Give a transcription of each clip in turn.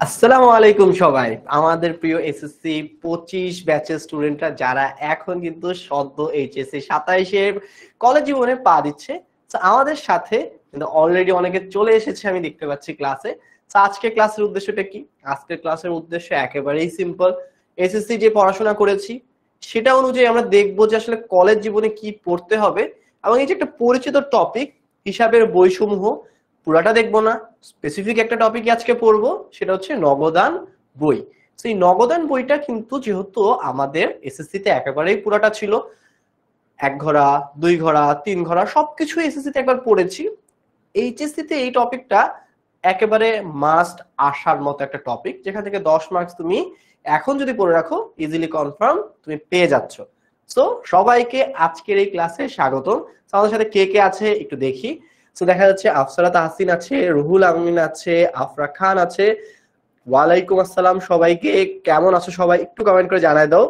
আসসালামু আলাইকুম সবাই। আমাদের প্রিয় এসএসসি 25 ব্যাচের স্টুডেন্টরা যারা এখন কিন্তু সদ্য এইচএসসি 27 এর কলেজ জীবনে পা দিচ্ছে। তো আমাদের সাথে কিন্তু অলরেডি অনেকে চলে এসেছে আমি দেখতে পাচ্ছি ক্লাসে। তো আজকে ক্লাসের উদ্দেশ্যটা কি? আজকের ক্লাসের উদ্দেশ্য একেবারেই সিম্পল। এসএসসি যে পড়াশোনা করেছি সেটা অনুযায়ী আমরা দেখব যে আসলে কলেজ জীবনে কি পড়তে হবে এবং এই যে একটা পরিচিত টপিক হিসাবের বইসমূহ পুরাটা দেখবো না, স্পেসিফিক একটা টপিক আজকে পড়বো, সেটা হচ্ছে নগদান বই। সেই নগদান বইটা কিন্তু যেহেতু আমাদের এসএসসি তে একেবারেই পুরাটা ছিল, এক ঘোড়া, দুই ঘোড়া, তিন ঘোড়া সবকিছু এসএসসি তে একবার পড়েছি। এইচএসসি তে এই টপিকটা একেবারে মাস্ট আসার মতো একটা টপিক, যেখান থেকে 10 মার্কস তুমি এখন যদি পড়ে রাখো ইজিলি কনফার্ম তুমি পেয়ে যাচ্ছ। সো সবাইকে আজকের এই ক্লাসে স্বাগতম। আমাদের সাথে কে কে আছে একটু দেখি। তো দেখা যাচ্ছে আফসারা তাহসিন আছে, রুহুল আমিন আছে, আফরা খান আছে। ওয়ালাইকুম আসসালাম সবাইকে। কেমন আছো সবাই একটু কমেন্ট করে জানায় দাও,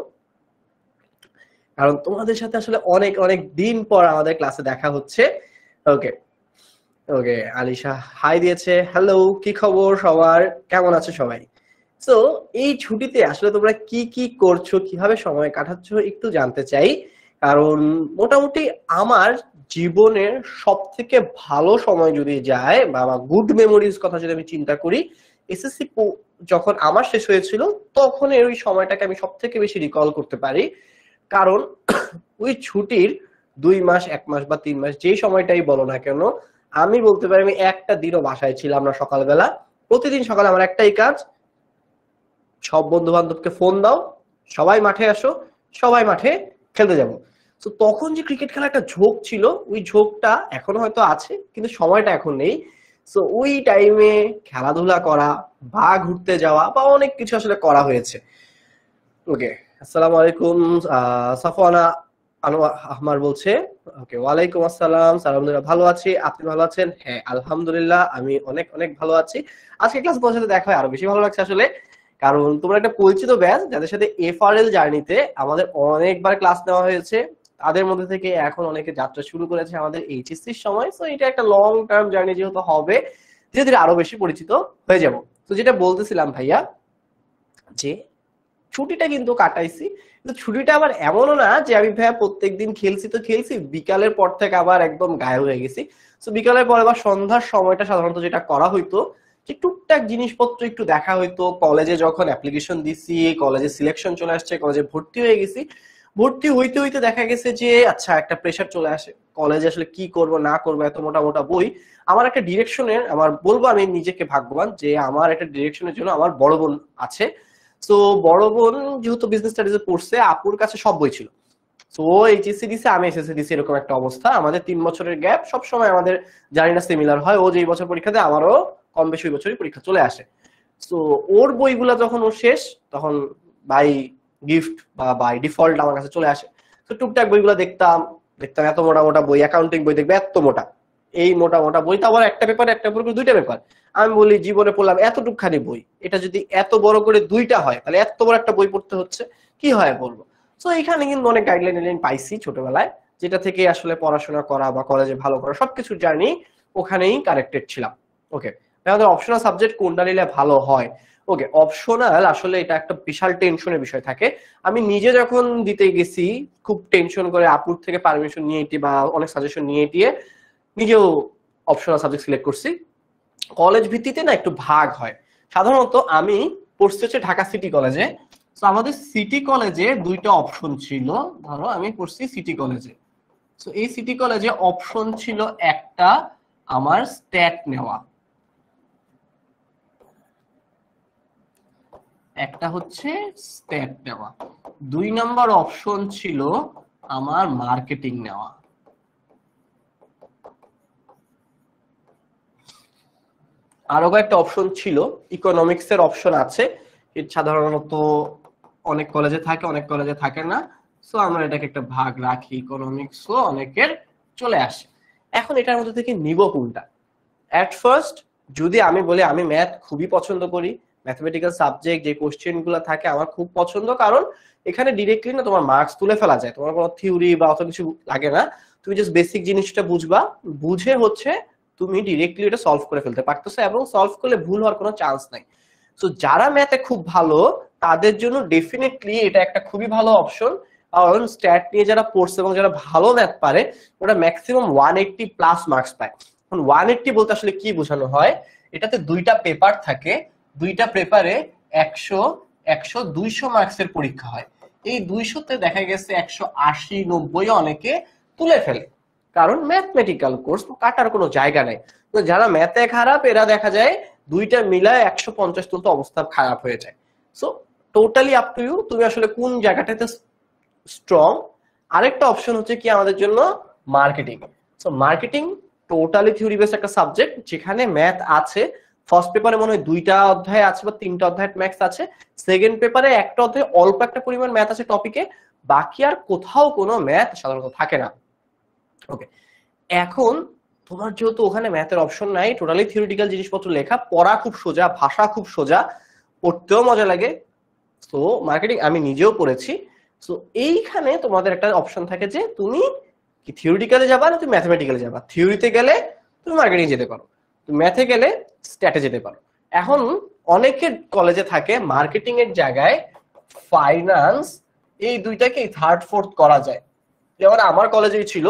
কারণ তোমাদের সাথে আসলে অনেক অনেক দিন পর আমাদের ক্লাসে দেখা হচ্ছে। ওকে ওকে, আলিশা হাই দিয়েছে। হ্যালো, কি খবর সবার, কেমন আছো সবাই? তো এই ছুটিতে আসলে তোমরা কি কি করছো, কিভাবে সময় কাটাচ্ছ একটু জানতে চাই। কারণ মোটামুটি আমার জীবনের সব থেকে ভালো সময় যদি যায় বা আমার গুড মেমোরিজ কথা যদি আমি চিন্তা করি, এসএসসি যখন আমার শেষ হয়েছিল তখন ওই সময়টাকে আমি সব থেকে বেশি রিকল করতে পারি। কারণ ওই ছুটির 2 মাস, 1 মাস বা 3 মাস যেই সময়টাই বলো না কেন, আমি বলতে পারি আমি একটা দিনও বাসায় ছিলাম না সকালবেলা। প্রতিদিন সকালে আমার একটাই কাজ, সব বন্ধু বান্ধবকে ফোন দাও, সবাই মাঠে আসো, সবাই মাঠে খেলতে যাব। তো তখন যে ক্রিকেট খেলা একটা ঝোঁক ছিল, ওই ঝোঁকটা এখনো হয়তো আছে কিন্তু সময়টা এখন নেই। তো ওই টাইমে খেলাধুলা করা বা ঘুরতে যাওয়া বা অনেক কিছু আসলে করা হয়েছে। ওকে, আসসালামু আলাইকুম। সাফওয়ানা আহমার বলছে। ওকে, ওয়ালাইকুম আসসালাম। আলহামদুলিল্লাহ ভালো আছি, আপনি ভালো আছেন? হ্যাঁ আলহামদুলিল্লাহ আমি অনেক অনেক ভালো আছি। আজকে ক্লাস তোমার সাথে দেখা হয় আরো বেশি ভালো লাগছে আসলে, কারণ তোমরা একটা পরিচিত ব্যাচ যাদের সাথে এফআরএল জার্নিতে আমাদের অনেকবার ক্লাস নেওয়া হয়েছে। তাদের মধ্যে থেকে এখন অনেকে যাত্রা শুরু করেছে আমাদের এইচএসসির সময়। তো এটা একটা লং টার্ম জার্নি যেহেতু হবে, ধীরে ধীরে আরো বেশি পরিচিত হয়ে যাব। তো যেটা বলতেছিলাম ভাইয়া, যে ছুটিটা কিন্তু কাটাইছি, কিন্তু ছুটিটা আবার এমনও না যে আমি ভাইয়া প্রত্যেকদিন খেলছি তো খেলছি, বিকালের পর থেকে আবার একদম গায়েব হয়ে গেছি। তো বিকালের পরে বা সন্ধ্যার সময়টা সাধারণত যেটা করা হইতো, যে টুকটাক জিনিসপত্র একটু দেখা হইতো। কলেজে যখন অ্যাপ্লিকেশন দিছি, কলেজে সিলেকশন চলে আসছে, কলেজে ভর্তি হয়ে গেছি, ভর্তি হইতে হইতে দেখা গেছে যে আচ্ছা একটা প্রেশার চলে আসে কলেজে, আসলে কি করব না করব, এত মোটা মোটা বই। আমার একটা ডিরেকশনের, আমার বলবো আমি নিজেকে ভাগ্যবান যে আমার একটা ডিরেকশনের জন্য আমার বড় বোন আছে। তো বড় বোন যেহেতু বিজনেস স্টাডিজে পড়ছে, আপুর কাছে সব বই ছিল। তো ও এইচএসসি দিছে, আমি এসএসসি দিছি, এরকম একটা অবস্থা। আমাদের 3 বছরের গ্যাপ, সবসময় আমাদের জার্নিটা সিমিলার হয়। ও যেই বছর পরীক্ষা দেয় আমারও কম বেশি ওই বছরই পরীক্ষা চলে আসে। তো ওর বইগুলা যখন ওর শেষ, তখন বাই গিফট বা বাই ডিফল্ট আমার কাছে চলে আসে। তো টুকটাক বইগুলা দেখতাম, দেখতাম এত মোটা মোটা বই, অ্যাকাউন্টিং বই দেখবে এত মোটা, এই মোটা মোটা বই, তো আবার একটা পেপার, একটা পেপার করে 2টা পেপার। আমি বলি জীবনে পড়লাম এতটুকখানি বই, এটা যদি এত বড় করে 2টা হয় তাহলে এত বড় একটা বই পড়তে হচ্ছে, কি হয় বলবো। তো এখানে কিন্তু অনেক গাইডলাইন পাইছি ছোটবেলায়, যেটা থেকে আসলে পড়াশোনা করা বা কলেজে ভালো করা সবকিছুর জার্নি ওখানেই কানেক্টেড ছিলাম। ওকে, আমাদের অপশনাল সাবজেক্ট কোনটা নিলে ভালো হয়? ওকে, অপশনাল আসলে এটা একটা বিশাল টেনশনের বিষয় থাকে। আমি নিজে যখন দিতে গেছি খুব টেনশন করে আপুর থেকে পারমিশন নিয়ে বা অনেক সাজেশন নিয়ে দিয়ে নিজেও অপশনাল সাবজেক্ট সিলেক্ট করছি। কলেজ ভিত্তিতে না একটু ভাগ হয়। সাধারণত আমি পড়ছি হচ্ছে ঢাকা সিটি কলেজে। তো আমাদের সিটি কলেজে 2টা অপশন ছিল। ধরো আমি পড়ছি সিটি কলেজে। তো এই সিটি কলেজে অপশন ছিল একটা আমার স্ট্যাট নেওয়া, একটা হচ্ছে স্ট্যাট নেওয়া। 2 নম্বর অপশন ছিল আমার মার্কেটিং নেওয়া। আরো কয়েকটা অপশন ছিল, ইকোনমিক্স এর অপশন আছে, এটা সাধারণত অনেক কলেজে থাকে অনেক কলেজে থাকে না। সো আমরা এটাকে একটা ভাগ রাখি, ইকোনমিক্সও অনেকের চলে আসে। এখন এটার মধ্যে থেকে নিব কোনটা? এট ফার্স্ট যদি আমি বলি আমি ম্যাথ খুবই পছন্দ করি, ম্যাথমেটিক্যাল সাবজেক্ট যে কোশ্চেন গুলো থাকে আমার খুব পছন্দ, কারণ এখানে ডিরেক্টলি না তোমার মার্কস তুলে ফেলা যায়, তোমার কোনো থিওরি বা অত কিছু লাগে না। তুমি জাস্ট বেসিক জিনিসটা বুঝবা, বুঝে হচ্ছে তুমি ডিরেক্টলি এটা সলভ করে ফেলতে পারতেছো এবং সলভ করলে ভুল হওয়ার কোনো চান্স নাই। সো যারা ম্যাথে খুব ভালো তাদের জন্য ডেফিনেটলি এটা একটা খুবই ভালো অপশন। কারণ স্ট্যাট নিয়ে যারা পড়ছে এবং যারা ভালো ম্যাথ পারে ওরা ম্যাক্সিমাম 180 প্লাস মার্কস পায়। এখন 180 বলতে আসলে কি বোঝানো হয়, এটাতে দুইটা পেপার থাকে, দুইটা পেপারে 100 100 200 মার্কসের পরীক্ষা হয়। এই 200তে দেখা গেছে 180 90 অনেকে তুলে ফেলে, কারণ ম্যাথমেটিক্যাল কোর্স কাটার কোনো জায়গা নাই। তো যারা ম্যাথে খারাপ এরা দেখা যায় দুইটা মিলায় 150 তুলতে অবস্থা খারাপ হয়ে যায়। So totally up to you, তুমি আসলে কোন জায়গাটাতে স্ট্রং। আরেকটা অপশন হচ্ছে কি আমাদের জন্য marketing. So marketing totally theory base একটা সাবজেক্ট, যেখানে ম্যাথ আছে। ফার্স্ট পেপারে মনে হয় 2টা অধ্যায় আছে বা 3টা অধ্যায় ম্যাথস আছে, সেকেন্ড পেপারে একটা অধ্যায় অল্প একটা পরিমাণ ম্যাথ আছে টপিকে, বাকি আর কোথাও কোনো ম্যাথ সাধারণত থাকে না। ওকে, এখন তোমার যেহেতু ওখানে ম্যাথের অপশন নাই, টোটালি থিওরিটিক্যাল জিনিসপত্র লেখা, পড়া খুব সোজা, ভাষা খুব সোজা, পড়তেও মজা লাগে। সো মার্কেটিং আমি নিজেও পড়েছি। সো এইখানে তোমাদের একটা অপশন থাকে যে তুমি কি থিওরিটিক্যালে যাবা না তুমি ম্যাথমেটিক্যালে যাবা। থিওরিতে গেলে তুমি মার্কেটিং যেতে পারো, তুমি ম্যাথে গেলে স্ট্যাটে যেতে পারো। এখন অনেকের কলেজে থাকে মার্কেটিং এর জায়গায় ফাইন্যান্স, এই দুইটাকে থার্ড ফোর্থ করা যায়। যেমন আমার কলেজেই ছিল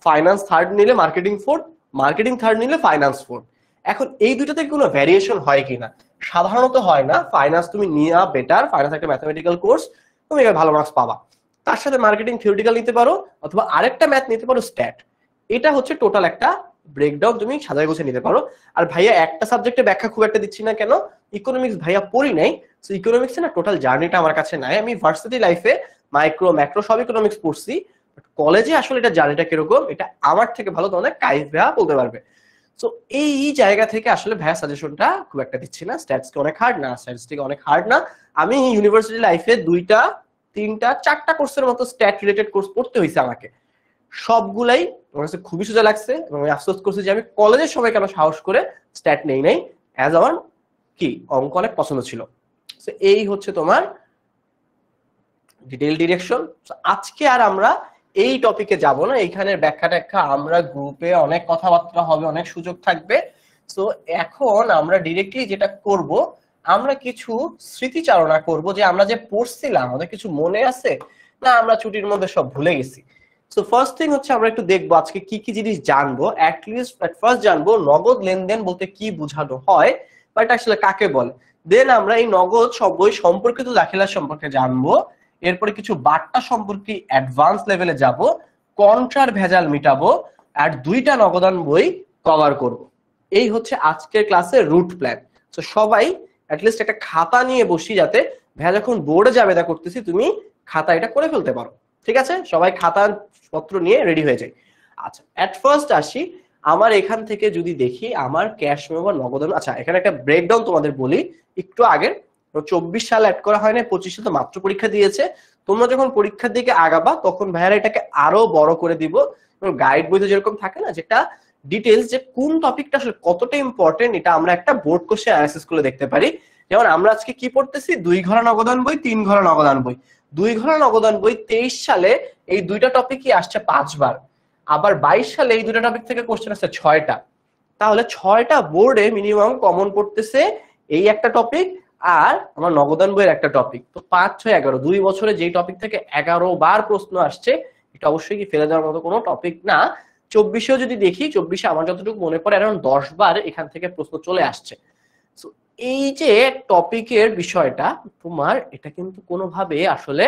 ফাইন্যান্স থার্ড নিলে মার্কেটিং ফোর্থ, মার্কেটিং থার্ড নিলে ফাইন্যান্স ফোর্থ। এখন এই দুটো থেকে কোনো ভ্যারিয়েশন হয় কিনা, সাধারণত হয় না। ফাইন্যান্স তুমি নিয়ে বেটার, ফাইন্যান্স একটা ম্যাথমেটিক্যাল কোর্স, তুমি এখানে ভালো মার্কস পাবা। তার সাথে মার্কেটিং থিওরিটিক্যাল নিতে পারো অথবা আরেকটা ম্যাথ নিতে পারো স্ট্যাট। এটা হচ্ছে টোটাল একটা ব্রেকডাউন, তুমি সাজায় গুছিয়ে নিতে পারো। আর ভাইয়া একটা সাবজেক্টে ব্যাখ্যা খুব একটা দিচ্ছি না কেন, ইকোনমিক্স ভাইয়া পড়ি নাই। সো ইকোনমিক্স না টোটাল জার্নিটা আমার কাছে নাই। আমি ভার্সিটি লাইফে মাইক্রো ম্যাক্রো সব ইকোনমিক্স পড়ছি, কলেজে আসলে এটা জার্নিটা কিরকম এটা আমার থেকে ভালো তোমাদের কাইফ ভাইয়া বলতে পারবে। সো এই জায়গা থেকে আসলে ভাইয়া সাজেশনটা খুব একটা দিচ্ছি না। স্ট্যাটিস্টিক অনেক হার্ড না, স্ট্যাটিস্টিক অনেক হার্ড না। আমি ইউনিভার্সিটি লাইফে 2টা 3টা 4টা কোর্সের মতো স্ট্যাট রিলেটেড কোর্স পড়তে হয়েছে আমাকে, সবগুলাই আমার কাছে খুবই সোজা লাগছে এবং আমি আফসোস করছি যে আমি কলেজের সময় কেন সাহস করে স্ট্যাট নেই নাই, অ্যাজ আমার কি অঙ্ক অনেক পছন্দ ছিল। সো এই হচ্ছে তোমার ডিটেইল ডিরেকশন। আজকে আর আমরা এই টপিকে যাব না, এইখানের ব্যাখ্যা ট্যাখ্যা আমরা গ্রুপে অনেক কথাবার্তা হবে, অনেক সুযোগ থাকবে। সো এখন আমরা ডিরেক্টলি যেটা করব, আমরা কিছু স্মৃতিচারণা করব যে আমরা যে পড়ছিলাম আমাদের কিছু মনে আছে না আমরা ছুটির মধ্যে সব ভুলে গেছি। সো ফার্স্ট থিং হচ্ছে আমরা একটু দেখবো আজকে কি কি জিনিস জানবো। অ্যাটলিস্ট এট ফার্স্ট জানবো নগদ লেনদেন বলতে কি বোঝানো হয় বা এটা আসলে কাকে বলে। দেন আমরা এই নগদ সব বই সম্পর্কিত দাখিলা সম্পর্কে জানবো। এরপরে কিছু বার্তা সম্পর্কে অ্যাডভান্স লেভেলে যাব, কন্ট্রার ভেজাল মিটাবো, আর 2টা নগদান বই কভার করব। এই হচ্ছে আজকের ক্লাসের রুট প্ল্যান। তো সবাই অ্যাটলিস্ট একটা খাতা নিয়ে বসি, যাতে ভাইয়া যখন বোর্ডে যাবেদা করতেছি তুমি খাতা এটা করে ফেলতে পারো। ঠিক আছে, সবাই খাতা পত্র নিয়ে রেডি হয়ে যায়। আচ্ছা, এট ফার্স্ট আসি, আমার এখান থেকে যদি দেখি আমার ক্যাশ মেমো বা নগদান, আচ্ছা এখানে একটা ব্রেকডাউন তোমাদের বলি একটু আগে। 24 সাল অ্যাড করা হয় না, 25 তো মাত্র পরীক্ষা দিয়েছে। তোমরা যখন পরীক্ষার দিকে আগাবা তখন ভাইয়ারা এটাকে আরো বড় করে দিব। গাইড বইতে যেরকম থাকে না যেটা ডিটেলস যে কোন টপিকটা আসলে কতটা ইম্পর্টেন্ট, এটা আমরা একটা বোর্ড কোশ্চেন অ্যানালাইসিস করে দেখতে পারি। যেমন আমরা আজকে কি পড়তেছি, 2 ঘরা নগদান বই, 3 ঘরা নগদান বই। 2 ঘরা নগদান বই 23 সালে এই 2টা টপিকই আসছে 5 বার, আবার 22 সালে এই 2টা টপিক থেকে কোশ্চেন আসছে 6টা। তাহলে 6টা বোর্ডে মিনিমাম কমন পড়তেছে এই একটা টপিক আর আমার নগদান বইয়ের একটা টপিক। তো 5 6 11, 2 বছরে যেই টপিক থেকে 11 বার প্রশ্ন আসছে, এটা অবশ্যই কি ফেলে দেওয়ার মতো কোনো টপিক না। 24-এও যদি দেখি, 24-এ আমার যতটুকু মনে পড়ে অ্যারাউন্ড 10 বার এখান থেকে প্রশ্ন চলে আসছে। সো এই যে টপিকের বিষয়টা তোমার, এটা কিন্তু কোনোভাবে আসলে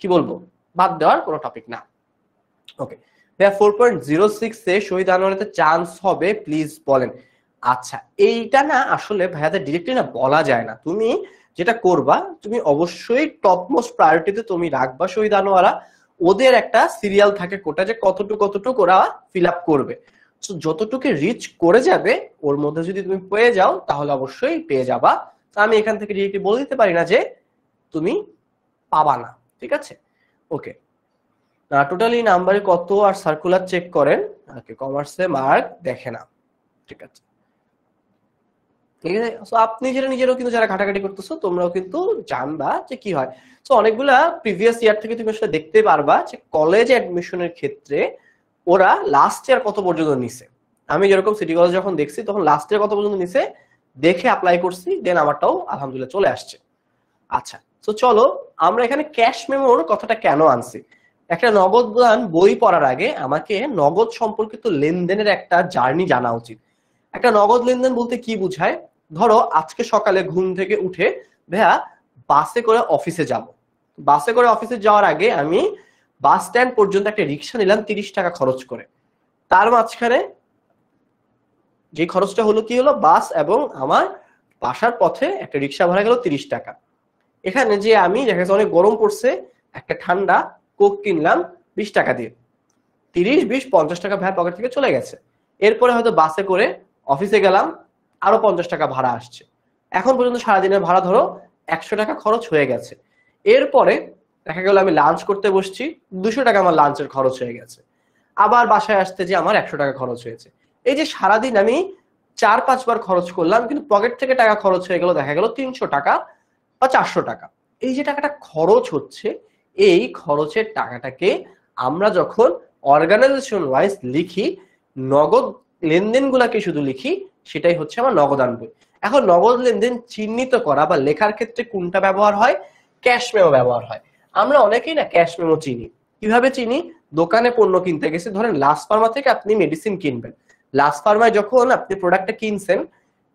কি বলবো বাদ দেওয়ার কোনো টপিক না। ওকে, 4.06 এ শহীদ আনোয়ারেতে চান্স হবে প্লিজ বলেন। আচ্ছা, এইটা না আসলে ভাইয়াদের ডিরেক্টলি না বলা যায় না। তুমি যেটা করবা, তুমি অবশ্যই টপ মোস্ট প্রায়োরিটিতে তুমি রাখবা শহীদ আনোয়ারা। ওদের একটা সিরিয়াল থাকে কোটা যে কতটুকু ওরা ফিল আপ করবে। তো যতটুকু রিচ করে যাবে ওর মধ্যে যদি তুমি পেয়ে যাও তাহলে অবশ্যই পেয়ে যাবা। আমি এখান থেকে ডিরেক্টলি বলে দিতে পারি না যে তুমি পাবা না। ঠিক আছে, ওকে। টোটালি নাম্বারে কত আর সার্কুলার চেক করেন, কমার্সে মার্ক দেখে না। ঠিক আছে, ঠিক আছে। সো আপনি যেটা নিজেরও কিন্তু যারা ঘাটাঘাটি করতেছো তোমরাও কিন্তু জানবা যে কি হয়। সো অনেকগুলা প্রিভিয়াস ইয়ার থেকে তুমি আসলে দেখতে পারবা যে কলেজ অ্যাডমিশনের ক্ষেত্রে ওরা লাস্ট ইয়ার কত পর্যন্ত নিছে। আমি যেরকম সিটি কলেজ যখন দেখছি তখন লাস্ট ইয়ার কত পর্যন্ত নিছে, দেখে অ্যাপ্লাই করছি, দেন আমারটাও আলহামদুলিল্লাহ চলে আসছে। আচ্ছা, তো চলো আমরা এখানে ক্যাশ মেমোর কথাটা কেন আনছি। একটা নগদান বই পড়ার আগে আমাকে নগদ সম্পর্কিত লেনদেনের একটা জার্নি জানা উচিত। একটা নগদ লেনদেন বলতে কি বুঝায়, ধরো আজকে সকালে ঘুম থেকে উঠে ভাইয়া বাসে করে অফিসে যাব, বাসে করে অফিসে যাওয়ার আগে আমি বাস স্ট্যান্ড পর্যন্ত একটা রিক্সা নিলাম 30 টাকা খরচ করে। তার মাঝখানে যে খরচটা হলো কি হলো, বাস এবং আমার বাসার পথে একটা রিক্সা ভাড়া গেল 30 টাকা। এখানে যে আমি দেখা যাচ্ছে অনেক গরম পড়ছে, একটা ঠান্ডা কোক কিনলাম 20 টাকা দিয়ে, 30, 20, 50 টাকা ভাড়া পকেট থেকে চলে গেছে। এরপরে হয়তো বাসে করে অফিসে গেলাম, আরো 50 টাকা ভাড়া আসছে। এখন পর্যন্ত সারাদিনের ভাড়া ধরো 100 টাকা খরচ হয়ে গেছে। এরপরে দেখা গেল আমি লাঞ্চ করতে বসছি, 200 টাকা আমার লাঞ্চের খরচ হয়ে গেছে। আবার বাসায় আসতে যে আমার 100 টাকা খরচ হয়েছে। এই যে সারাদিন আমি 4-5 বার খরচ করলাম, কিন্তু পকেট থেকে টাকা খরচ হয়ে গেল দেখা গেল 300 টাকা বা 400 টাকা। এই যে টাকাটা খরচ হচ্ছে, এই খরচের টাকাটাকে আমরা যখন অর্গানাইজেশন ওয়াইজ লিখি, নগদ লেনদেন গুলাকে শুধু লিখি, সেটাই হচ্ছে আমার নগদান বই। এখন নগদ লেনদেন চিহ্নিত করা বা লেখার ক্ষেত্রে কোনটা ব্যবহার হয়, ক্যাশ মেমো ব্যবহার হয়। আমরা অনেকেই না ক্যাশ মেমো চিনি। কিভাবে চিনি, দোকানে পণ্য কিনতে গেছে, ধরেন লাস্ট ফার্মা থেকে আপনি মেডিসিন কিনবেন, লাস্ট ফার্মায় যখন আপনি প্রোডাক্টটা কিনছেন,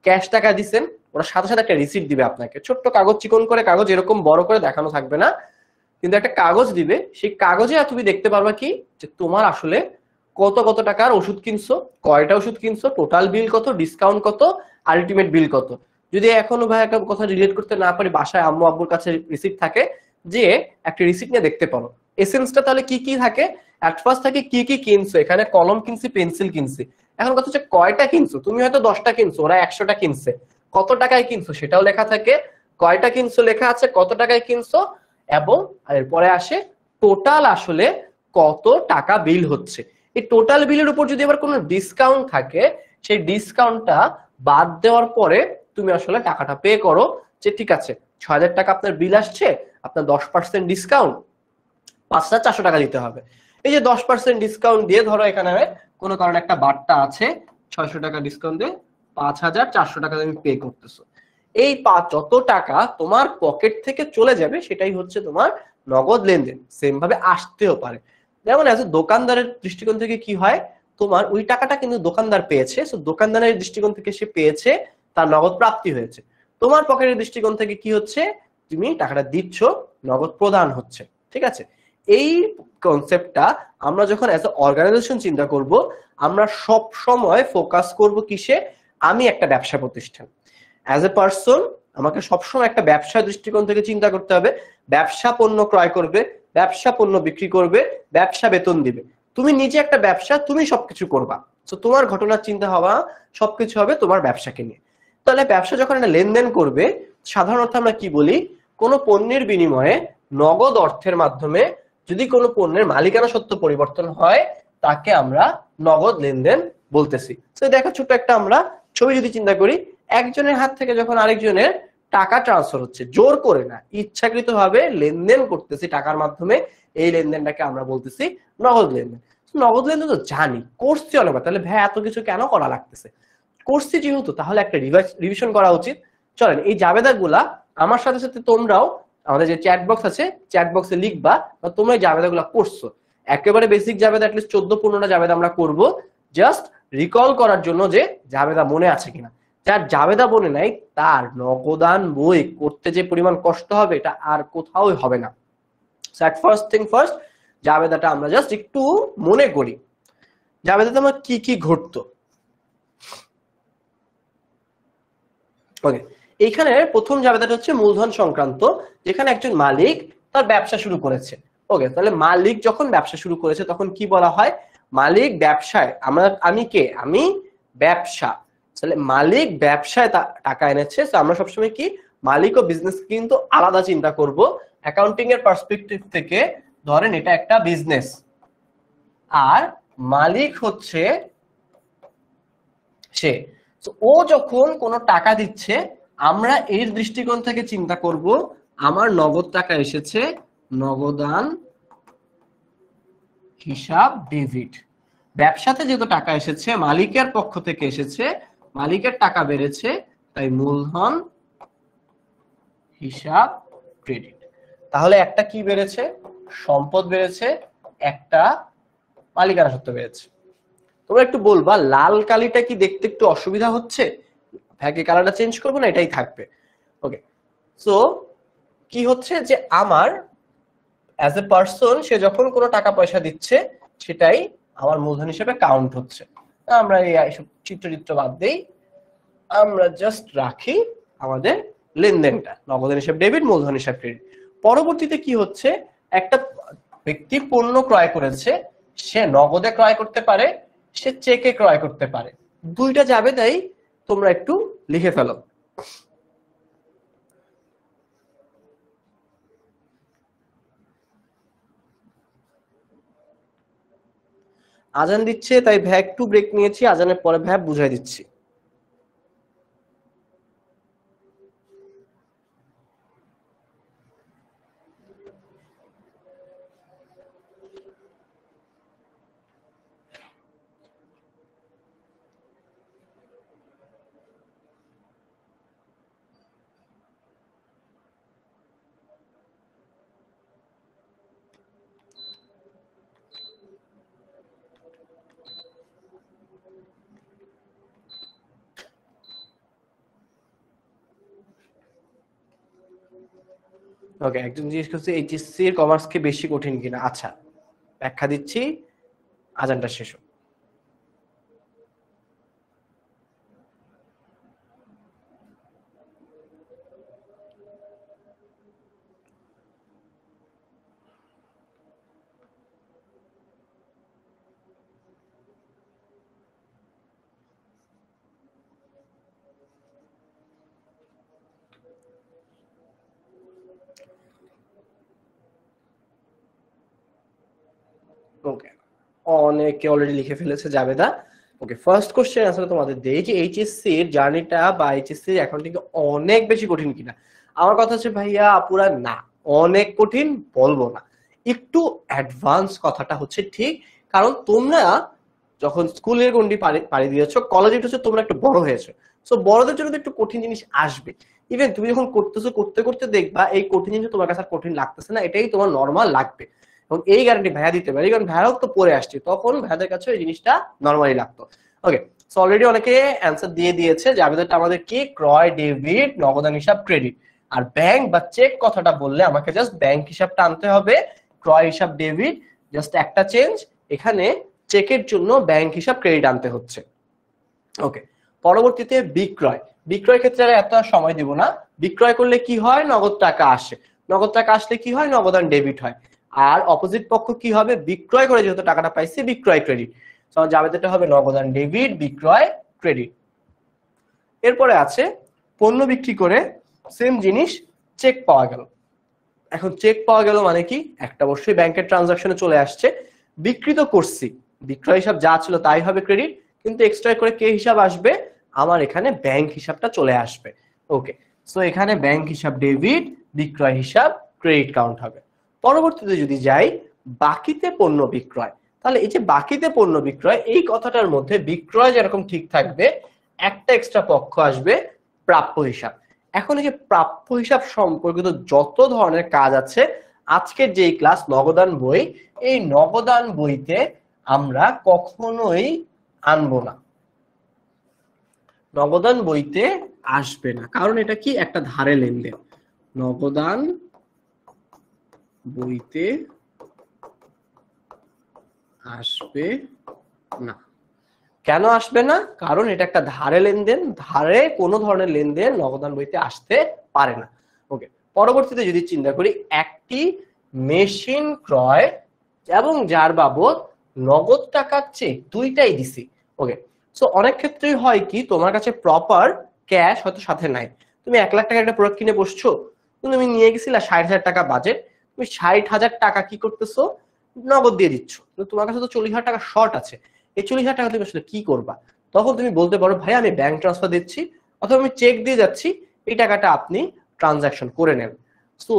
ক্যাশ টাকা দিচ্ছেন, ওরা সাথে সাথে একটা রিসিপ্ট দিবে আপনাকে, ছোট্ট কাগজ, চিকন করে কাগজ, এরকম বড় করে দেখানো থাকবে না, কিন্তু একটা কাগজ দিবে। সেই কাগজে তুমি দেখতে পারবা কি যে তোমার আসলে কত কত টাকার ওষুধ কিনছো, কয়টা ওষুধ কিনছো, টোটাল বিল কত, ডিসকাউন্ট কত, আলটিমেট বিল কত। যদি এখনো ভাই একটা কথা রিলেট করতে না পারি, বাসায় আম্মু আব্বুর কাছে রিসিপ্ট থাকে, যে একটা রিসিপ্ট নিয়ে দেখতে পারো এসেন্সটা তাহলে কি কি থাকে। অ্যাট ফার্স্ট থাকে কি কি কিনছো, এখানে কলম কিনছি, পেন্সিল কিনছি। এখন কথা হচ্ছে কয়টা কিনছো, তুমি হয়তো 10টা কিনছো, ওরা 100টা কিনছে, কত টাকায় কিনছো সেটাও লেখা থাকে, কয়টা কিনছো লেখা আছে, কত টাকায় কিনছো, এবং এরপরে আসে টোটাল আসলে কত টাকা বিল হচ্ছে। এই টোটাল বিলের উপর যদি আবার কোনো ডিসকাউন্ট থাকে, সেই ডিসকাউন্টটা বাদ দেওয়ার পরে তুমি আসলে টাকাটা পে করো, যে ঠিক আছে 6000 টাকা আপনার বিল আসছে, আপনার 10% ডিসকাউন্ট 5400 টাকা দিতে হবে। এই যে 10% ডিসকাউন্ট দিয়ে ধরো এখানে কোনো কারণে একটা বার্তা আছে, 600 টাকা ডিসকাউন্ট দিয়ে 5400 টাকা তুমি পে করতেছো। এই যত টাকা তোমার পকেট থেকে চলে যাবে সেটাই হচ্ছে তোমার নগদ লেনদেন। সেম ভাবে আসতেও পারে, যেমন এজ দোকানদারের দৃষ্টিকোণ থেকে কি হয়, তোমার ওই টাকাটা কিন্তু দোকানদার পেয়েছে, সো দোকানদারের দৃষ্টিকোণ থেকে সে পেয়েছে, তার নগদ প্রাপ্তি হয়েছে। তোমার পকেটের দৃষ্টিকোণ থেকে কি হচ্ছে, তুমি টাকাটা দিচ্ছ, নগদ প্রদান হচ্ছে। ঠিক আছে, এই কনসেপ্টটা আমরা যখন এজ এ অর্গানাইজেশন চিন্তা করব, আমরা সব সময় ফোকাস করব কিসে, আমি একটা ব্যবসা প্রতিষ্ঠান, অ্যাজ এ পার্সন আমাকে সবসময় একটা ব্যবসা দৃষ্টিকোণ থেকে চিন্তা করতে হবে। ব্যবসা পণ্য ক্রয় করবে, ব্যবসা পণ্য বিক্রি করবে, ব্যবসা বেতন দিবে। তুমি নিজে একটা ব্যবসা, তুমি সবকিছু করবা, তো তোমার ঘটনার চিন্তা হওয়া সবকিছু হবে তোমার ব্যবসাকে নিয়ে। তাহলে ব্যবসা যখন একটা লেনদেন করবে, সাধারণত আমরা কি বলি, কোনো পণ্যের বিনিময়ে নগদ অর্থের মাধ্যমে যদি কোনো পণ্যের মালিকানা সত্ত্ব পরিবর্তন হয়, তাকে আমরা নগদ লেনদেন বলতেছি। তো দেখো ছোট একটা আমরা ছবি যদি চিন্তা করি, একজনের হাত থেকে যখন আরেকজনের টাকা ট্রান্সফার হচ্ছে, জোর করে না, ইচ্ছাকৃত ভাবে লেনদেন করতেছি টাকার মাধ্যমে, এই লেনদেনটাকে আমরা বলতেছি নগদ লেনদেন। নগদ লেনদেন তো জানি, করছি অনেকবার, তাহলে ভাই এত কিছু কেন করা লাগতেছে, করছি যেহেতু তাহলে একটা রিভিশন করা উচিত। চলেন এই জাবেদা গুলা আমার সাথে সাথে তোমরাও আমাদের যে চ্যাট বক্স আছে, চ্যাট বক্সে লিখবা, তোমরা এই জাবেদা গুলা করছো। একেবারে বেসিক জাবেদা অ্যাটলিস্ট 14-15টা জাবেদা আমরা করব, জাস্ট রিকল করার জন্য যে জাবেদা মনে আছে কিনা। যার জাবেদা মনে নাই তার নগদান বই করতে যে পরিমাণ কষ্ট হবে, এটা আর কোথাও হবে না। ফার্স্ট থিং ফার্স্ট, জাবেদাটা আমরা জাস্ট একটু মনে করি, জাবেদাতে আমার কি কি ঘটতো। ওকে, এইখানে প্রথম জাবেদাটা হচ্ছে মূলধন সংক্রান্ত, যেখানে একজন মালিক তার ব্যবসা শুরু করেছে। ওকে, তাহলে মালিক যখন ব্যবসা শুরু করেছে তখন কি বলা হয়, মালিক ব্যবসায়, আমি কে, আমি ব্যবসা, তাহলে মালিক ব্যবসায় টাকা এনেছে। তো আমরা সবসময় কি মালিক ও বিজনেস কিন্তু আলাদা চিন্তা করব। অ্যাকাউন্টিং এর পার্সপেক্টিভ থেকে ধরেন এটা একটা বিজনেস, আর মালিক হচ্ছে সে। ও যখন কোনো টাকা দিচ্ছে, আমরা এর দৃষ্টিকোণ থেকে চিন্তা করব, আমার নগদ টাকা এসেছে, নগদান হিসাব ডেবিট। ব্যবসাতে যেহেতু টাকা এসেছে, মালিকের পক্ষ থেকে এসেছে, মালিকের টাকা বেড়েছে, তাই মূলধন হিসাব ক্রেডিট। তাহলে একটা কি বেড়েছে? সম্পদ বেড়েছে, একটা মালিকানা সত্ত্ব বেড়েছে। তোমরা একটু বলবা লাল কালিটা কি দেখতে একটু অসুবিধা হচ্ছে? ভাগে কালারটা চেঞ্জ করবো না, এটাই থাকবে। ওকে, সো কি হচ্ছে যে আমার অ্যাজ এ পার্সন সে যখন কোনো টাকা পয়সা দিচ্ছে সেটাই আমার মূলধন হিসেবে কাউন্ট হচ্ছে। আমরা এইসব চিত্র বাদ দেই, আমরা জাস্ট রাখি আমাদের লেনদেনটা নগদ হিসাব ডেবিট, মূলধন হিসাব ক্রেডিট। পরবর্তীতে কি হচ্ছে, একটা ব্যক্তি পণ্য ক্রয় করেছে, সে নগদে ক্রয় করতে পারে, সে চেকে ক্রয় করতে পারে, দুইটা যাবে, তাই তোমরা একটু লিখে ফেলো। আজান দিচ্ছে তাই ভাই একটু ব্রেক নিয়েছি, আজানের পরে ভাই বুঝাই দিচ্ছি। ওকে, একজন জিজ্ঞেস করছে এইচএসসি এর কমার্স কে বেশি কঠিন কিনা। আচ্ছা, ব্যাখ্যা দিচ্ছি, আজানটা শেষ হোক। ওকে, অনেকে অলরেডি লিখে ফেলেছে জাবেদা। ওকে, ফার্স্ট কোশ্চেন আসলে তোমাদের দেই যে এইচএসসি এর জার্নিটা বা এইচএসসি এখন থেকে অনেক বেশি কঠিন কিনা। আমার কথা হচ্ছে ভাইয়া আপুরা না, অনেক কঠিন বলবো না, একটু অ্যাডভান্স কথাটা হচ্ছে ঠিক। কারণ তোমরা যখন স্কুলের গন্ডি পাড়ি দিয়েছো, কলেজে হচ্ছে তোমরা একটু বড় হয়েছো, সো বড়দের জন্য তো একটু কঠিন জিনিস আসবে। ইভেন তুমি যখন করতেছো, করতে করতে দেখবা এই কঠিন জিনিস তোমার কাছে কঠিন লাগতেছে না, এটাই তোমার নর্মাল লাগবে। এবং এই গ্যারান্টি ভাইয়া দিতে পারি, কারণ ভাইয়াও তো পড়ে আসছে, তখন ভাইয়াদের কাছে এই জিনিসটা নর্মালি লাগতো। ওকে, সো অলরেডি অনেকে অ্যান্সার দিয়ে দিয়েছে যে আমাদের কি ক্রয় ডেবিট, নগদান হিসাব ক্রেডিট। আর ব্যাংক বা চেক কথাটা বললে আমাকে জাস্ট ব্যাংক হিসাবটা আনতে হবে, ক্রয় হিসাব ডেবিট, জাস্ট একটা চেঞ্জ, এখানে চেকের জন্য ব্যাংক হিসাব ক্রেডিট আনতে হচ্ছে। ওকে, পরবর্তীতে বিক্রয়। বিক্রয় ক্ষেত্রে এত সময় দিব না। বিক্রয় করলে কি হয়, নগদ টাকা আসে, নগদ টাকা আসলে কি হয়, নগদান ডেবিট হয়। আর অপোজিট পক্ষ কি হবে, বিক্রয় করে যেহেতু টাকাটা পাইছে, বিক্রয় ক্রেডিট। জাবেদাটা হবে নগদান ডেবিট, বিক্রয় ক্রেডিট। এরপরে আছে পণ্য বিক্রি করে সেম জিনিস চেক পাওয়া গেল। এখন চেক পাওয়া গেল মানে কি, একটা অবশ্যই ব্যাংকের ট্রানজাকশনে চলে আসছে, বিক্রি তো করছি, বিক্রয় হিসাব যা ছিল তাই হবে ক্রেডিট, কিন্তু এক্সট্রা করে কে হিসাব আসবে, আমার এখানে ব্যাংক হিসাবটা চলে আসবে। ওকে, সো এখানে ব্যাংক হিসাব ডেবিট, বিক্রয় হিসাব ক্রেডিট কাউন্ট হবে। পরবর্তীতে যদি যাই বাকিতে পণ্য বিক্রয়, তাহলে এই যে বাকিতে পণ্য বিক্রয়, এই কথাটার মধ্যে বিক্রয় যেরকম ঠিক থাকবে, একটা এক্সট্রা পক্ষ আসবে প্রাপ্য হিসাব। এখন এই যে প্রাপ্য হিসাব সম্পর্কিত যত ধরনের কাজ আছে, আজকের যে ক্লাস নগদান বই, এই নগদান বইতে আমরা কখনোই আনবো না, নগদান বইতে আসবে না, কারণ এটা কি একটা ধারে লেনদেন, নগদান বইতে আসবে না। কেন আসবে না, কারণ এটা একটা ধারে লেনদেন, ধারে কোনো ধরনের লেনদেন নগদান বইতে আসতে পারে না। ওকে, পরবর্তীতে যদি চিন্তা করি একটি মেশিন ক্রয় এবং যার বাবদ নগদ টাকার চেক দুইটাই দিছি। ওকে, সো অনেক ক্ষেত্রেই হয় কি, তোমার কাছে প্রপার ক্যাশ হয়তো সাথে নাই, তুমি 1 লাখ টাকার একটা প্রোডাক্ট কিনে বসছো, তুমি নিয়ে গেছিলা 60,000 টাকা বাজেট, তুমি 60,000 টাকা কি করতেছো, নগদ দিয়ে দিচ্ছ, তোমার কাছে তো 40,000 টাকা শর্ট আছে, এই 40,000 টাকা তুমি আসলে কি করবা? তখন তুমি বলতে পারো ভাই আমি ব্যাংক ট্রান্সফার দিচ্ছি, অথবা আমি চেক দিয়ে যাচ্ছি, এই টাকাটা আপনি ট্রানজাকশন করে নেন। সো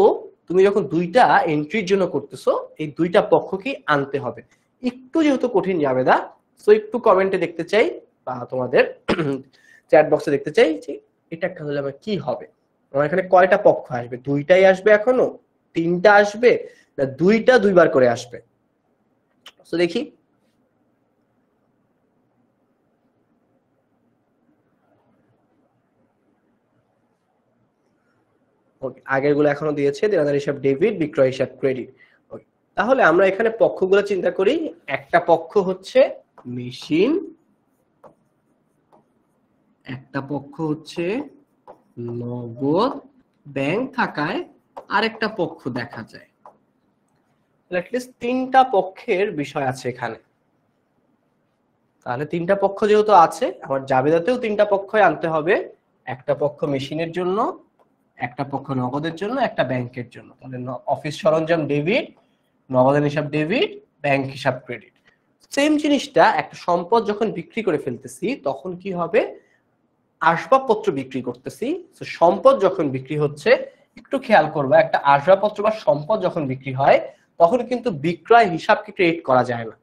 তুমি যখন দুইটা এন্ট্রির জন্য করতেছো, এই দুইটা পক্ষকেই আনতে হবে। একটু যেহেতু কঠিন যাবে দা, সো একটু কমেন্টে দেখতে চাই বা তোমাদের চ্যাট বক্সে দেখতে চাই যে এটা হলে আমার কি হবে? আমার এখানে কয়টা পক্ষ আসবে? দুইটাই আসবে, এখনো তিনটা আসবে, না দুইটা দুইবার করে আসবে? তো দেখি আগের গুলো এখনো দিয়েছে, দেনাদার হিসাব ডেবিট, বিক্রয় হিসাব ক্রেডিট। তাহলে আমরা এখানে পক্ষগুলো চিন্তা করি। একটা পক্ষ হচ্ছে মেশিন, একটা পক্ষ হচ্ছে নগদ ব্যাংক থাকায় আরেকটা পক্ষ দেখা যায়। অ্যাটলিস্ট তিনটা পক্ষের বিষয় আছে এখানে। তাহলে তিনটা পক্ষ যেহেতু আছে, আমার জাবেদাতেও তিনটা পক্ষই আনতে হবে। একটা পক্ষ মেশিনের জন্য, একটা পক্ষ নগদের জন্য, একটা ব্যাংকের জন্য। তাহলে অফিস সরঞ্জাম ডেবিট, নগদের হিসাব ডেবিট, ব্যাংক হিসাব ক্রেডিট। সেম জিনিসটা একটা সম্পদ যখন বিক্রি করে ফেলতেছি তখন কি হবে? আসবাবপত্র বিক্রি করতেছি। তো সম্পদ যখন বিক্রি হচ্ছে, একটু খেয়াল করবা, একটা আসবাবপত্র বা সম্পদ যখন বিক্রি হয় তখন কিন্তু বিক্রয় হিসাবকে ক্রেডিট করা যায় না।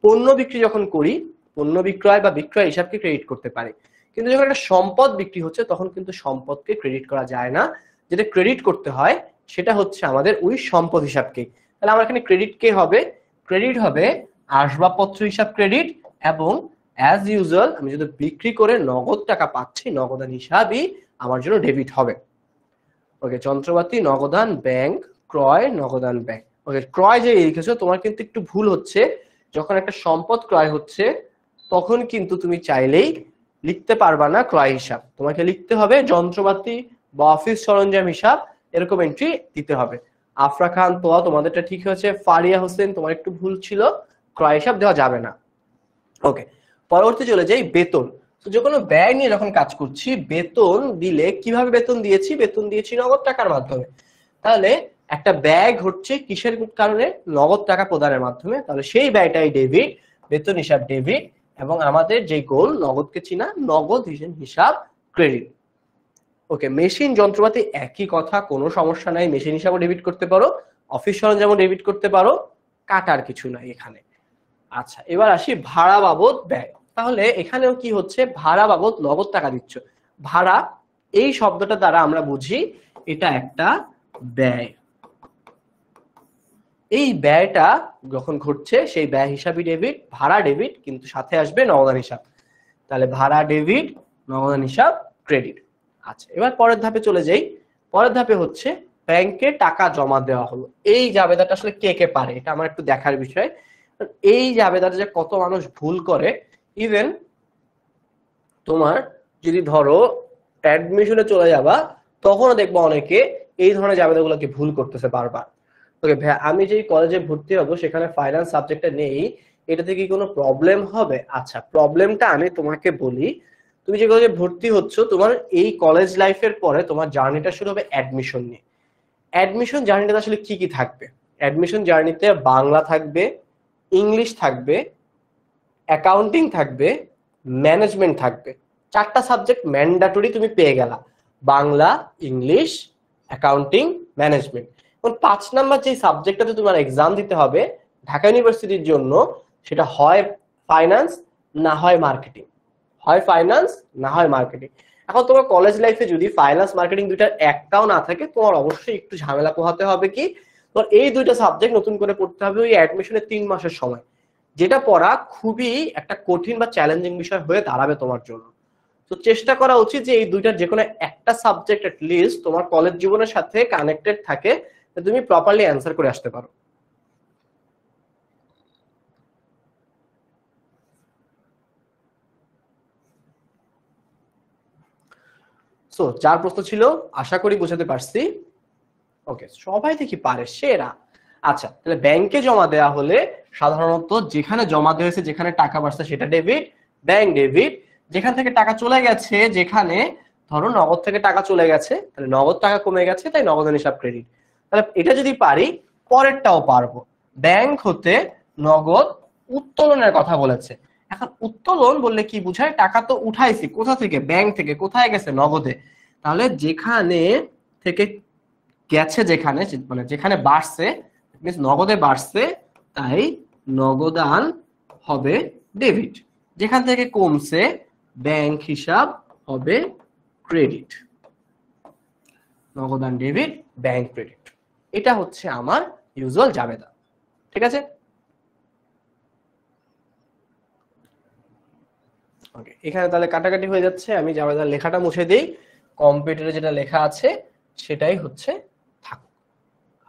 পণ্য বিক্রি যখন করি, পণ্য বিক্রয় বা বিক্রয় হিসাবকে ক্রেডিট করতে পারি, কিন্তু যখন একটা সম্পদ বিক্রি হচ্ছে তখন কিন্তু সম্পদকে ক্রেডিট করা যায় না। যেটা ক্রেডিট করতে হয় সেটা হচ্ছে আমাদের ওই সম্পদ হিসাবকে। তাহলে আমার এখানে ক্রেডিট কে হবে? ক্রেডিট হবে আসবাবপত্র হিসাব ক্রেডিট, এবং অ্যাজ ইউজুয়াল আমি যদি বিক্রি করে নগদ টাকা পাচ্ছি, নগদান হিসাবই আমার জন্য ডেবিট হবে। ওকে, যন্ত্রপাতি নগদান ব্যাংক, ক্রয় নগদান ব্যাংক। ওকে, ক্রয় যে লিখেছো তোমার কিন্তু একটু ভুল হচ্ছে। যখন একটা সম্পদ ক্রয় হচ্ছে তখন কিন্তু তুমি চাইলেই লিখতে পারবা না ক্রয় হিসাব, তোমাকে লিখতে হবে যন্ত্রপাতি বা অফিস সরঞ্জাম হিসাব, এরকম এন্ট্রি দিতে হবে। আফরা খান তোয়া তোমাদেরটা ঠিক হয়েছে, ফারিয়া হোসেন তোমার একটু ভুল ছিল, ক্রয় হিসাব দেওয়া যাবে না। ওকে, পরবর্তী চলে যাই বেতন। তো যে কোনো ব্যয় নিয়ে যখন কাজ করছি, বেতন দিলে কিভাবে বেতন দিয়েছি? বেতন দিয়েছি নগদ টাকার মাধ্যমে। তাহলে একটা ব্যয় ঘটছে কিসের কারণে? নগদ টাকা প্রদানের মাধ্যমে। তাহলে সেই ব্যয়টাই ডেবিট, বেতন হিসাব ডেবিট, এবং আমাদের যে গোল নগদকে চিনা, নগদ হিসাব ক্রেডিট। ওকে, মেশিন যন্ত্রপাতি একই কথা, কোনো সমস্যা নাই, মেশিন হিসাবও ডেবিট করতে পারো, অফিস সরঞ্জামও ডেবিট করতে পারো, কাটার কিছু নাই এখানে। আচ্ছা, এবার আসি ভাড়া বাবদ ব্যয়। তাহলে এখানেও কি হচ্ছে? ভাড়া বাবদ নগদ টাকা দিচ্ছ। ভাড়া এই শব্দটা দ্বারা আমরা বুঝি এটা একটা ব্যয়। এই ব্যয়টা যখন ঘটছে সেই ব্যয় হিসাবই ডেবিট, ভাড়া ডেবিট, কিন্তু সাথে আসবে নগদান হিসাব। তাহলে ভাড়া ডেবিট, নগদান হিসাব ক্রেডিট। আচ্ছা, এবার পরের ধাপে চলে যাই। পরের ধাপে হচ্ছে ব্যাংকে টাকা জমা দেওয়া হলো। এই জাবেদাটা আসলে কে কে পারে এটা আমার একটু দেখার বিষয়। এই জাবেদাটা যে কত মানুষ ভুল করে, ইভেন তোমার যদি ধরো অ্যাডমিশনে চলে যাবা তখনও দেখবো অনেকে এই ধরনের জাবেদাগুলোকে ভুল করতেছে বারবার। ওকে ভাই, আমি যেই কলেজে ভর্তি হব সেখানে ফাইন্যান্স সাবজেক্টটা নেই, এটাতে কি কোনো প্রবলেম হবে? আচ্ছা, প্রবলেমটা আমি তোমাকে বলি। তুমি যে কলেজে ভর্তি হচ্ছ, তোমার এই কলেজ লাইফের পরে তোমার জার্নিটা শুরু হবে অ্যাডমিশন নিয়ে। অ্যাডমিশন জার্নিটা আসলে কি কি থাকবে? অ্যাডমিশন জার্নিতে বাংলা থাকবে, ইংলিশ থাকবে, অ্যাকাউন্টিং থাকবে, ম্যানেজমেন্ট থাকবে। চারটা সাবজেক্ট ম্যান্ডেটরি তুমি পেয়ে গেলা, বাংলা, ইংলিশ, অ্যাকাউন্টিং, ম্যানেজমেন্ট। এবং 5 নাম্বার যে সাবজেক্টটাতে তোমার এক্সাম দিতে হবে ঢাকা ইউনিভার্সিটির জন্য, সেটা হয় ফাইন্যান্স না হয় মার্কেটিং। হয় ফাইন্যান্স না হয় মার্কেটিং। এখন তোমার কলেজ লাইফে যদি ফাইন্যান্স মার্কেটিং দুইটার একটাও না থাকে, তোমার অবশ্যই একটু ঝামেলা পোহাতে হবে। কি তোমার এই দুইটা সাবজেক্ট নতুন করে পড়তে হবে ওই অ্যাডমিশনের 3 মাসের সময়, যেটা পড়া খুবই একটা কঠিন বা চ্যালেঞ্জিং বিষয় হয়ে দাঁড়াবে তোমার জন্য। তো চেষ্টা করা উচিত যে এই দুইটার যে কোনো একটা সাবজেক্ট এট লিস্ট তোমার কলেজ জীবনের সাথে কানেক্টেড থাকে, তুমি প্রপারলি অ্যান্সার করে আসতে পারো। সো যার প্রশ্ন ছিল আশা করি বোঝাতে পারছি। ওকে, সবাই দেখি পারে, সেরা। আচ্ছা, তাহলে ব্যাংকে জমা দেওয়া হলে সাধারণত যেখানে জমা দেওয়া হয়েছে, যেখানে টাকা বাড়ছে সেটা ডেবিট, ব্যাংক ডেবিট। যেখান থেকে টাকা চলে গেছে, যেখানে ধরো নগদ থেকে টাকা চলে গেছে, তাহলে নগদ টাকা কমে গেছে, তাই নগদান হিসাব ক্রেডিট। তাহলে এটা যদি পারি, পরেরটাও পারবো। ব্যাংক হতে নগদ উত্তোলনের কথা বলেছে। এখন উত্তোলন বললে কি বুঝায়? টাকা তো উঠাইছি কোথা থেকে? ব্যাংক থেকে। কোথায় গেছে? নগদে। তাহলে যেখানে থেকে গেছে, যেখানে মানে যেখানে বাড়ছে, নগদে বাড়ছে, তাই নগদান হবে ডেবিট। যেখান থেকে কমছে, ব্যাংক হিসাব হবে ক্রেডিট, নগদান ডেবিট, ব্যাংক ক্রেডিট, এটা হচ্ছে আমার ইউজুয়াল জাবেদা। ঠিক আছে, ওকে, এখানে তাহলে কাটাকাটি হয়ে যাচ্ছে, আমি জাবেদার লেখাটা মুছে দেই, কম্পিউটারে যেটা লেখা আছে সেটাই হচ্ছে থাকুক।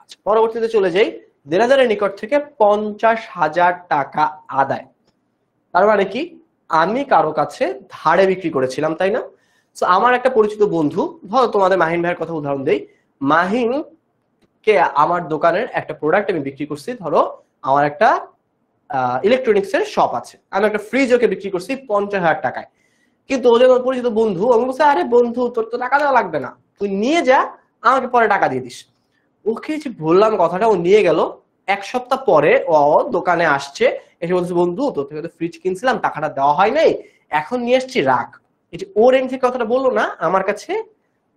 আচ্ছা, পরবর্তীতে চলে যাই, দেনাদারের নিকট থেকে 50,000 টাকা আদায়। তার মানে কি, আমি কারো কাছে ধারে বিক্রি করেছিলাম, তাই না? তো আমার একটা পরিচিত বন্ধু, ধরো তোমাদের মাহিন ভাইয়ের কথা উদাহরণ দেই, মাহিন কে আমার দোকানের একটা প্রোডাক্ট আমি বিক্রি করছি, ধরো আমার একটা ইলেকট্রনিক্স এর শপ আছে, আমি একটা ফ্রিজ ওকে বিক্রি করছি 50,000 টাকায়। কিন্তু ও যে আমার পরিচিত বন্ধু, আমি বলছি আরে বন্ধু তোর তো টাকা দেওয়া লাগবে না, তুই নিয়ে যা, আমাকে পরে টাকা দিয়ে দিস। ওকে যে বললাম কথাটা, ও নিয়ে গেল। এক সপ্তাহ পরে ও দোকানে আসছে, এসে বলছে বন্ধু তোর থেকে তো ফ্রিজ কিনছিলাম, টাকাটা দেওয়া হয় নাই, এখন নিয়ে আসছি রাখ। এই যে ওর এন্ড থেকে কথাটা বললো না, আমার কাছে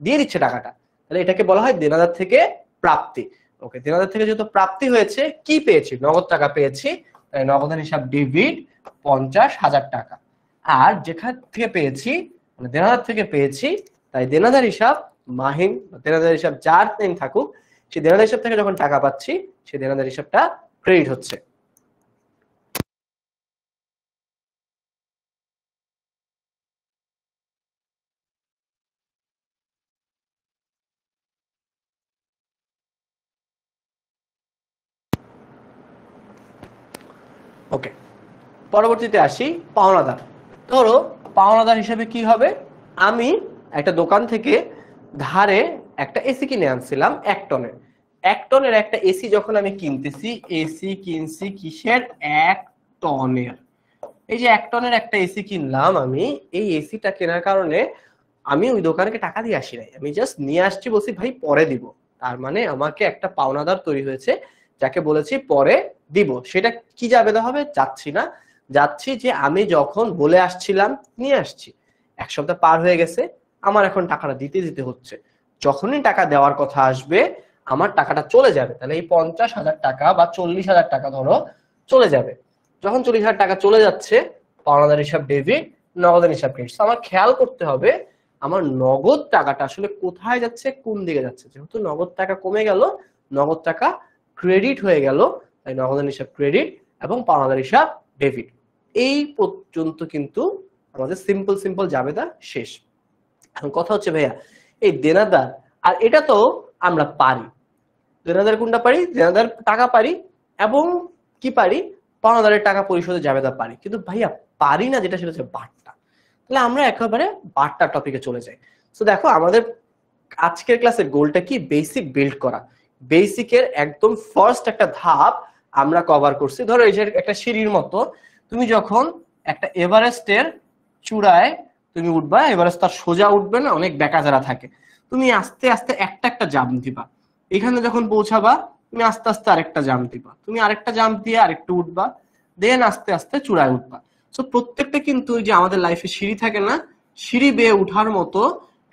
দিয়ে দিচ্ছে টাকাটা, তাহলে এটাকে বলা হয় দেনাদার থেকে প্রাপ্তি। ওকে, দেনাদার থেকে যেহেতু প্রাপ্তি হয়েছে, কি পেয়েছি? নগদ টাকা পেয়েছি, তাই নগদান হিসাব ডেবিট 50,000 টাকা। আর যেখান থেকে পেয়েছি, মানে দেনাদার থেকে পেয়েছি, তাই দেনাদার হিসাব মাহিন, দেনাদার হিসাব যার নেম থাকুক, সেই দেনাদার হিসাব থেকে যখন টাকা পাচ্ছি, সেই দেনাদার হিসাবটা ক্রেডিট হচ্ছে। ওকে, পরবর্তীতে আসি পাওনাদার। ধরো পাওনাদার হিসেবে কি হবে, আমি একটা দোকান থেকে ধারে একটা এসি কিনে আনছিলাম 1 টনের। 1 টনের একটা এসি যখন আমি কিনতেছি, এসি কিনছি কিসের? 1 টনের। এই যে 1 টনের একটা এসি কিনলাম আমি, এই এসিটা কেনার কারণে আমি ওই দোকানকে টাকা দিয়ে আসি নাই, আমি জাস্ট নিয়ে আসছি, বলছি ভাই পরে দিব। তার মানে আমাকে একটা পাওনাদার তৈরি হয়েছে, যাকে বলেছি পরে দিব। সেটা কি জাবেদা হবে? যাচ্ছি না, যাচ্ছি যে আমি যখন বলে আসছিলাম নিয়ে আসছি, 1 সপ্তাহ পার হয়ে গেছে, আমার এখন টাকাটা দিতে দিতে হচ্ছে, যখনই টাকা দেওয়ার কথা আসবে আমার টাকাটা চলে যাবে। তাহলে এই 50,000 টাকা বা 40,000 টাকা ধরো চলে যাবে। যখন 40,000 টাকা চলে যাচ্ছে, পাওনাদার হিসাব ডেবিট, নগদান হিসাব ক্রেডিট। আমার খেয়াল করতে হবে আমার নগদ টাকাটা আসলে কোথায় যাচ্ছে, কোন দিকে যাচ্ছে। যেহেতু নগদ টাকা কমে গেল, নগদ টাকা ক্রেডিট হয়ে গেল, তাই নগদান হিসাব ক্রেডিট এবং পাওনাদার হিসাব ডেবিট। এই পর্যন্ত কিন্তু আমাদের সিম্পল সিম্পল জাবেদা শেষ। এখন কথা হচ্ছে ভাইয়া, এই দেনাদার, আর এটা তো আমরা পারি, দেনাদার কোনটা পারি? দেনাদার টাকা পারি, এবং কি পারি? পাওনাদারের টাকা পরিশোধের জাবেদা পারি। কিন্তু ভাইয়া পারি না যেটা, সেটা হচ্ছে বাট্টা। তাহলে আমরা একেবারে বাট্টা টপিকে চলে যাই। তো দেখো আমাদের আজকের ক্লাসের গোলটা কি? বেসিক বিল্ড করা। বেসিকের একদম ফার্স্ট একটা ধাপ আমরা কভার করছি। ধরো এই যে একটা সিঁড়ির মতো, তুমি যখন একটা এভারেস্টের চূড়ায় তুমি উঠবা, এভারেস্ট তার সোজা উঠবে না, অনেক বেকাজারা থাকে, তুমি আস্তে আস্তে একটা একটা জাম্প দিবা। এখানে যখন পৌঁছাবা তুমি আস্তে আস্তে আরেকটা জাম্প দিবা, তুমি আরেকটা জাম্প দিয়ে আরেকটু উঠবা, দেন আস্তে আস্তে চূড়ায় উঠবা। সো প্রত্যেকটা কিন্তু ওই যে আমাদের লাইফে সিঁড়ি থাকে না, সিঁড়ি বেয়ে উঠার মতো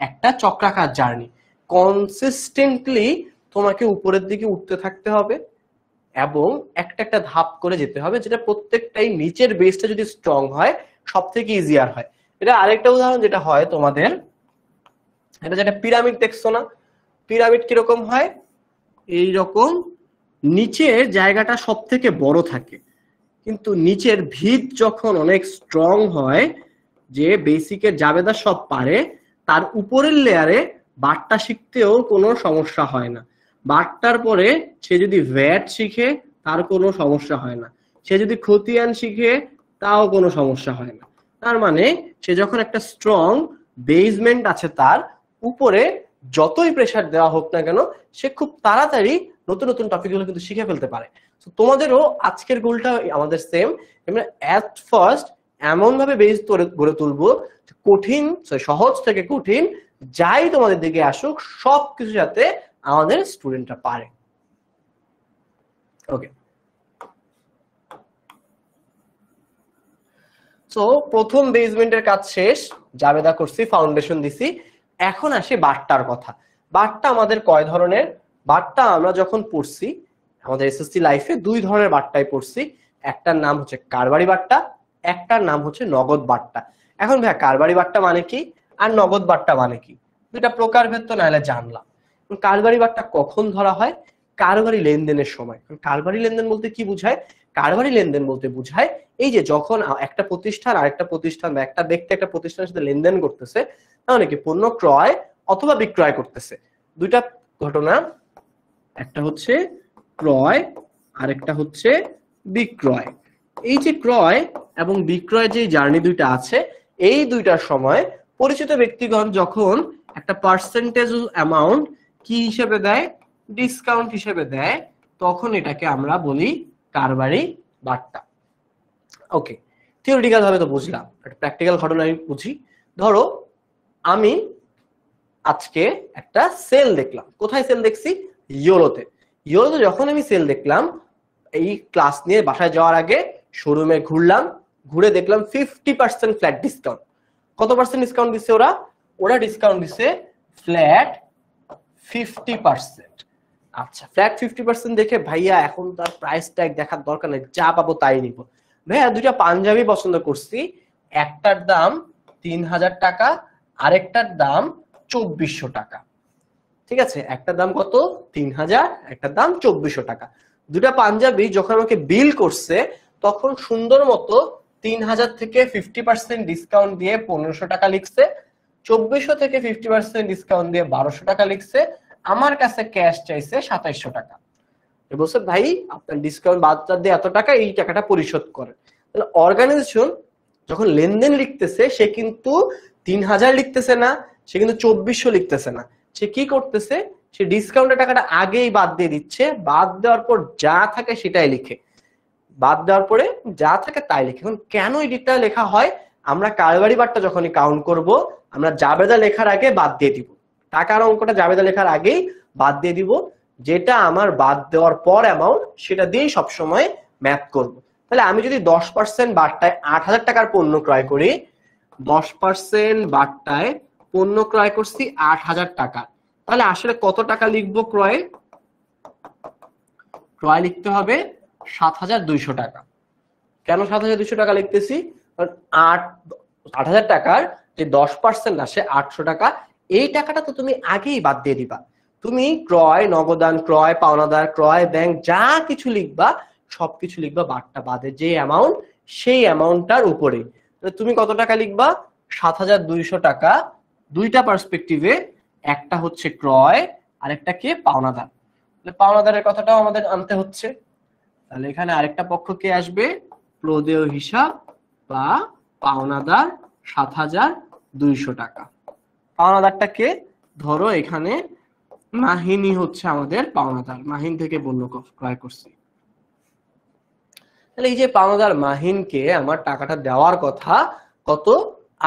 একটা চক্রাকার জার্নি। কনসিস্টেন্টলি তোমাকে উপরের দিকে উঠতে থাকতে হবে এবং একটা একটা ধাপ করে যেতে হবে, যেটা প্রত্যেকটাই নিচের বেসটা যদি স্ট্রং হয় সব থেকে ইজিয়ার হয়। এটা আরেকটা উদাহরণ যেটা হয় তোমাদের, এটা যেটা পিরামিড দেখছো না, পিরামিড কিরকম হয়? এইরকম নিচের জায়গাটা সব থেকে বড় থাকে, কিন্তু নিচের ভিত যখন অনেক স্ট্রং হয়, যে বেসিকের জাবেদা সব পারে, তার উপরের লেয়ারে বাট্টা শিখতেও কোনো সমস্যা হয় না। বাট্টার পরে সে যদি ভ্যাট শিখে তার কোনো সমস্যা হয় না, সে যদি খতিয়ান শিখে তাও কোনো সমস্যা হয় না। তার মানে সে যখন একটা স্ট্রং বেসমেন্ট আছে, তার উপরে যতই প্রেসার দেওয়া হোক না কেন, সে খুব তাড়াতাড়ি নতুন নতুন টপিকগুলো কিন্তু শিখে ফেলতে পারে। তোমাদেরও আজকের গোলটা আমাদের সেম, আমরা এট ফার্স্ট এমন ভাবে বেস গড়ে তুলবো, কঠিন সহজ থেকে কঠিন যাই তোমাদের দিকে আসুক সবকিছু যাতে আমাদের স্টুডেন্টরা পারে। ওকে, সো প্রথম বেসমেন্টের কাজ শেষ, জাবেদা করছি, ফাউন্ডেশন দিছি। এখন আসে বাট্টার কথা। বাট্টা আমাদের কয় ধরনের? বাট্টা আমরা যখন পড়ছি আমাদের এসএসসি লাইফে 2 ধরনের বাট্টাই পড়ছি। একটার নাম হচ্ছে কারবারি বাট্টা, একটার নাম হচ্ছে নগদ বাট্টা। এখন ভাইয়া কারবারি বাট্টা মানে কি? আর নগদ বাট্টা মানে কি, দুইটা প্রকারভেদ তো নাহলে জানলাম। কারবারি বাট্টা কখন ধরা হয়? কারবারি লেনদেনের সময়। কারবারি লেনদেন বলতে কি বোঝায়? কারবারি লেনদেন বলতে বোঝায় এই যে যখন একটা প্রতিষ্ঠান আরেকটা প্রতিষ্ঠান বা একটা ব্যক্তি একটা প্রতিষ্ঠানের সাথে লেনদেন করতেছে, তাহলে কি পণ্য ক্রয় অথবা বিক্রয় করতেছে। দুইটা ঘটনা, একটা হচ্ছে ক্রয় আরেকটা হচ্ছে বিক্রয়। এই যে ক্রয় এবং বিক্রয় যে জার্নি দুইটা আছে, এই দুইটার সময় পরিচিত ব্যক্তিগণ যখন একটা পার্সেন্টেজ অ্যামাউন্ট কি হিসেবে দেয়, ডিসকাউন্ট হিসেবে দেয়, তখন এটাকে আমরা বলি কারবারি বাট্টা। ওকে, থিওরিটিক্যাল ভাবে তো বুঝলাম, একটা প্র্যাকটিক্যাল ঘটনা আমি বুঝি। ধরো আমি আজকে একটা সেল দেখলাম। কোথায় সেল দেখছি? ইয়োলোতে। ইয়োলোতে যখন আমি সেল দেখলাম, এই ক্লাস নিয়ে বাসায় যাওয়ার আগে শোরুমে ঘুরলাম, ঘুরে দেখলাম 50% ফ্ল্যাট ডিসকাউন্ট। কত পার্সেন্ট ডিসকাউন্ট দিচ্ছে ওরা? ওরা ডিসকাউন্ট দিচ্ছে ফ্ল্যাট 50%। আচ্ছা, ফ্ল্যাট 50% দেখে ভাইয়া এখন তার প্রাইস ট্যাগ দেখার দরকার নেই, যা পাবো তাই নিব। ভাইয়া দুইটা পাঞ্জাবি পছন্দ করছি, একটার দাম 3000 টাকা, আরেকটার দাম 2400 টাকা। ঠিক আছে, একটার দাম কত? 3000, একটার দাম 2400 টাকা। দুটা পাঞ্জাবি যখন আমাকে বিল করছে, তখন সুন্দর মতো 3000 থেকে 50% ডিসকাউন্ট দিয়ে 1500 টাকা লিখছে, 2400 থেকে 50% ডিসকাউন্ট দিয়ে 1200 টাকা লিখছে, আমার কাছে ক্যাশ চাইছে 2700 টাকা। বলছে ভাই আপনার ডিসকাউন্ট বাদ দিয়ে এত টাকা, এই টাকাটা পরিশোধ করেন। তাহলে অর্গানাইজেশন যখন লেনদেন লিখতেছে, সে কিন্তু 3000 লিখতেছে না, সে কিন্তু 2400 লিখতেছে না, সে কি করতেছে? সে ডিসকাউন্টের টাকাটা আগেই বাদ দিয়ে দিচ্ছে, বাদ দেওয়ার পর যা থাকে সেটাই লিখে, বাদ দেওয়ার পরে যা থাকে তাই লিখে। এখন কেন এডিটটা লেখা হয়? আমরা কারবারি বাট্টা যখনই কাউন্ট করব, আমরা জাবেদা লেখার আগে বাদ দিয়ে দিব, টাকার অঙ্কটা জাবেদা লেখার আগেই বাদ দিয়ে দিব, যেটা আমার বাদ দেওয়ার পর অ্যামাউন্ট সেটা দিয়েই সবসময় ম্যাথ করব। তাহলে আমি যদি 10% বাট্টায় 8000 টাকার পণ্য ক্রয় করি, 10% বাট্টায় পণ্য ক্রয় করছি 8000 টাকা, তাহলে আসলে কত টাকা লিখবো ক্রয়ে? ক্রয় লিখতে হবে 7200 টাকা। কেন 7200 টাকা লিখতেছি? কারণ 8000 টাকার যে 10% আসে 800 টাকা, এই টাকাটা তো তুমি আগেই বাদ দিয়ে দিবা। তুমি ক্রয়, নগদান ক্রয়, পাওনাদার ক্রয়, ব্যাংক যা কিছু লিখবা সবকিছু লিখবা বাট্টা বাদে যে অ্যামাউন্ট, সেই অ্যামাউন্টটার উপরে। তুমি কত টাকা লিখবা? 7200 টাকা। দুইটা পার্সপেক্টিভে, একটা হচ্ছে ক্রয় আর একটা কে? পাওনাদার। পাওনাদারের কথাটাও আমাদের আনতে হচ্ছে। তাহলে এখানে আরেকটা পক্ষ কে আসবে? প্রদেয় হিসাব বা পাওনাদার 7200 টাকা। পাওনাদারটা কে? ধরো এখানে মাহিনী হচ্ছে আমাদের পাওনাদার, মাহিন থেকে পণ্য ক্রয় করছি। তাহলে এই যে পাওনাদার মাহিনকে আমার টাকাটা দেওয়ার কথা, কত?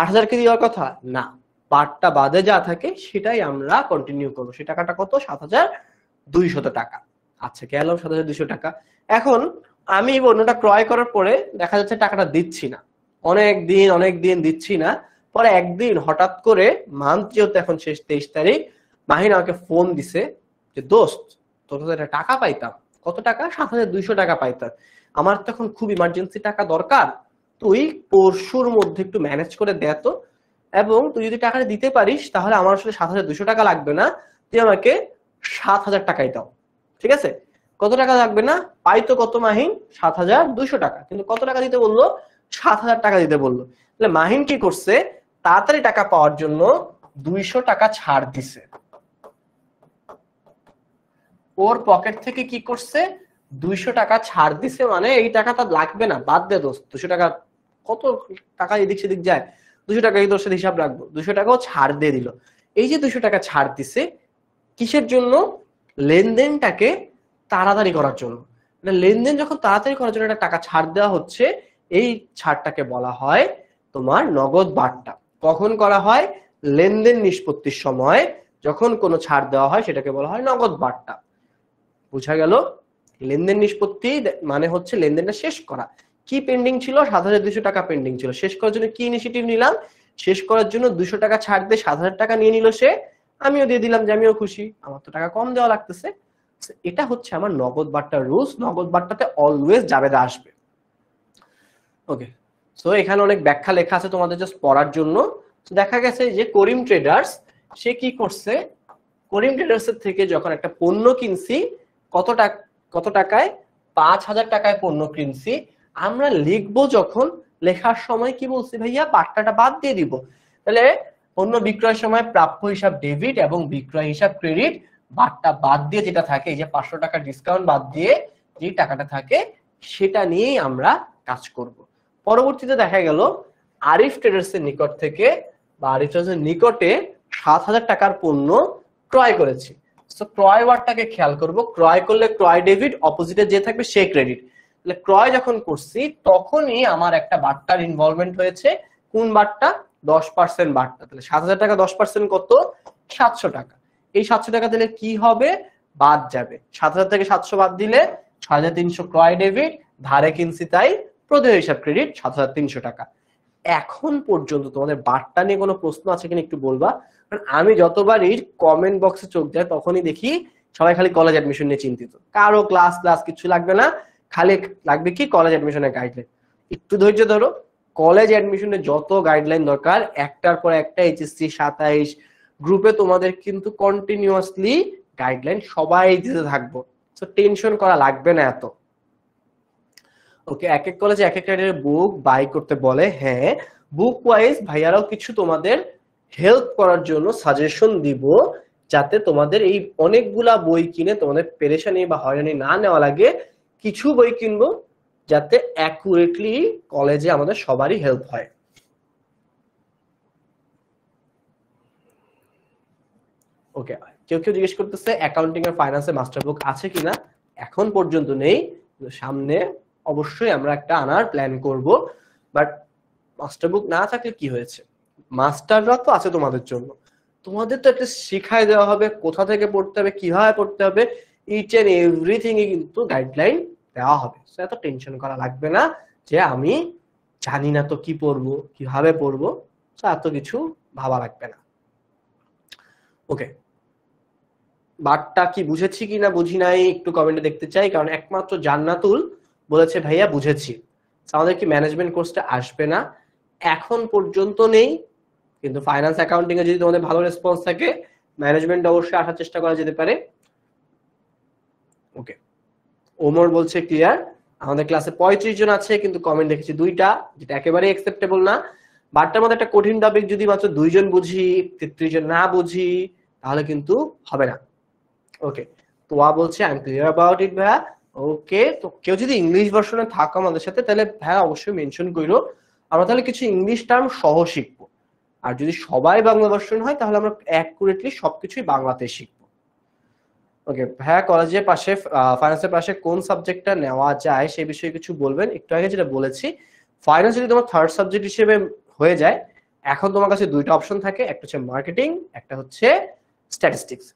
8000 কে দেওয়ার কথা না, বাট্টা বাদে যা থাকে সেটাই আমরা কন্টিনিউ করবো। সেই টাকাটা কত? 7200 টাকা। আচ্ছা, গেল 7200 টাকা। এখন আমি পণ্যটা ক্রয় করার পরে দেখা যাচ্ছে টাকাটা দিচ্ছি না, অনেক দিন দিচ্ছি না। পরে একদিন হঠাৎ করে, মান্থ যেহেতু এখন শেষ 23 তারিখ, মাহিন আমাকে ফোন দিছে যে দোস্ত তোর কাছে টাকা পাইতাম। কত টাকা? 7200 টাকা পাইতাম। আমার তখন খুব ইমার্জেন্সি টাকা দরকার, তুই পরশুর মধ্যে একটু ম্যানেজ করে দে তো, এবং তুই যদি টাকাটা দিতে পারিস তাহলে আমার আসলে 7200 টাকা লাগবে না, তুই আমাকে 7000 টাকাই দাও। ঠিক আছে? কত টাকা লাগবে না? পাইতো কত মাহিন? 7200 টাকা, কিন্তু কত টাকা দিতে বললো? 7000 টাকা দিতে বললো। তাহলে মাহিন কি করছে? তাড়াতাড়ি টাকা পাওয়ার জন্য 200 টাকা ছাড় দিছে। ওর পকেট থেকে কি করছে? 200 টাকা ছাড় দিছে, মানে এই টাকা তার লাগবে না, বাদ দে দোস্ত। 200 টাকা, কত টাকা এদিক সেদিক যায়, 200 টাকা এই তোর সাথে হিসাব রাখবো, 200 টাকাও ছাড় দিয়ে দিল। এই যে 200 টাকা ছাড় দিছে, কিসের জন্য? লেনদেনটাকে তাড়াতাড়ি করার জন্য। লেনদেন যখন তাড়াতাড়ি করার জন্য একটা টাকা ছাড় দেওয়া হচ্ছে, এই ছাড়টাকে বলা হয় তোমার নগদ বাট্টা। কখন করা হয়? লেনদেন নিষ্পত্তির সময় যখন কোনো ছাড় দেওয়া হয় সেটাকে বলা হয় নগদ বাট্টা। বুঝা গেল? লেনদেন নিষ্পত্তি মানে হচ্ছে লেনদেনটা শেষ করা। কি পেন্ডিং ছিল? 7200 টাকা পেন্ডিং ছিল। শেষ করার জন্য কি ইনিশিয়েটিভ নিলাম? শেষ করার জন্য 200 টাকা ছাড় দিয়ে 7000 টাকা নিয়ে নিল সে, আমিও দিয়ে দিলাম যে আমিও খুশি, আমার তো টাকা কম দেওয়া লাগতেছে। এটা হচ্ছে আমার নগদ বাট্টার রুলস। নগদ বাট্টাতে অলওয়েজ জাবেদা আসবে। ওকে, সো এখানে অনেক ব্যাখ্যা লেখা আছে তোমাদের জাস্ট পড়ার জন্য। দেখা গেছে যে করিম ট্রেডার্স সে কি করছে, করিম ট্রেডার্স এর থেকে যখন একটা পণ্য কিনছি, কত টাকায়, 5,000 টাকায় পণ্য কিনছি, আমরা লিখবো যখন, লেখার সময় কি বলছি ভাইয়া, বাট্টাটা বাদ দিয়ে দিব। তাহলে পণ্য বিক্রয়ের সময় প্রাপ্য হিসাব ডেবিট এবং বিক্রয় হিসাব ক্রেডিট, বাট্টা বাদ দিয়ে যেটা থাকে, এই যে 500 টাকা ডিসকাউন্ট বাদ দিয়ে যে টাকাটা থাকে সেটা নিয়েই আমরা কাজ করব। পরবর্তীতে দেখা গেল আরিফ ট্রেডার্স এর নিকট থেকে বা আরিফ ট্রেডার্স এর নিকটে 7,000 টাকার পণ্য ক্রয় করেছি। তো ক্রয় ওয়ার্ডটাকে খেয়াল করব, ক্রয় করলে ক্রয় ডেবিট, অপোজিটে যে থাকবে সে ক্রেডিট। তাহলে ক্রয় যখন করছি তখনই আমার একটা বাট্টার ইনভলভমেন্ট হয়েছে। কোন বাট্টা? 10% বাট্টা। তাহলে 7,000 টাকা 10% কত? 700 টাকা। এই 700 টাকা দিলে কি হবে? বাদ যাবে। 7,000 থেকে 700 বাদ দিলে 6,300 ক্রয় ডেবিট, ধারে কিনছি তাই প্রদেয় হিসাব ক্রেডিট 7,300 টাকা। এখন পর্যন্ত তোমাদের বাট্টা নিয়ে কোনো প্রশ্ন আছে কিনা একটু বলবা, কারণ আমি যতবারই কমেন্ট বক্সে চোখ যায় তখনই দেখি সবাই খালি কলেজ অ্যাডমিশন নিয়ে চিন্তিত, কারো ক্লাস কিছু লাগবে না, খালি লাগবে কি কলেজ অ্যাডমিশনের গাইডলাইন। একটু ধৈর্য ধরো, কলেজ অ্যাডমিশনের যত গাইডলাইন দরকার একটার পর একটা এইচএসসি 27 গ্রুপে তোমাদের কিন্তু কন্টিনিউয়াসলি গাইডলাইন সবাই দিতে থাকবো, তো টেনশন করা লাগবে না এত। ওকে, এক এক কলেজে এক এক টাইপের বুক বাই করতে বলে, হ্যাঁ বুক ওয়াইজ ভাইয়ারাও কিছু তোমাদের হেল্প করার জন্য সাজেশন দিব, যাতে তোমাদের এই অনেকগুলা বই কিনে তোমাদের পেরেশানি বা হয়রানি না নেওয়া লাগে। কিছু বই কিনবো যাতে অ্যাকুরেটলি কলেজে আমাদের সবারই হেল্প হয়। ওকে, কেউ জিজ্ঞেস করতেছে অ্যাকাউন্টিং আর ফাইন্যান্সে মাস্টার বুক আছে কিনা, এখন পর্যন্ত নেই, সামনে অবশ্যই আমরা একটা আনার প্ল্যান করব। বাট মাস্টার বুক না থাকলে কি হয়েছে, মাস্টাররা তো আছে তোমাদের জন্য, তোমাদের তো একটা শিখাই দেওয়া হবে কোথা থেকে পড়তে হবে, কিভাবে পড়তে হবে, ইচ এন্ড এভরিথিং এ কিন্তু গাইডলাইন দেওয়া হবে। এত টেনশন করা লাগবে না যে আমি জানি না তো কি পড়বো, কিভাবে পড়বো, এত কিছু ভাবা লাগবে না। ওকে, বাটটা কি বুঝেছি কিনা বুঝি নাই একটু কমেন্টে দেখতে চাই, কারণ একমাত্র জান্নাতুল বলেছে ভাইয়া বুঝেছি। আমাদের কি ম্যানেজমেন্ট কোর্সটা আসবে না? এখন পর্যন্ত নেই, কিন্তু ফাইন্যান্স অ্যাকাউন্টিং এ যদি তোমাদের ভালো রেসপন্স থাকে ম্যানেজমেন্ট অবশ্যই আসার চেষ্টা করা যেতে পারে। ওকে, ওমর বলছে ক্লিয়ার। আমাদের ক্লাসে 35 জন আছে, কিন্তু কমেন্ট দেখেছি 2টা, যেটা একেবারেই অ্যাকসেপ্টেবল না। বাটটার মধ্যে একটা কঠিন টপিক যদি মাত্র 2 জন বুঝি, 33 জন না বুঝি, তাহলে কিন্তু হবে না। ওকে, তোয়া বলছে I am clear about it ভাইয়া। ওকে, তো কেউ যদি ইংলিশ ভার্সনে থাকো আমাদের সাথে তাহলে ভাইয়া অবশ্যই মেনশন করো, আমরা তাহলে কিছু ইংলিশ টার্ম সহ শিখবো। আর যদি সবাই বাংলা ভার্সন হয় তাহলে আমরা অ্যাকুরেটলি সবকিছুই বাংলাতে শিখবো। ওকে ভাইয়া, কলেজের পাশে ফাইন্যান্সের পাশে কোন সাবজেক্টটা নেওয়া যায় সে বিষয়ে কিছু বলবেন? একটু আগে যেটা বলেছি, ফাইন্যান্স যদি তোমার থার্ড সাবজেক্ট হিসেবে হয়ে যায়, এখন তোমার কাছে 2টা অপশন থাকে, একটা হচ্ছে মার্কেটিং, একটা হচ্ছে স্ট্যাটিস্টিক্স।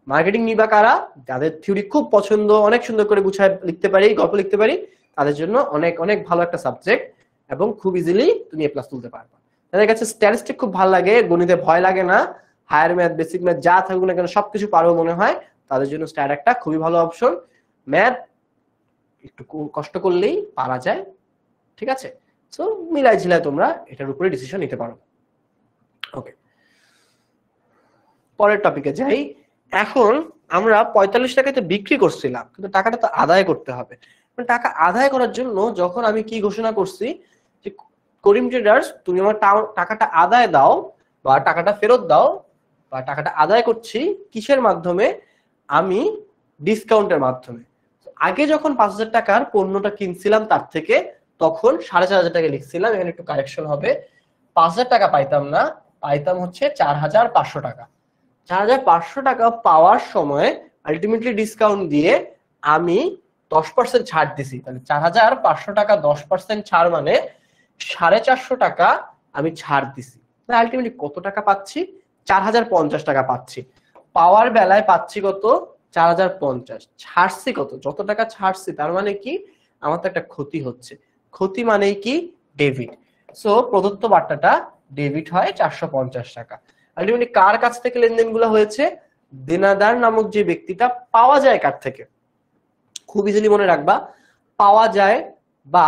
মার্কেটিং নিবা কারা? যাদের থিওরি খুব পছন্দ, অনেক সুন্দর করে গুছায় লিখতে পারি, গল্প লিখতে পারি, তাদের জন্য অনেক অনেক ভালো একটা সাবজেক্ট এবং খুব ইজিলি তুমি এ প্লাস তুলতে পারবে। তাদের কাছে স্ট্যাটিস্টিক খুব ভালো লাগে, গণিতে ভয় লাগে না, হায়ার ম্যাথ বেসিক ম্যাথ যা থাকুক না কেন সবকিছু পারবো মনে হয়, তাদের জন্য স্ট্যাট একটা খুবই ভালো অপশন। ম্যাথ একটু কষ্ট করলেই পারা যায়, ঠিক আছে? সো মিলাই ঝিলাই তোমরা এটার উপরে ডিসিশন নিতে পারো। ওকে, পরের টপিকে যাই। এখন আমরা 45 টাকাতে বিক্রি করছিলাম, কিন্তু টাকাটা তো আদায় করতে হবে। টাকা আদায় করার জন্য যখন আমি কি ঘোষণা করছি যে করিম ট্রেডার্স তুমি আমার টাকাটা আদায় দাও বা টাকাটা ফেরত দাও, বা টাকাটা আদায় করছি কিসের মাধ্যমে? আমি ডিসকাউন্টের মাধ্যমে। আগে যখন 5,000 টাকার পণ্যটা কিনছিলাম তার থেকে, তখন 4,500 টাকা লিখছিলাম, এখানে একটু কারেকশন হবে, 5,000 টাকা পাইতাম না, পাইতাম হচ্ছে 4,500 টাকা। 4,500 টাকা পাওয়ার সময় আলটিমেটলি ডিসকাউন্ট দিয়ে আমি 10% ছাড় দিছি, তাহলে 4,500 টাকা 10% ছাড় মানে 450 টাকা আমি ছাড় দিছি। আলটিমেটলি কত টাকা পাচ্ছি? 4,050 টাকা পাচ্ছি। পাওয়ার বেলায় পাচ্ছি কত? 4,050। ছাড়ছি কত? যত টাকা ছাড়ছি, তার মানে কি আমার তো একটা ক্ষতি হচ্ছে। ক্ষতি মানেই কি? ডেবিট। সো প্রদত্ত বার্তাটা ডেবিট হয় 450 টাকা। আলটিমেটলি কার কাছ থেকে লেনদেনগুলো হয়েছে? দেনাদার নামক যে ব্যক্তিটা, পাওয়া যায় কার থেকে? খুব ইজিলি মনে রাখবা, পাওয়া যায় বা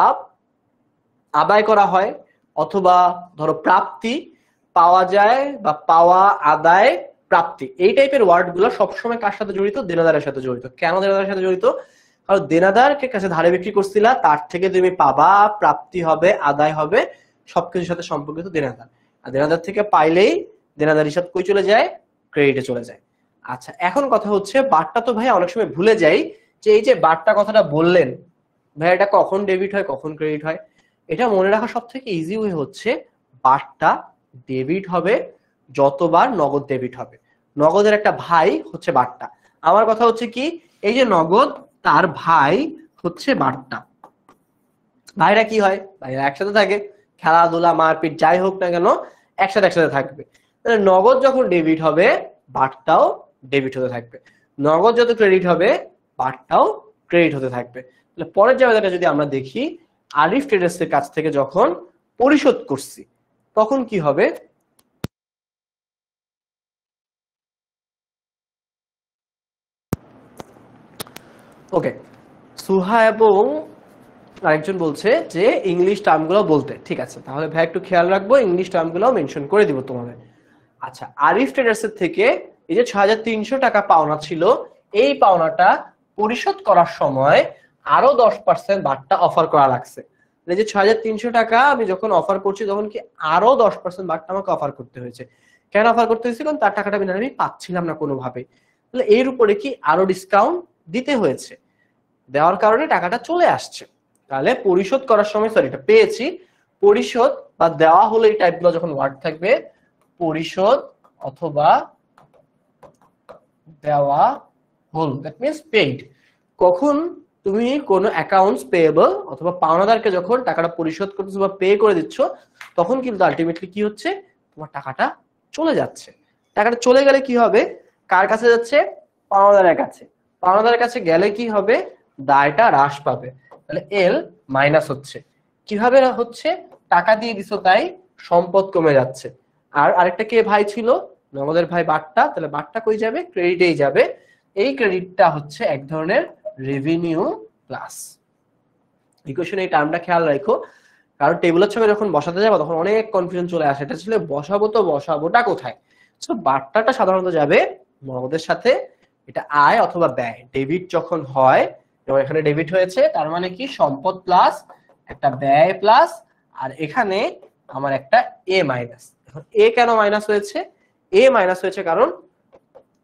আদায় করা হয়, অথবা ধরো প্রাপ্তি পাওয়া যায় বা পাওয়া, আদায়, প্রাপ্তি, এই টাইপের ওয়ার্ড গুলো সবসময় কার সাথে জড়িত? দেনাদারের সাথে জড়িত। কেন দেনাদারের সাথে জড়িত? কারণ দেনাদারকে কাছে ধারে বিক্রি করছিলা, তার থেকে তুমি পাবা, প্রাপ্তি হবে, আদায় হবে, সবকিছুর সাথে সম্পর্কিত দেনাদার। আর দেনাদার থেকে পাইলেই দেনাদার হিসাব কই চলে যায়? ক্রেডিটে চলে যায়। আচ্ছা, এখন কথা হচ্ছে বারটা তো ভাই অনেক সময় ভুলে যাই, যে এই যে বারটা কথাটা বললেন ভাই, এটা কখন ডেবিট হয় কখন ক্রেডিট হয়? এটা মনে রাখা সব থেকে ইজি ওয়ে হচ্ছে বারটা ডেবিট হবে যতবার নগদ ডেবিট হবে। নগদের একটা ভাই হচ্ছে বারটা। আমার কথা হচ্ছে কি, এই যে নগদ, তার ভাই হচ্ছে বারটা। ভাইরা কি হয়? ভাইরা একসাথে থাকে, খেলাধুলা মারপিট যাই হোক না কেন একসাথে একসাথে থাকবে। নগদ যখন ডেবিট হবে বারটাও ডেবিট হতে থাকবে, নগদ যত ক্রেডিট হবে বারটাও ক্রেডিট হতে থাকবে। তাহলে পরের জায়গাটা যদি আমরা দেখি, আরিফ ট্রেডার্স এর কাছ থেকে যখন পরিশোধ করছি তখন কি হবে? ওকে, সুহা এবং আরেকজন বলছে যে ইংলিশ টার্মগুলো বলতে। ঠিক আছে, তাহলে ভাই একটু খেয়াল রাখবো, ইংলিশ টার্মগুলো মেনশন করে দিব তোমাদের। আচ্ছা, আরিফ ট্রেডার্স এর থেকে এই যে ৬৩০০ টাকা পাওনা ছিল, এই পাওনাটা পরিশোধ করার সময় আরো 10% বারটা অফার করা লাগছে। এই যে ৬৩০০ টাকা আমি যখন অফার করছি তখন কি আরো 10% বারটা আমাকে অফার করতে হয়েছে। কেন অফার করতে হয়েছে? কারণ তার টাকাটা আমি পাচ্ছিলাম না কোনোভাবে। তাহলে এর উপরে কি আরো ডিসকাউন্ট দিতে হয়েছে, দেওয়ার কারণে টাকাটা চলে আসছে। তাহলে পরিশোধ করার সময়, সরি, এটা পেয়েছি, পরিশোধ বা দেওয়া হলো, এই টাইপগুলো যখন ওয়ার্ড থাকবে, পরিশোধ অথবা দেওয়া হলো, দ্যাট মিন্স পেইড। কখন তুমি কোনো অ্যাকাউন্টস পেয়েবল অথবা পাওনাদারকে যখন টাকাটা পরিশোধ করতেছো বা পে করে দিচ্ছ, তখন কিন্তু আলটিমেটলি কি হচ্ছে? তোমার টাকাটা চলে যাচ্ছে। টাকাটা চলে গেলে কি হবে? কার কাছে যাচ্ছে? পাওনাদারের কাছে। পাওনাদারের কাছে গেলে কি হবে? দায়টা হ্রাস পাবে। তাহলে এল মাইনাস হচ্ছে। কিভাবে হচ্ছে? টাকা দিয়ে দিছো তাই সম্পদ কমে যাচ্ছে। আর আরেকটা কে ভাই ছিল? নগদের ভাই বারটা। তাহলে বারটা কই যাবে? ক্রেডিটেই যাবে। এই ক্রেডিটটা হচ্ছে এক ধরনের রেভিনিউ প্লাস। ইকুয়েশনে এই টার্মটা খেয়াল রাখো, কারণ টেবিলের ছকে যখন বসাতে যাবো তখন অনেক কনফিউশন চলে আসে, এটা ছিল বসাবো তো বসাবোটা কোথায়। সো বারটাটা সাধারণত যাবে নগদের সাথে। এটা আয় অথবা ব্যয়, ডেবিট যখন হয়, যেমন এখানে ডেবিট হয়েছে, তার মানে কি সম্পদ প্লাস একটা ব্যয় প্লাস, আর এখানে আমার একটা এ মাইনাস। এখন এ কেন মাইনাস হয়েছে? এ মাইনাস হয়েছে কারণ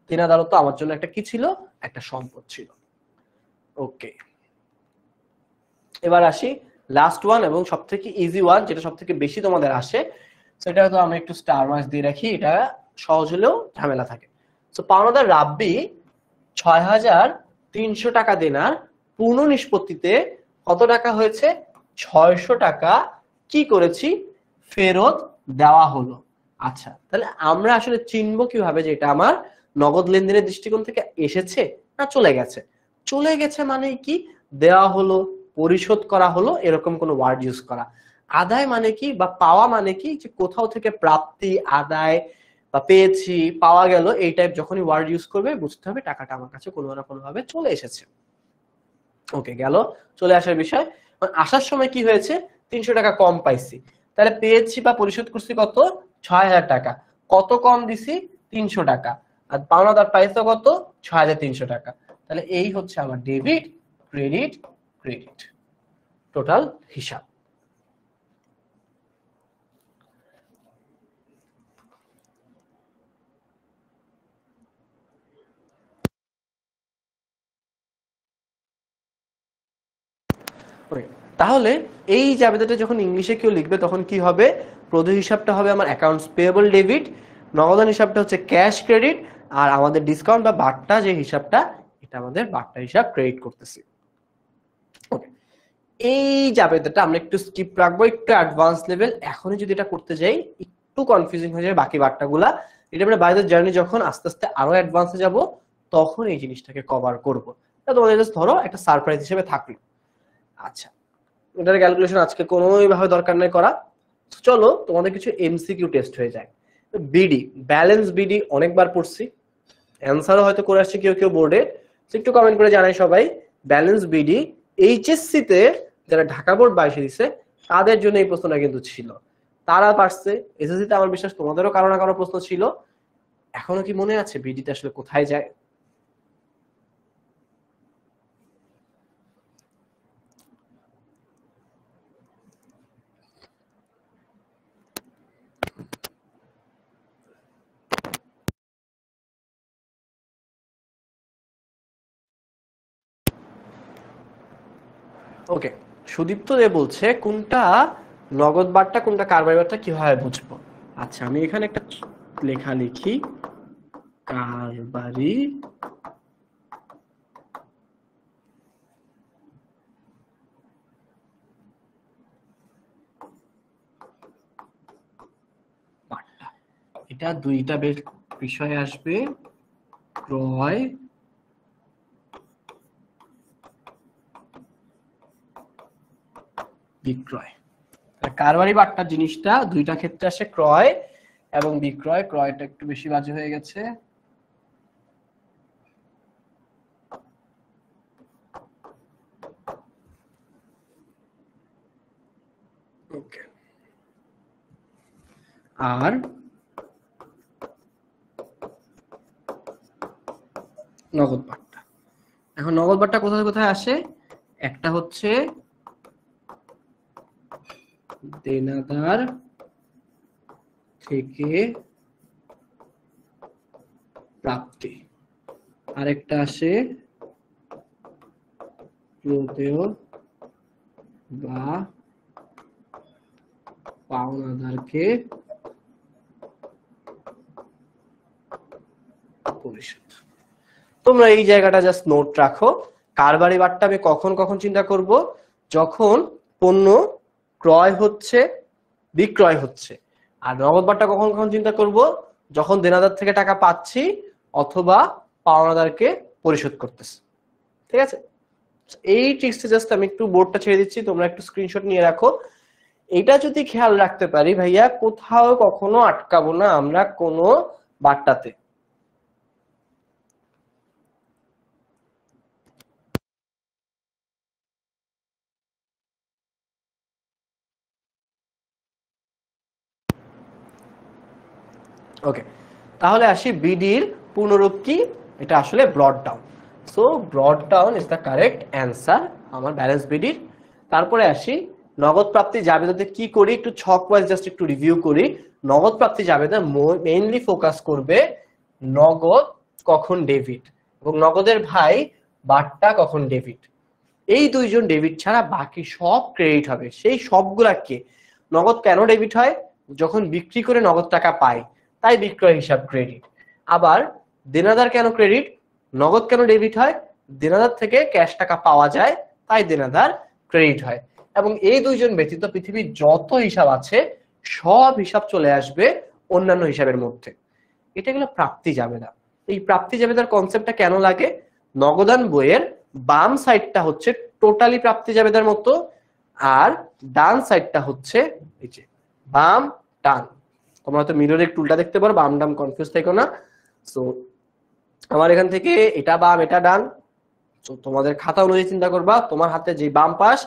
দেনাদারত্ব আমার জন্য একটা কি ছিল? একটা সম্পদ ছিল। ওকে, এবার আসি লাস্ট ওয়ান এবং সবথেকে ইজি ওয়ান, যেটা সবথেকে বেশি তোমাদের আসে, সেটা তো আমি একটু স্টার মার্কস দিয়ে রাখি, এটা সহজ হলেও ঝামেলা থাকে। সো পাওনাদার রাব্বি ৬৩০০ টাকা দেনার পূর্ণ নিষ্পত্তিতে কত টাকা হয়েছে? ৬০০ টাকা কি করেছি? ফেরত দেওয়া হলো। আচ্ছা, তাহলে আমরা আসলে চিনবো কিভাবে যে এটা আমার নগদ লেনদেনের দৃষ্টিকোণ থেকে এসেছে না চলে গেছে? চলে গেছে মানে কি? দেওয়া হলো, পরিশোধ করা হলো, এরকম কোনো ওয়ার্ড ইউজ করা। আদায় মানে কি বা পাওয়া মানে কি? যে কোথাও থেকে প্রাপ্তি, আদায় বা পেয়েছি, পাওয়া গেল, এই টাইপ যখনই ওয়ার্ড ইউজ করবে বুঝতে হবে টাকাটা আমার কাছে কোনো না কোনো ভাবে চলে এসেছে। ওকে, গেল চলে আসার বিষয়। আসার সময় কি হয়েছে? ৩০০ টাকা কম পাইছি, তাহলে পেয়েছি বা পরিশোধ করছি কত? ৬০০০ টাকা। কত কম দিছি? ৩০০ টাকা। আর পাওনাদার পাইছে কত? ৬৩০০ টাকা। তাহলে এই হচ্ছে আমার ডেবিট, ক্রেডিট, ক্রেডিট টোটাল হিসাব। তাহলে এই জাবেদাটা যখন ইংলিশে কেউ লিখবে তখন কি হবে? প্রদেয় হিসাবটা হবে আমার অ্যাকাউন্টস পেয়েবল ডেবিট, নগদান হিসাবটা হচ্ছে ক্যাশ ক্রেডিট, আর আমাদের ডিসকাউন্ট বা বাট্টা যে হিসাবটা, এটা আমাদের বাট্টা হিসাব ক্রেডিট করতেছি। ওকে, এই জাবেদাটা আমরা একটু স্কিপ রাখবো, একটু অ্যাডভান্স লেভেল। এখনই যদি এটা করতে যাই একটু কনফিউজিং হয়ে যাবে বাকি বাট্টাগুলা। এটা আমরা বাই দ্য জার্নি যখন আস্তে আস্তে আরো অ্যাডভান্সে যাব তখন এই জিনিসটাকে কভার করব। তোমাদের জাস্ট ধরো একটা সারপ্রাইজ হিসেবে থাকলো। আচ্ছা, এটার ক্যালকুলেশন আজকে কোনোভাবে দরকার নাই করা। চলো তোমাদের কিছু এমসিকিউ টেস্ট হয়ে যায়। বিডি, ব্যালেন্স বিডি অনেকবার পড়ছি, অ্যান্সারও হয়তো করে আসছে কেউ কেউ বোর্ডে। একটু কমেন্ট করে জানাই সবাই, ব্যালেন্স বিডি এইচএসসি তে যারা ঢাকা বোর্ড 22 দিছে তাদের জন্য এই প্রশ্নটা কিন্তু ছিল। তারা পারছে। এসএসসিতে আমার বিশ্বাস তোমাদেরও কারো না কারো প্রশ্ন ছিল। এখনো কি মনে আছে বিডিতে আসলে কোথায় যায়? ওকে, সুদীপ্ত দে বলছে কোনটা নগদ বার্তা কোনটা কারবারি বার্তা কিভাবে বুঝবো? আচ্ছা, আমি এখানে একটা লেখা লিখি, কারবারি বার্তা। এটা দুইটা বিষয় আসবে, ক্রয় বিক্রয়। কারবারি বার্তা জিনিসটা দুইটা ক্ষেত্রে আসে, ক্রয় এবং বিক্রয়। ক্রয়টা একটু বেশি বাজে হয়ে গেছে। ওকে, আর নগদ বার্তা। এখন নগদ বার্তা কোথায় কোথায় আসে? একটা হচ্ছে দেনাদার থেকে প্রাপ্তি, আরেকটা আসে প্রদেয় বা পাওনাদারকে পরিশোধ। তোমরা এই জায়গাটা জাস্ট নোট রাখো। কারবারি বার্তা আমি কখন কখন চিন্তা করব? যখন পণ্য ক্রয় হচ্ছে, বিক্রয় হচ্ছে। আর নগদ বার্তা কখন কখন চিন্তা করব? যখন দেনাদার থেকে টাকা পাচ্ছি অথবা পাওনাদারকে পরিশোধ করতেছি। ঠিক আছে, এই ট্রিক্সটা জাস্ট আমি একটু বোর্ডটা ছেড়ে দিচ্ছি, তোমরা একটু স্ক্রিনশট নিয়ে রাখো। এটা যদি খেয়াল রাখতে পারি ভাইয়া, কোথাও কখনো আটকাবো না আমরা কোনো বার্তাতে। ওকে, তাহলে আসি বিডির পূর্ণরূপ কি? এটা আসলে broad down. So broad down is the correct answer আমার ব্যালেন্স বিডির। তারপরে আসি নগদ প্রাপ্তি জাবেদাতে কি করি, একটু ছক ওয়াইজ জাস্ট একটু রিভিউ করি। নগদ প্রাপ্তি জাবেদা মেইনলি ফোকাস করবে নগদ কখন ডেবিট এবং নগদের ভাই বার্তা কখন ডেবিট। এই দুইজন ডেবিট ছাড়া বাকি সব ক্রেডিট হবে। সেই সবগুলাকে নগদ কেন ডেবিট হয়? যখন বিক্রি করে নগদ টাকা পাই, তাই বিক্রয় হিসাব ক্রেডিট। আবার দেনাদার কেন ক্রেডিট? নগদ কেন ডেবিট হয়? দেনাদার থেকে ক্যাশ টাকা পাওয়া যায়, তাই দেনাদার ক্রেডিট হয়। এবং এই দুইজন ব্যতীত পৃথিবীর যত হিসাব আছে সব হিসাব চলে আসবে অন্যান্য হিসাবের মধ্যে। এটা গেল প্রাপ্তি জাবেদা। এই প্রাপ্তি জাবেদার কনসেপ্টটা কেন লাগে? নগদান বইয়ের বাম সাইডটা হচ্ছে টোটালি প্রাপ্তি জাবেদার মতো, আর ডান সাইডটা হচ্ছে এই যে বাম ডান। তোমরা হয়তো মিররে একটু উল্টা দেখতে পারো, বাম ডান কনফিউজ থেকো না। সো আমার এখান থেকে এটা বাম এটা ডান। তো তোমাদের খাতা অনুযায়ী চিন্তা করবা, তোমার হাতে যে বাম পাশ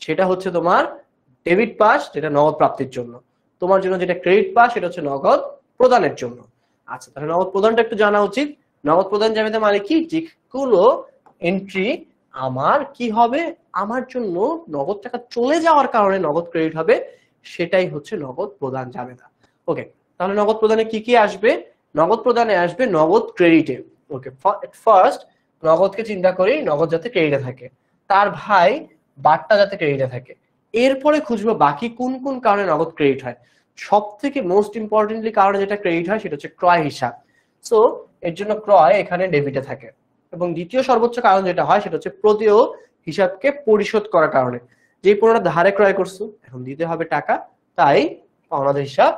সেটা হচ্ছে তোমার ডেবিট পাশ, যেটা নগদ প্রাপ্তির জন্য। তোমার জন্য যেটা ক্রেডিট পাশ সেটা হচ্ছে নগদ প্রদানের জন্য। আচ্ছা, তাহলে নগদ প্রদানটা একটু জানা উচিত। নগদ প্রদান জাবেদা মানে কি? যেগুলো এন্ট্রি আমার কি হবে, আমার জন্য নগদ টাকা চলে যাওয়ার কারণে নগদ ক্রেডিট হবে, সেটাই হচ্ছে নগদ প্রদান জাবেদা। ওকে, তাহলে নগদ প্রদানে কি কি আসবে? নগদ প্রদানে আসবে নগদ ক্রেডিটে। ওকে, ফার্স্ট নগদকে চিন্তা করি, নগদ যাতে ক্রেডিটে থাকে, তার ভাই বার্তা যাতে ক্রেডিটে থাকে। এরপরে খুঁজবো বাকি কোন কোন কারণে নগদ ক্রেডিট হয়। সব থেকে মোস্ট ইম্পর্টেন্টলি কারণে যেটা ক্রেডিট হয় সেটা হচ্ছে ক্রয় হিসাব। সো এর জন্য ক্রয় এখানে ডেবিটে থাকে। এবং দ্বিতীয় সর্বোচ্চ কারণ যেটা হয় সেটা হচ্ছে প্রদেয় হিসাবকে পরিশোধ করার কারণে। যে পণ্যটা ধারে ক্রয় করছো এখন দিতে হবে টাকা, তাই পাওনাদার হিসাব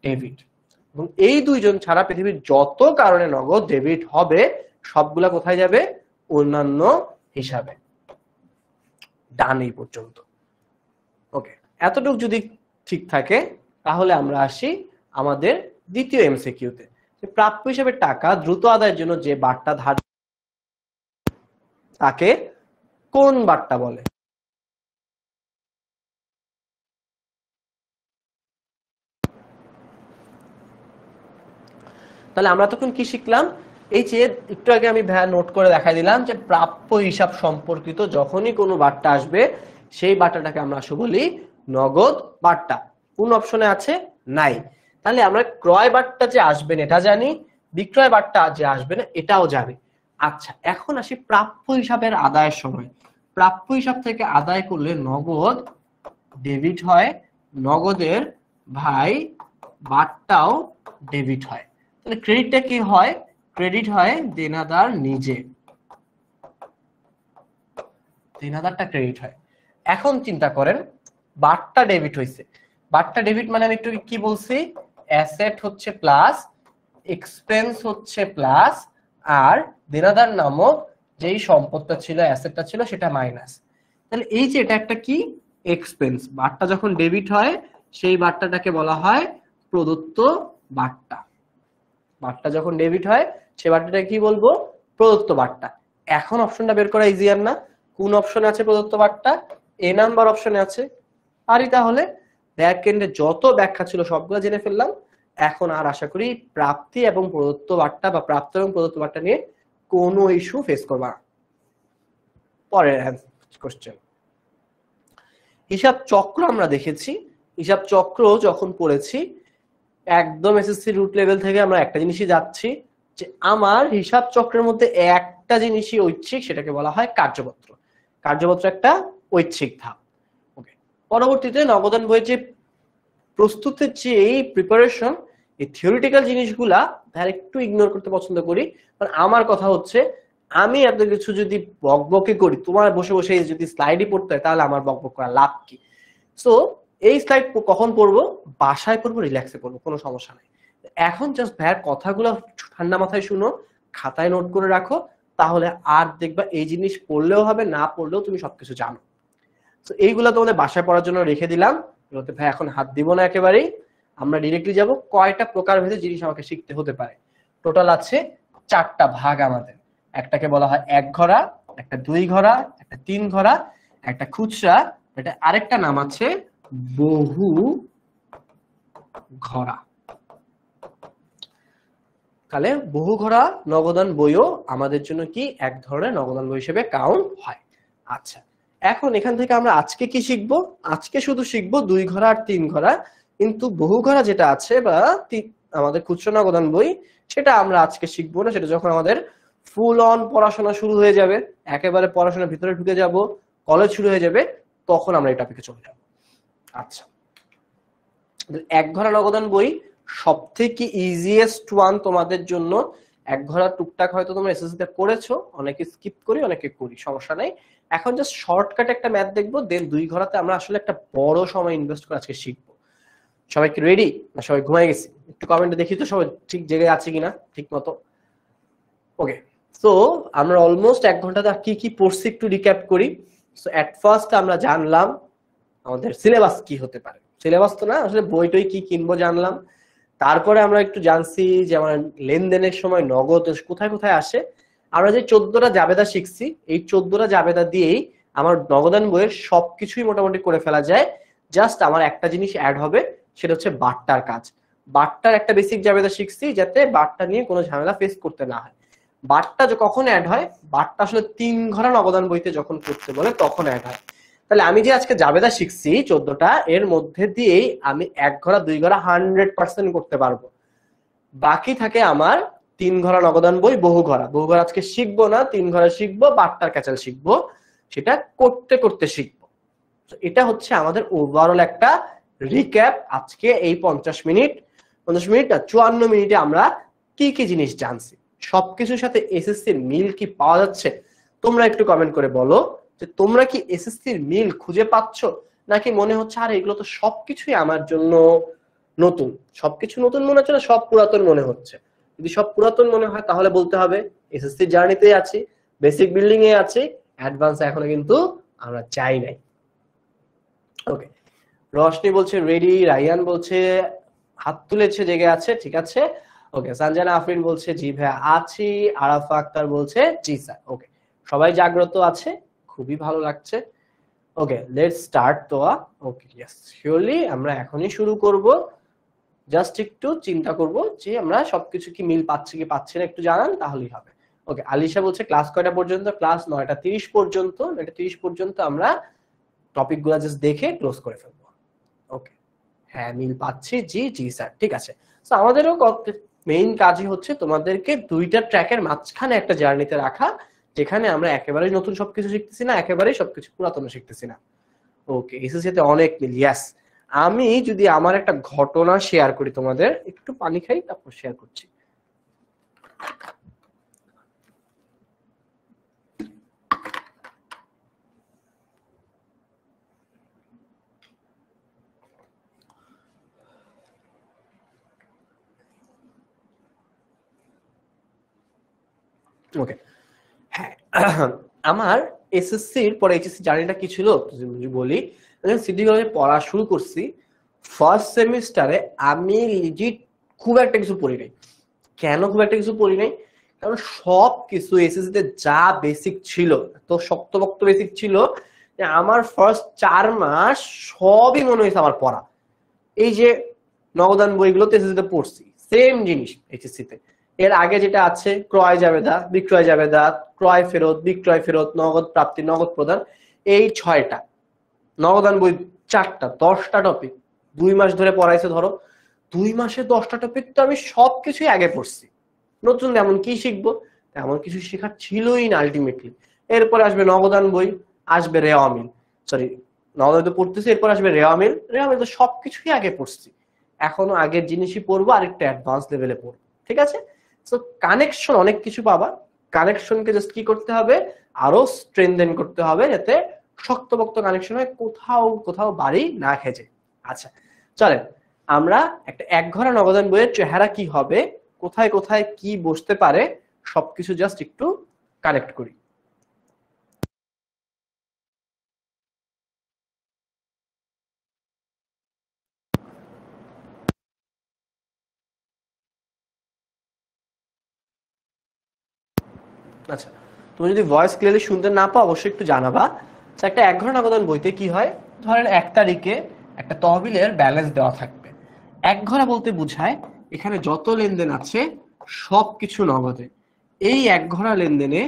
ডেবিট। এবং এই দুইজন ছাড়া পৃথিবীর যত কারণে নগদ ডেবিট হবে সবগুলা কোথায় যাবে? অন্যান্য হিসাবে, ডান এই পর্যন্ত। ওকে, এতটুকু যদি ঠিক থাকে তাহলে আমরা আসি আমাদের দ্বিতীয় এমসিকিউতে। প্রাপ্য হিসেবে টাকা দ্রুত আদায়ের জন্য যে বার্তা ধার, তাকে কোন বার্তা বলে? তাহলে আমরা তখন কি শিখলাম, এই যে একটু আগে আমি ভাইয়া নোট করে দেখাই দিলাম যে প্রাপ্য হিসাব সম্পর্কিত যখনই কোনো বার্তা আসবে সেই বার্তাটাকে আমরা আসলে বলি নগদ বার্তা। কোন অপশনে আছে? নাই। তাহলে আমরা ক্রয় বার্তা যে আসবেন এটা জানি, বিক্রয় বার্তা যে আসবে না এটাও জানি। আচ্ছা, এখন আসি প্রাপ্য হিসাবের আদায়ের সময়। প্রাপ্য হিসাব থেকে আদায় করলে নগদ ডেবিট হয়, নগদের ভাই বার্তাও ডেবিট হয়। তাহলে ক্রেডিটটা কি হয়? ক্রেডিট হয় দেনাদার নিজে, দেনাদারটা ক্রেডিট হয়। এখন চিন্তা করেন বার্তা ডেবিট হয়েছে, বার্তা ডেবিট মানে আমি একটু কি বলছি, অ্যাসেট হচ্ছে প্লাস, এক্সপেন্স হচ্ছে প্লাস, আর দেনাদার নামক যেই সম্পদটা ছিল, অ্যাসেটটা ছিল সেটা মাইনাস। তাহলে এই যে এটা একটা কি এক্সপেন্স, বার্তা যখন ডেবিট হয় সেই বার্তাটাকে বলা হয় প্রদত্ত বার্তা। বার্তা যখন ডেবিট হয় সেই বার্তাটা কি বলবো? প্রদত্ত বার্তা। এখন অপশনটা বের করা ইজিয়ার না? কোন অপশনে আছে প্রদত্ত বার্তা? এ নাম্বার অপশনে আছে। আরই তাহলে ব্যাক এন্ডে যত ব্যাখ্যা ছিল সবগুলো জেনে ফেললাম। এখন আর আশা করি প্রাপ্তি এবং প্রদত্ত বার্তা বা প্রাপ্ত এবং প্রদত্ত বার্তা নিয়ে কোনো ইস্যু ফেস করবা না। পরের কোশ্চেন, হিসাব চক্র আমরা দেখেছি। হিসাব চক্র যখন পড়েছি একদম এসএসসি রুট লেভেল থেকে আমরা একটা জিনিসই যাচ্ছি যে আমার হিসাব চক্রের মধ্যে একটা জিনিসই ঐচ্ছিক, সেটাকে বলা হয় কার্যপত্র। কার্যপত্র একটা ঐচ্ছিক ধাপ। ওকে, পরবর্তীতে নগদান বইয়ের যে প্রস্তুতের যে এই প্রিপারেশন, এই থিওরিটিক্যাল জিনিসগুলা তার একটু ইগনোর করতে পছন্দ করি। কারণ আমার কথা হচ্ছে আমি এত কিছু যদি বকবকে করি, তোমার বসে বসে যদি স্লাইডই পড়তে হয় তাহলে আমার বকবক করার লাভ কি? সো এই স্লাইড কখন পড়বো? বাসায় পড়বো, রিল্যাক্সে পড়বো, কোনো সমস্যা নাই। এখন জাস্ট ভাইয়ের কথাগুলো ঠান্ডা মাথায় শুনো, খাতায় নোট করে রাখো, তাহলে আর দেখবা এই জিনিস পড়লেও হবে, না পড়লেও তুমি সবকিছু জানো। তো এইগুলো তোমাদের বাসায় পড়ার জন্য রেখে দিলাম। ভাই এখন হাত দিব না একেবারেই, আমরা ডিরেক্টলি যাব কয়টা প্রকারভেদে জিনিস আমাকে শিখতে হতে পারে। টোটাল আছে 4টা ভাগ আমাদের। একটাকে বলা হয় এক ঘরা, একটা 2 ঘরা, একটা 3 ঘরা, একটা খুচরা, এটা আরেকটা নাম আছে বহু ঘরা। তাহলে বহু ঘরা নগদান বইও আমাদের জন্য কি এক ধরনের নগদান বই হিসেবে কাউন্ট হয়। আচ্ছা, এখন এখান থেকে আমরা আজকে কি শিখবো? আজকে শুধু শিখবো 2 ঘরা আর 3 ঘরা, কিন্তু বহু ঘরা যেটা আছে বা আমাদের খুচরা নগদান বই সেটা আমরা আজকে শিখবো না। সেটা যখন আমাদের ফুল অন পড়াশোনা শুরু হয়ে যাবে, একেবারে পড়াশোনার ভিতরে ঢুকে যাব, কলেজ শুরু হয়ে যাবে, তখন আমরা এই টপিকে চলে যাব। আচ্ছা, এক ঘরা নগদান বই সব থেকে ইজিয়েস্ট ওয়ান তোমাদের জন্য। এক ঘরা টুকটাক হয়তো তোমরা এসএসসি তে করেছো, অনেকে স্কিপ করি, অনেকে করি, সমস্যা নাই। এখন জাস্ট শর্টকাট একটা ম্যাথ দেখবো, দেন 2 ঘরাতে আমরা আসলে একটা বড় সময় ইনভেস্ট করে আজকে শিখবো। সবাই কি রেডি না সবাই ঘুমায় গেছি? একটু কমেন্টে দেখি তো সবাই ঠিক জেগে আছে কিনা ঠিক মতো। ওকে, সো আমরা অলমোস্ট 1 ঘন্টাতে কি কি পড়ছি একটু রিক্যাপ করি। সো এট ফার্স্ট আমরা জানলাম আমাদের সিলেবাস কি হতে পারে। সিলেবাস তো না, আসলে বই টই কি কিনবো জানলাম। তারপরে আমরা একটু জানছি যে আমার লেনদেনের সময় নগদ কোথায় কোথায় আসে। আমরা যে 14টা জাবেদা শিখছি, এই 14টা জাবেদা দিয়েই আমার নগদান বইয়ের সবকিছুই মোটামুটি করে ফেলা যায়। জাস্ট আমার একটা জিনিস অ্যাড হবে, সেটা হচ্ছে বার্তার কাজ। বার্তার একটা বেসিক জাবেদা শিখছি যাতে বার্তা নিয়ে কোনো ঝামেলা ফেস করতে না হয়। বার্তা কখন অ্যাড হয়? বার্তা আসলে 3 ঘরা নগদান বইতে যখন করতে বলে তখন অ্যাড হয়। তাহলে আমি যে আজকে জাবেদা শিখছি 14টা, এর মধ্যে দিয়েই আমি 1 ঘরা 2 ঘরা 100% করতে পারবো। বাকি থাকে আমার 3 ঘরা নগদান বই, বহু ঘরা। বহু ঘরা আজকে শিখবো না, 3 ঘরা শিখবো, বার্তার ক্যাচাল শিখবো, সেটা করতে করতে শিখবো। এটা হচ্ছে আমাদের ওভারঅল একটা রিক্যাপ। আজকে এই 50 মিনিট না 54 মিনিটে আমরা কি কি জিনিস জানছি, সবকিছুর সাথে এসএসসির মিল কি পাওয়া যাচ্ছে? তোমরা একটু কমেন্ট করে বলো যে তোমরা কি এসএসসির মিল খুঁজে পাচ্ছ, নাকি মনে হচ্ছে আর এগুলো তো সবকিছুই আমার জন্য নতুন। সবকিছু নতুন মনে হচ্ছে না, সব পুরাতন মনে হচ্ছে? যদি সব পুরাতন মনে হয় তাহলে বলতে হবে এসএসসি জার্নিতে আছি, বেসিক বিল্ডিং এ আছি, অ্যাডভান্স এখনো কিন্তু আমরা চাই নাই। ওকে, রশনি বলছে রেডি, রায়ান বলছে হাত তুলেছে, জেগে আছে, ঠিক আছে। ওকে, সঞ্জনা আফরিন বলছে জি ভাইয়া আছি, আরাফা আক্তার বলছে জি স্যার। ওকে, সবাই জাগ্রত আছে, খুবই ভালো লাগছে। ওকে, let's start Toya. Okay, yes surely আমরা এখনই শুরু করব। জাস্ট একটু চিন্তা করব যে আমরা সবকিছু কি মিল পাচ্ছি কি পাচ্ছি না একটু জানান তাহলেই হবে। ওকে, আলিশা বলছে ক্লাস কয়টা পর্যন্ত? ক্লাস 9:30 পর্যন্ত। 9:30 পর্যন্ত আমরা টপিকগুলো জাস্ট দেখে ক্লোজ করে ফেলবো। ওকে, হ্যাঁ মিল পাচ্ছি, জি জি স্যার, ঠিক আছে। তো আমাদেরও মেইন কাজই হচ্ছে তোমাদেরকে দুইটা ট্র্যাকের মাঝখানে একটা জার্নিতে রাখা, যেখানে আমরা একেবারেই নতুন সবকিছু শিখতেছি না, একেবারেই সবকিছু পুরাতন শিখতেছি না। ওকে, এসএসসি তে অনেক মিল, ইয়েস। আমি যদি আমার একটা ঘটনা শেয়ার করি তোমাদের, একটু পানি খাই তারপর শেয়ার করছি। ওকে, হ্যাঁ আমার এসএসসির পরে এইচএসসি জার্নিটা কি ছিল যদি বলি, সিটি কলেজে পড়া শুরু করছি, ফার্স্ট সেমিস্টারে আমি লিজিট খুব একটা কিছু পড়ি নাই। কেন খুব একটা কিছু পড়ি নাই? কারণ সব কিছু এসএসসি তে যা বেসিক ছিল, তো শক্তপোক্ত বেসিক ছিল যে আমার ফার্স্ট 4 মাস সবই মনে হয়েছে আমার পড়া। এই যে নগদান বইগুলো তো এসএসসি তে পড়ছি, সেম জিনিস এইচএসসি তে। এর আগে যেটা আছে ক্রয় জাবেদা, বিক্রয় জাবেদা, ক্রয় ফেরত, বিক্রয় ফেরত, নগদ প্রাপ্তি, নগদ প্রদান, এই 6টা। নগদান বই 4টা, 10টা টপিক 2 মাস ধরে পড়াইছে। ধরো 2 মাসে 10টা টপিক, তো আমি সবকিছুই আগে পড়ছি। নতুন এমন কি শিখবো? তেমন কিছু শেখার ছিলই না আলটিমেটলি। এরপরে আসবে নগদান বই, আসবে রেওয়া মিল, সরি নগদান তো পড়তেছি, এরপর আসবে রেওয়া মিল। রেওয়া মিল তো সবকিছুই আগে পড়ছি, এখনো আগের জিনিসই পড়বো, আর একটু অ্যাডভান্স লেভেলে পড়বো, ঠিক আছে? তো কানেকশন অনেক কিছু পাবা, কানেকশনকে জাস্ট কি করতে হবে, আরো স্ট্রেনথেন করতে হবে যাতে শক্তপোক্ত কানেকশন হয়, কোথাও কোথাও বাড়ি না খেজে। আচ্ছা চলেন আমরা একটা একঘরা নগদান বইয়ের চেহারা কি হবে, কোথায় কোথায় কি বসতে পারে, সবকিছু জাস্ট একটু কানেক্ট করি। আচ্ছা, তুমি যদি ভয়েস ক্লিয়ারলি শুনতে না পাও অবশ্যই একটু জানাবা। একটা একঘরা নগদান বইতে কি হয়, ধরেন 1 তারিখে একটা তহবিলের ব্যালেন্স দেওয়া থাকবে। একঘরা বলতে বোঝায় এখানে যত লেনদেন আছে সবকিছু নগদে। এই একঘরা লেনদেনে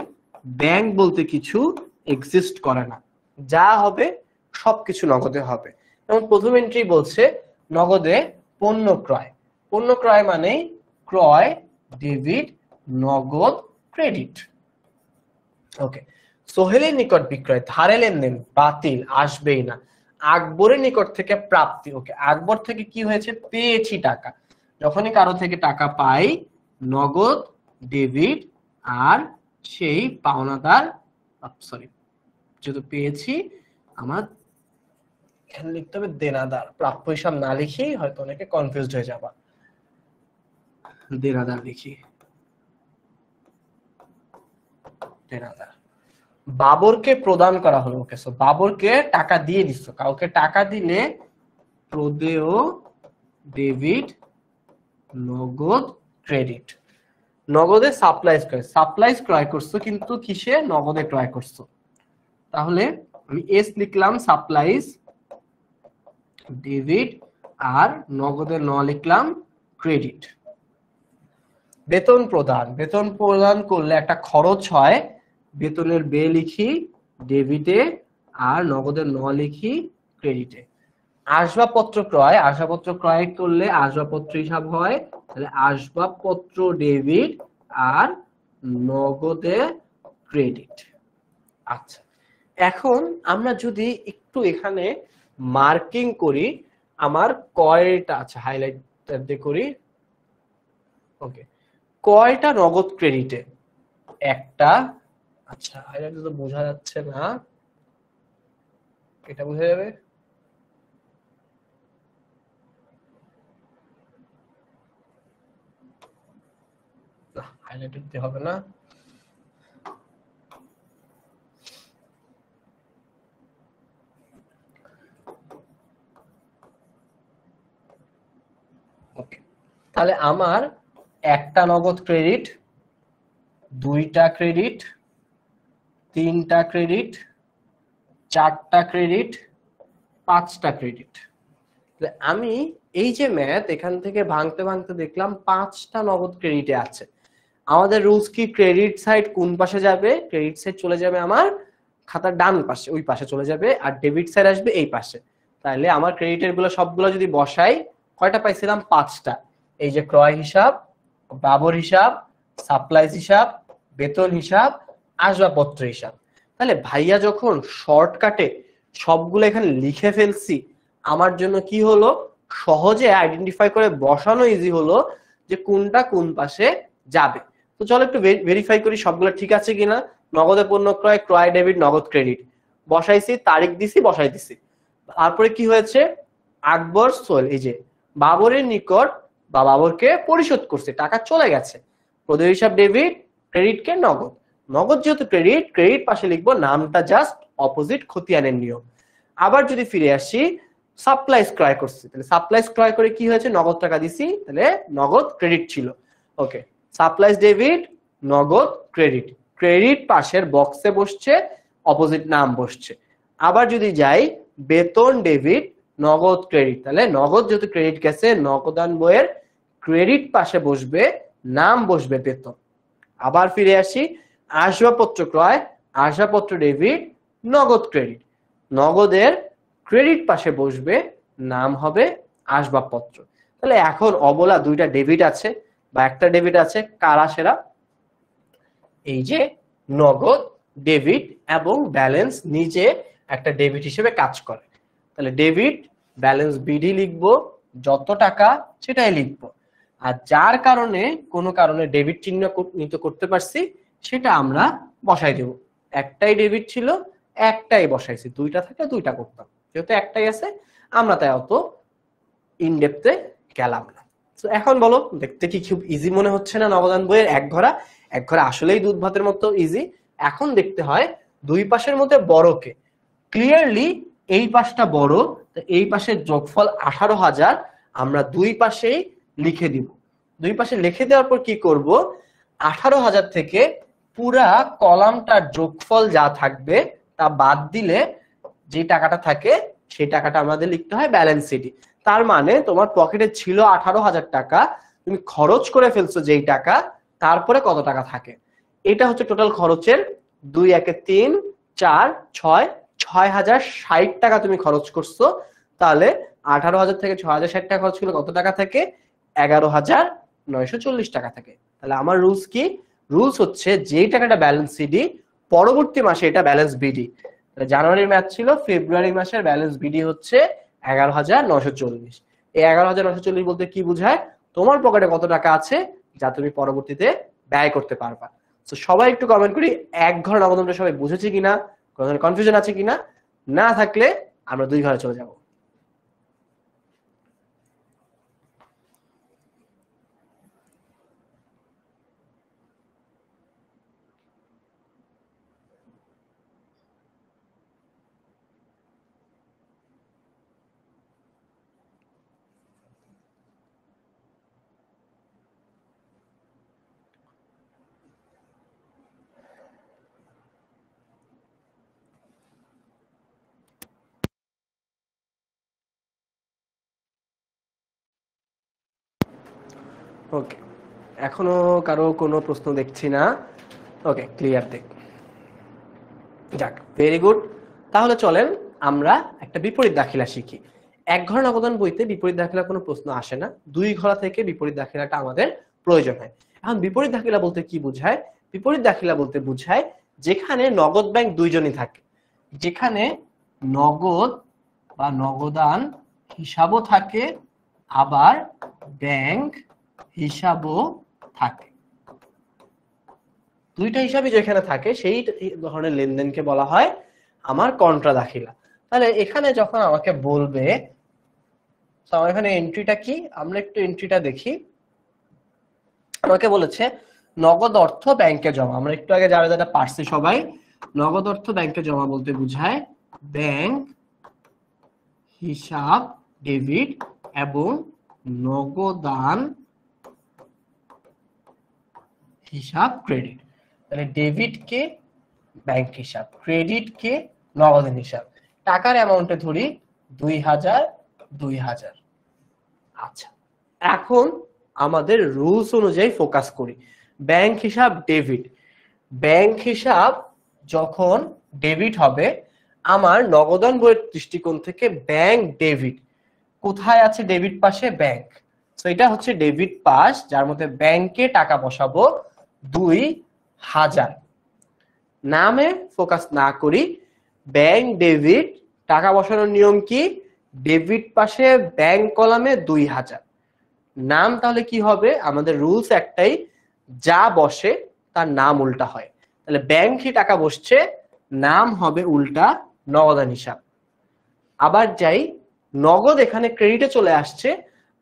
ব্যাংক বলতে কিছু এক্সিস্ট করে না, যা হবে সবকিছু নগদে হবে। যেমন প্রথম এন্ট্রি বলছে নগদে পণ্য ক্রয়। পণ্য ক্রয় মানে ক্রয় ডেবিট, নগদ ক্রেডিট। ওকে, সোহেলের নিকট বিক্রয়, ধারে লেনদেন বাতিল, আসবেই না। আকবরের নিকট থেকে প্রাপ্তি, ওকে আকবর থেকে কি হয়েছে, পেয়েছি টাকা। যখনই কারো থেকে টাকা পাই, নগদ ডেবিট, আর সেই পাওনাদার, সরি যেহেতু পেয়েছি আমার এখানে লিখতে হবে দেনাদার, প্রাপ্য হিসাব না লিখি হয়তো অনেকে কনফিউজড হয়ে যাবা, দেনাদার লিখি, দেনাদার। বাবরকে প্রদান করা হলো, ওকে সো বাবরকে টাকা দিয়ে দিচ্ছ, কাউকে টাকা দিলে প্রদেয় ডেবিট, নগদ ক্রেডিট। নগদে সাপ্লাইজ ক্রয়, সাপ্লাইজ ক্রয় করছো কিন্তু কিসে, নগদে ক্রয় করছো, তাহলে আমি এস লিখলাম সাপ্লাইজ ডেবিট, আর নগদে ন লিখলাম ক্রেডিট। বেতন প্রদান, বেতন প্রদান করলে একটা খরচ হয়, বেতনের বে লিখি ডেবিটে, আর নগদের ন লিখি ক্রেডিটে। আসবাবপত্র ক্রয়, আসবাবপত্র ক্রয় করলে আসবাবপত্র হিসাব হয়, তাহলে আসবাবপত্র ডেবিট, আর নগদে ক্রেডিট। আচ্ছা, এখন আমরা যদি একটু এখানে মার্কিং করি, আমার কয়টা, আচ্ছা হাইলাইট দিয়ে করি, ওকে কয়টা নগদ ক্রেডিটে, একটা, আচ্ছা হাইলাইট তো বোঝা যাচ্ছে না, এটা বোঝা যাবে, হাইলাইট দিতে হবে না, ওকে তাহলে আমার একটা নগদ ক্রেডিট, দুইটা ক্রেডিট, তিনটা ক্রেডিট, চারটা ক্রেডিট, পাঁচটা ক্রেডিট। আমি এই যে ম্যাথ এখান থেকে ভাঙতে ভাঙতে দেখলাম 5টা নগদ ক্রেডিটে আছে। আমাদের রুলস কি, ক্রেডিট সাইড কোন পাশে যাবে? ক্রেডিট সাইড চলে যাবে আমার খাতার ডান পাশে, ওই পাশে চলে যাবে, আর ডেবিট সাইড আসবে এই পাশে। তাহলে আমার ক্রেডিটের গুলো সবগুলো যদি বসাই, কয়টা পাইছিলাম? 5টা। এই যে ক্রয় হিসাব, বাবর হিসাব, সাপ্লাইজ হিসাব, বেতন হিসাব, আসবাবপত্র হিসাব। তাহলে ভাইয়া যখন শর্টকাটে সবগুলো এখানে লিখে ফেলছি, আমার জন্য কি হলো, সহজে আইডেন্টিফাই করে বসানো ইজি হলো যে কোনটা কোন পাশে যাবে। তো চলো একটু ভেরিফাই করি সবগুলো ঠিক আছে কিনা। নগদে পণ্য ক্রয়, ক্রয় ডেবিট, নগদ ক্রেডিট বসাইছি, তারিখ দিছি, বসাই দিছি। তারপরে কি হয়েছে, আকবর সোহেল, এই যে বাবরের নিকট বা বাবরকে পরিশোধ করছে, টাকা চলে গেছে। প্রদেয় হিসাব ডেবিট, ক্রেডিট কে নগদ। নগদ যেহেতু ক্রেডিট, ক্রেডিট পাশে লিখবো নামটা জাস্ট অপোজিট খতিয়ানের নিয়ম। আবার যদি ফিরে আসি, সাপ্লাইজ ক্রয় করছি, তাহলে সাপ্লাইজ ক্রয় করে কি হয়েছে, নগদ টাকা দিছি, তাহলে নগদ ক্রেডিট ছিল। ওকে, সাপ্লাইজ ডেবিট, নগদ ক্রেডিট, ক্রেডিট পাশের বক্সে বসছে, অপোজিট নাম বসছে। আবার যদি যাই, বেতন ডেবিট, নগদ ক্রেডিট, তাহলে নগদ যেহেতু ক্রেডিট গেছে, নগদান বইয়ের ক্রেডিট পাশে বসবে, নাম বসবে বেতন। আবার ফিরে আসি, আসবাবপত্র ক্রয়, আসবাবপত্র ডেবিট, নগদ ক্রেডিট, নগদের ক্রেডিট পাশে বসবে, নাম হবে আসবাবপত্র। তাহলে এখন অবলা দুইটা ডেবিট আছে বা একটা ডেবিট আছে, কারা সেরা? এই যে নগদ ডেবিট এবং ব্যালেন্স নিজে একটা ডেবিট হিসেবে কাজ করে। তাহলে ডেবিট ব্যালেন্স বিডি লিখবো, যত টাকা সেটাই লিখবো। আর যার কারণে কোনো কারণে ডেবিট চিহ্ন নিতে করতে পারছি, সেটা আমরা বসাই দেব। একটাই ডেবিট ছিল, একটাই বসাইছি, দুইটা থাকলে দুইটা করতাম, যেহেতু একটাই আছে আমরা তাই অত ইনডেপথে গেলাম না। তো এখন বলো, দেখতে কি খুব ইজি মনে হচ্ছে না নগদান বইয়ের এক ঘরা? এক ঘরে আসলেই দুধ ভাতের মতো ইজি। এখন দেখতে হয় দুই পাশের মধ্যে বড় কে। ক্লিয়ারলি এই পাশটা বড়, তো এই পাশের যোগফল 18,000 আমরা দুই পাশেই লিখে দিব। দুই পাশে লিখে দেওয়ার পর কি করব, 18,000 থেকে পুরা কলামটার যোগফল যা থাকবে তা বাদ দিলে যে টাকাটা থাকে সেই টাকাটা আমাদের লিখতে হয় ব্যালেন্স শিটে। তার মানে তোমার পকেটে ছিল 18,000 টাকা, তুমি খরচ করে ফেলছো যেই টাকা, তারপরে কত টাকা থাকে, এটা হচ্ছে টোটাল খরচের 2 একে 3 4 6 6,060 টাকা তুমি খরচ করছো। তাহলে 18,000 থেকে 6,060 টাকা খরচ করলে কত টাকা থাকে? 11,940 টাকা থাকে। তাহলে আমার রুলস কি? রুলস হচ্ছে যেই টাকাটা ব্যালেন্স সিডি, পরবর্তী মাসে এটা ব্যালেন্স বিডি। জানুয়ারির ম্যাচ ছিল, ফেব্রুয়ারি মাসের ব্যালেন্স বিডি হচ্ছে 11,940। এই 11,940 বলতে কি বোঝায়? তোমার পকেটে কত টাকা আছে যা তুমি পরবর্তীতে ব্যয় করতে পারবা। তো সবাই একটু কমেন্ট করি এক ঘর নগদনটা সবাই বুঝেছি কিনা, কোনো কনফিউশন আছে কিনা। না থাকলে আমরা 2 ঘরে চলে যাব। ওকে, এখনো কারো কোনো প্রশ্ন দেখছি না। ওকে, ক্লিয়ার দেখ, যাক ভেরি গুড। তাহলে চলেন আমরা একটা বিপরীত দাখিলা শিখি। এক ঘর নগদান বইতে বিপরীত দাখিলার কোনো প্রশ্ন আসে না, 2 ঘরা থেকে বিপরীত দাখিলাটা আমাদের প্রয়োজন হয়। এখন বিপরীত দাখিলা বলতে কি বোঝায়? বিপরীত দাখিলা বলতে বোঝায় যেখানে নগদ ব্যাংক দুইজনই থাকে, যেখানে নগদ বা নগদান হিসাবও থাকে, আবার ব্যাংক হিসাবও থাকে। দুইটা হিসাবই যেখানে থাকে সেই ধরনের লেনদেনকে বলা হয় আমার কন্ট্রা দাখিলা। তাহলে এখানে যখন আমাকে বলবে, আমার এখানে এন্ট্রিটা কি, আমরা একটু এন্ট্রিটা দেখি। আমাকে বলেছে নগদ অর্থ ব্যাংকে জমা। আমরা একটু আগে যারা যারা পারছি সবাই, নগদ অর্থ ব্যাংকে জমা বলতে বোঝায় ব্যাংক হিসাব ডেবিট এবং নগদান হিসাব ক্রেডিট। তাহলে ডেবিট কে ব্যাংক হিসাব, ক্রেডিট কে নগদান হিসাব। টাকার অ্যামাউন্টে ধরি 2,000 2,000। আচ্ছা, এখন আমাদের রুলস অনুযায়ী ফোকাস করি। ব্যাংক হিসাব ডেবিট, ব্যাংক হিসাব যখন ডেবিট হবে, আমার নগদান বইয়ের দৃষ্টিকোণ থেকে ব্যাংক ডেবিট, কোথায় আছে ডেবিট পাশে? ব্যাংক। তো এটা হচ্ছে ডেবিট পাশ, যার মধ্যে ব্যাংকে টাকা বসাবো 2000। নামে ফোকাস না করি, ব্যাংক ডেবিট, টাকা বসানোর নিয়ম কি? ডেবিট পাশে ব্যাংক কলামে 2000। নাম তাহলে কি হবে? আমাদের রুলস একটাই, যা বসে তার নাম উল্টা হয়। তাহলে ব্যাংকে টাকা বসছে, নাম হবে উল্টা নগদান হিসাব। আবার যাই, নগদ এখানে ক্রেডিটে চলে আসছে।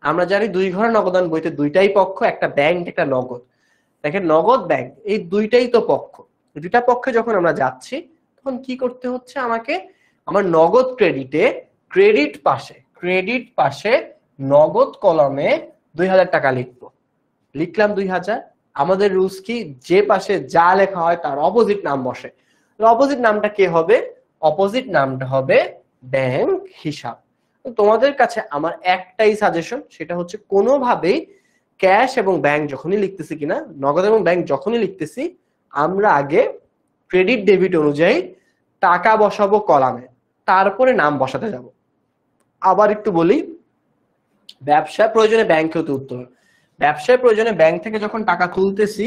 আমরা জানি দুই ঘর নগদান বইতে দুইটাই পক্ষ, একটা ব্যাংক একটা নগদ। দেখেন নগদ ব্যাংক এই দুইটাই তো পক্ষ, দুইটা পক্ষে যখন আমরা যাচ্ছি তখন কি করতে হচ্ছে আমাকে? আমার নগদ ক্রেডিটে ক্রেডিট পাশে নগদ কলমে 2000 টাকা লিখবো। লিখলাম 2000। আমাদের রুলস কি? যে পাশে যা লেখা হয় তার অপোজিট নাম বসে। অপোজিট নামটা কে হবে? অপোজিট নামটা হবে ব্যাংক হিসাব। তোমাদের কাছে আমার একটাই সাজেশন, সেটা হচ্ছে কোনোভাবেই ক্যাশ এবং ব্যাংক যখনই লিখতেছি কিনা, নগদ এবং ব্যাংক যখনই লিখতেছি, আমরা আগে ক্রেডিট ডেবিট অনুযায়ী টাকা বসাবো কলামে, তারপরে নাম বসাতে যাব। আবার একটু বলি, ব্যবসায় প্রয়োজনে ব্যাংকে হতে উত্তর, ব্যবসায় প্রয়োজনে ব্যাংক থেকে যখন টাকা তুলতেছি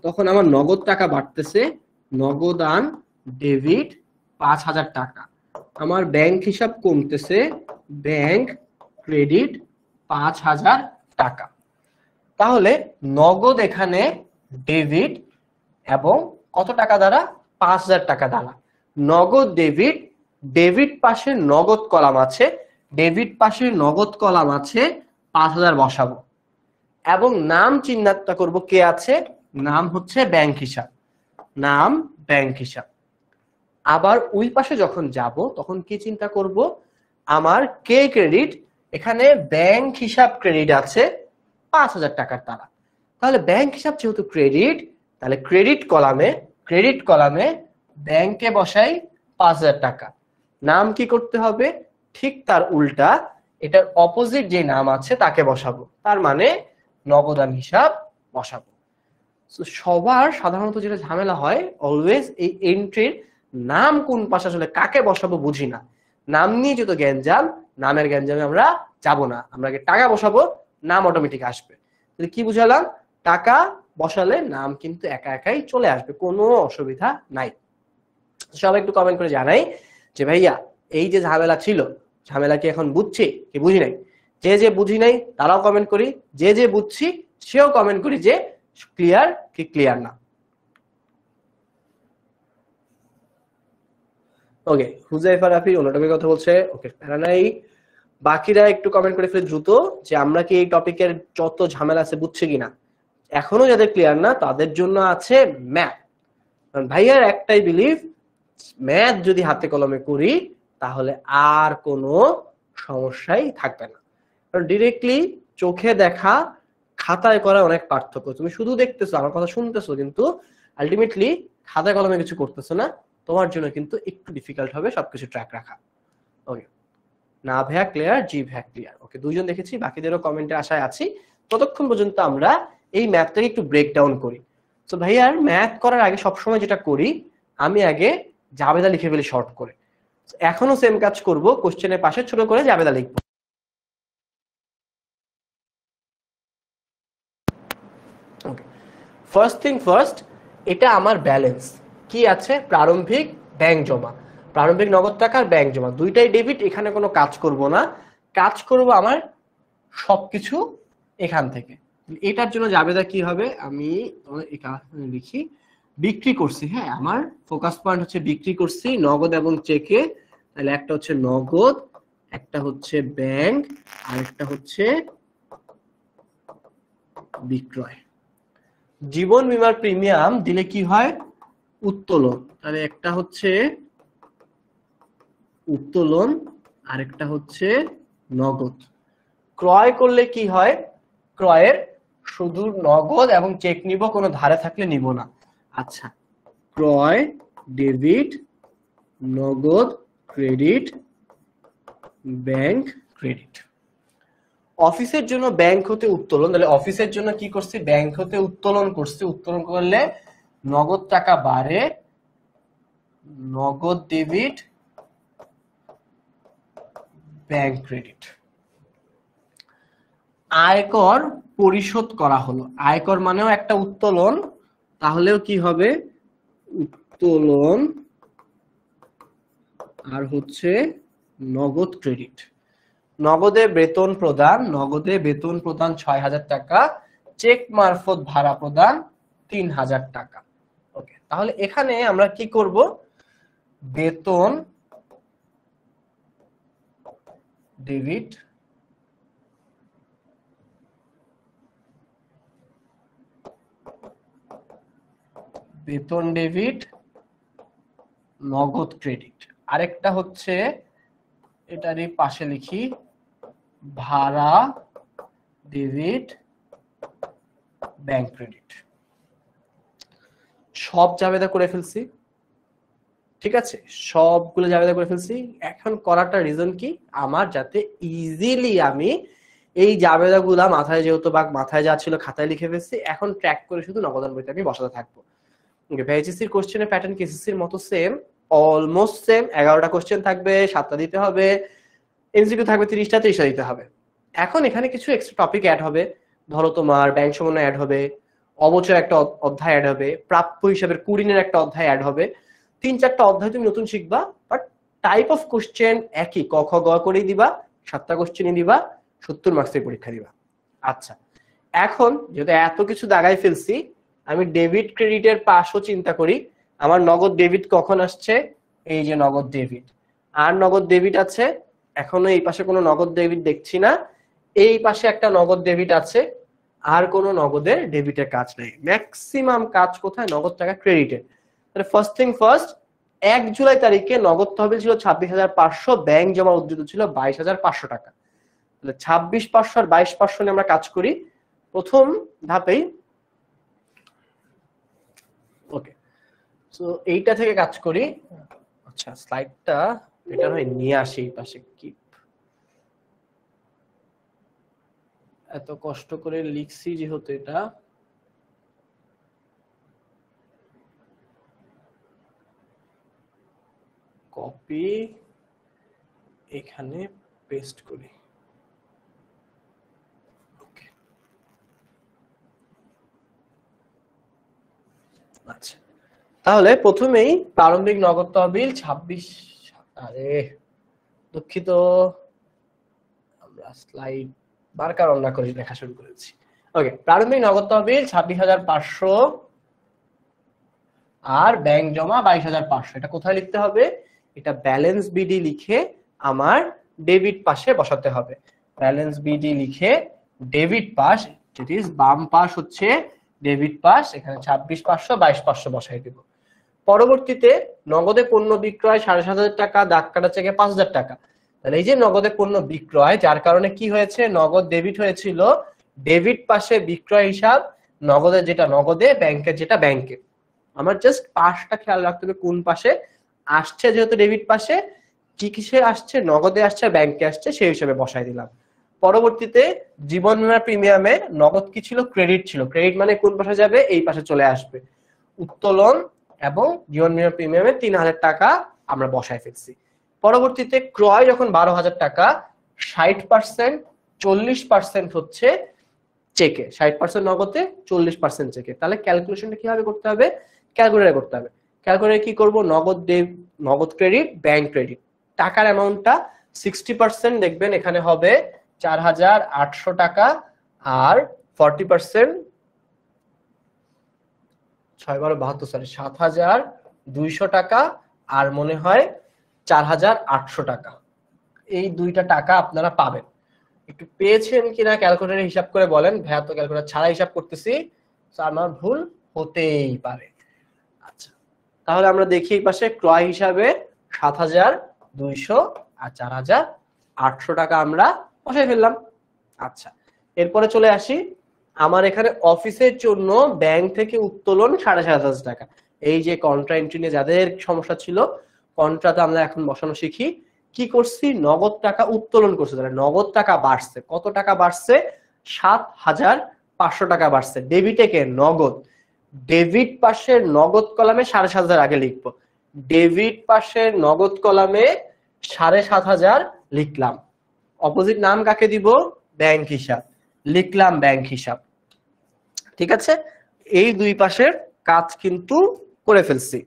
তখন আমার নগদ টাকা বাড়তেছে, নগদান ডেবিট 5000 টাকা। আমার ব্যাংক হিসাব কমতেছে, ব্যাংক ক্রেডিট 5000 টাকা। তাহলে নগদ এখানে ডেবিট এবং কত টাকা দ্বারা? 5000 টাকা দ্বারা। নগদ ডেবিট, ডেবিট পাশে নগদ কলাম আছে, ডেবিট পাশে নগদ কলাম আছে, 5000 বসাবো এবং নাম চিহ্নিত করব কে আছে? নাম হচ্ছে ব্যাংক হিসাব, নাম ব্যাংক হিসাব। আবার ওই পাশে যখন যাব তখন কি চিন্তা করব? আমার কে ক্রেডিট, এখানে ব্যাংক হিসাব ক্রেডিট আছে 5000 টাকার দ্বারা। তাহলে ব্যাংক হিসাব যেহেতু ক্রেডিট, তাহলে ক্রেডিট কলামে ব্যাংকে বসাই 5000 টাকা। নাম কি করতে হবে? ঠিক তার উল্টা, এটার অপোজিট যে নাম আছে তাকে বসাবো, তার মানে নগদান হিসাব বসাবো। সবার সাধারণত যেটা ঝামেলা হয়, অলওয়েজ এই এন্ট্রির নাম কোন পাশে আসলে কাকে বসাবো বুঝি না। নাম নিয়ে যত গ্যাঞ্জাম, নামের গ্যাঞ্জামে আমরা যাব না, আমরা আগে টাকা বসাবো, নাম অটোমেটিক আসবে। তাহলে কি বুঝালাম? টাকা বসালে নাম কিন্তু একা একাই চলে আসবে, কোনো অসুবিধা নাই। সবাই একটু কমেন্ট করে জানাই যে ভাইয়া এই যে ঝামেলা ছিল, ঝামেলা কি এখন বুঝছি কি বুঝি নাই? যে বুঝি নাই তারাও কমেন্ট করি, যে বুঝছি সেও কমেন্ট করি যে ক্লিয়ার কি ক্লিয়ার না। ওকে, হুজাইফা রাফি অন্য টপিকের কথা বলছে, ওকে প্যারা নাই। বাকিরা একটু কমেন্ট করে ফেলে দ্রুত যে আমরা কি এই টপিকের যত ঝামেলা আছে বুঝছি কিনা। এখনো যাদের ক্লিয়ার না তাদের জন্য আছে ম্যাথ। কারণ ভাইয়ার একটাই বিলিভ, ম্যাথ যদি হাতে কলমে করি তাহলে আর কোনো সমস্যাই থাকবে না। কারণ ডিরেক্টলি চোখে দেখা খাতায় করা অনেক পার্থক্য। তুমি শুধু দেখতেছো, আমার কথা শুনতেছো, কিন্তু আলটিমেটলি খাতায় কলমে কিছু করতেছো না, তোমার জন্য কিন্তু একটু ডিফিকাল্ট হবে সবকিছু ট্র্যাক রাখা। ওকে, না ভাইয়া ক্লিয়ার, জি ভাইয়া ক্লিয়ার। ওকে, দুইজন দেখেছি, বাকিদেরও কমেন্টে আশায় আছি। ততক্ষণ পর্যন্ত আমরা এই ম্যাথটাকে একটু ব্রেকডাউন করি। তো ভাইয়ার ম্যাথ করার আগে সবসময় যেটা করি, আমি আগে জাবেদা লিখে ফেলি শর্ট করে। এখনো সেম কাজ করব, কোশ্চেনের পাশে ছোট করে জাবেদা লিখবো। ওকে, ফার্স্ট থিং ফার্স্ট, এটা আমার ব্যালেন্স কি আছে? প্রারম্ভিক ব্যাংক জমা, প্রারম্ভিক নগদ টাকার ব্যাংক জমা, দুইটাই ডেবিট। এখানে কোনো কাজ করব না, কাজ করব আমার সবকিছু এখান থেকে। এটার জন্য জাবেদা কি হবে? আমি এখানে লিখি বিক্রি করছি। হ্যাঁ, আমার ফোকাস পয়েন্ট হচ্ছে বিক্রি করছি নগদ এবং চেকে। তাহলে একটা হচ্ছে নগদ, একটা হচ্ছে ব্যাংক, আর একটা হচ্ছে বিক্রয়। জীবন বীমার প্রিমিয়াম দিলে কি হয়? উত্তোলন। তাহলে একটা হচ্ছে উত্তোলন, আরেকটা হচ্ছে নগদ। ক্রয় করলে কি হয়? ক্রয়ের শুধু নগদ এবং চেক নিব, কোনো ধারে থাকলে নিব না। আচ্ছা, ক্রয় ডেবিট, নগদ ক্রেডিট, ব্যাংক ক্রেডিট। অফিসের জন্য ব্যাংক হতে উত্তোলন, তাহলে অফিসের জন্য কি করছি, ব্যাংক হতে উত্তোলন করছি, উত্তোলন করলে নগদ টাকা বাড়ে, নগদ ডেবিট ব্যাংক ক্রেডিট। আয়কর পরিশোধ করা হলো, আয়কর মানেও একটা উত্তোলন, তাহলেও কি হবে, উত্তোলন আর হচ্ছে নগদ ক্রেডিট। নগদে বেতন প্রদান, নগদে বেতন প্রদান ৬,০০০ টাকা, চেক মারফত ভাড়া প্রদান ৩,০০০ টাকা। ওকে, তাহলে এখানে আমরা কি করব, বেতন ডেবিট বেতন ডেবিট নগদ ক্রেডিট, আরেকটা হচ্ছে এটারই পাশে লিখি ভাড়া ডেবিট ব্যাংক ক্রেডিট। সব জাবেদা করে ফেলছি, ঠিক আছে, সবগুলো জাবেদা করে ফেলছি। এখন করাটা রিজন কি, আমার যাতে ইজিলি আমি এই জাবেদাগুলা মাথায়, যেহেতু বা মাথায় যা ছিল খাতায় লিখে ফেলছি, এখন ট্র্যাক করে শুধু নগদান বইতে আমি বসাতে থাকবো। ওকে, এইচএসসির কোশ্চেনের প্যাটার্ন কেসিসির মতো সেম, অলমোস্ট সেম। 11টা কোশ্চেন থাকবে, 7টা দিতে হবে, এমসিকিউ থাকবে 30টা দিতে হবে। এখন এখানে কিছু এক্সট্রা টপিক অ্যাড হবে, ধরো তোমার ব্যাংক সমন্বয় অ্যাড হবে, অবচয় একটা অধ্যায় অ্যাড হবে, প্রাপ্য হিসাবের কুড়িনের একটা অধ্যায় অ্যাড হবে, 3-4টা অধ্যায় তুমি নতুন শিখবা, বাট টাইপ অফ কোশ্চেন একই, ক খ গ করেই দিবা, 7টা কোশ্চেনই দিবা, 70 মার্কসের পরীক্ষা দিবা। আচ্ছা, এখন যেহেতু এত কিছু দাগাই ফেলছি, আমি ডেবিট ক্রেডিটের পাশও চিন্তা করি। আমার নগদ ডেবিট কখন আসছে, এই যে নগদ ডেবিট, আর নগদ ডেবিট আছে, এখনো এই পাশে কোনো নগদ ডেবিট দেখছি না, এই পাশে একটা নগদ ডেবিট আছে, আর কোনো নগদের ডেবিটের কাজ নেই। ম্যাক্সিমাম কাজ কোথায়, নগদ টাকা ক্রেডিটের। তাহলে ফার্স্ট থিং ফার্স্ট, 1 জুলাই তারিখে নগদ তহবিল ছিল 26,500, ব্যাংক জমা উদ্ধৃত ছিল 22,500 টাকা। তাহলে 26,500 আর 22,500 নিয়ে আমরা কাজ করি প্রথম ধাপেই। ওকে, সো এইটা থেকে কাজ করি। আচ্ছা, স্লাইডটা এটা হয় নিয়ে আসি এই পাশে, কি এত কষ্ট করে লিখছি যেহেতু, এটা কপি এখানে পেস্ট করি। আচ্ছা, তাহলে প্রথমেই প্রারম্ভিক নগদ তহবিল 26, আরে দুঃখিত, আমরা স্লাইড বারবার অন্য করে লেখা শুরু করেছি। ওকে, প্রারম্ভিক নগদ তহবিল 26,500 আর ব্যাংক জমা 22,500। এটা কোথায় লিখতে হবে, এটা ব্যালেন্স বিডি লিখে আমার ডেবিট পাশে বসাতে হবে। ব্যালেন্স বিডি লিখে ডেবিট পাশ, ইট ইজ বাম পাশ হচ্ছে ডেবিট পাশ, এখানে 26,500 22,500 বসাই দেব। পরবর্তীতে নগদে পণ্য বিক্রয় 7,500 টাকা, দাগ কাটা চেকে 5,000 টাকা। তাহলে এই যে নগদে পণ্য বিক্রয়, যার কারণে কি হয়েছে, নগদ ডেবিট হয়েছিল, ডেবিট পাশে বিক্রয় হিসাব, নগদে যেটা নগদে, ব্যাংকের যেটা ব্যাংকে। আমার জাস্ট পাশটা খেয়াল রাখতে হবে কোন পাশে আসছে, যেহেতু ডেবিট পাশে কি কিসে আসছে, নগদে আসছে ব্যাংকে আসছে, সেই হিসেবে বসাই দিলাম। পরবর্তীতে জীবন বীমা প্রিমিয়ামে নগদ কি ছিল, ক্রেডিট ছিল, ক্রেডিট মানে কোন পাশে যাবে, এই পাশে চলে আসবে। উত্তোলন এবং জীবন বীমা প্রিমিয়ামে 3,000 টাকা আমরা বসাই ফেলছি। পরবর্তীতে ক্রয় যখন 12,000 টাকা, 60% 40% হচ্ছে চেকে, 60% নগদে 40% চেকে। তাহলে ক্যালকুলেশনটা কিভাবে করতে হবে, ক্যালকুলেটর করতে হবে। ক্যালকুলেটর কি করব, নগদ ক্রেডিট ব্যাংক ক্রেডিট, টাকার অ্যামাউন্টটা 60% দেখবেন এখানে হবে 4,800 টাকা, আর 40% 7,200 টাকা, আর মনে হয় 4,800 টাকা। এই দুইটা টাকা আপনারা পাবেন। একটু পেয়েছেন কিনা ক্যালকুলেটরে হিসাব করে বলেন, ভাইয়া তো ক্যালকুলেটর ছাড়া হিসাব করতেছি, আমার ভুল হতেই পারে। আচ্ছা, তাহলে আমরা দেখি এই পাশে ক্রয় হিসাবে 7,200 আর 4,800 টাকা আমরা বসাই ফেললাম। আচ্ছা, এরপরে চলে আসি, আমার এখানে অফিসের জন্য ব্যাংক থেকে উত্তোলন 7,500 টাকা। এই যে কন্ট্রা এন্ট্রি নিয়ে যাদের সমস্যা ছিল, কন্ট্রাতে আমরা এখন বসানো শিখি। কি করছি, নগদ টাকা উত্তোলন করছে, তাহলে নগদ টাকা বাড়ছে। কত টাকা বাড়ছে? ৭,৫০০ টাকা বাড়ছে। ডেবিটে কে? নগদ। ডেবিট পাশের নগদ কলামে ৭,৫০০ আগে লিখবো। ডেবিট পাশের নগদ কলামে ৭,৫০০ লিখলাম। অপোজিট নাম কাকে দিব? ব্যাংক হিসাব। লিখলাম ব্যাংক হিসাব। ঠিক আছে, এই দুই পাশের কাজ কিন্তু করে ফেলছি।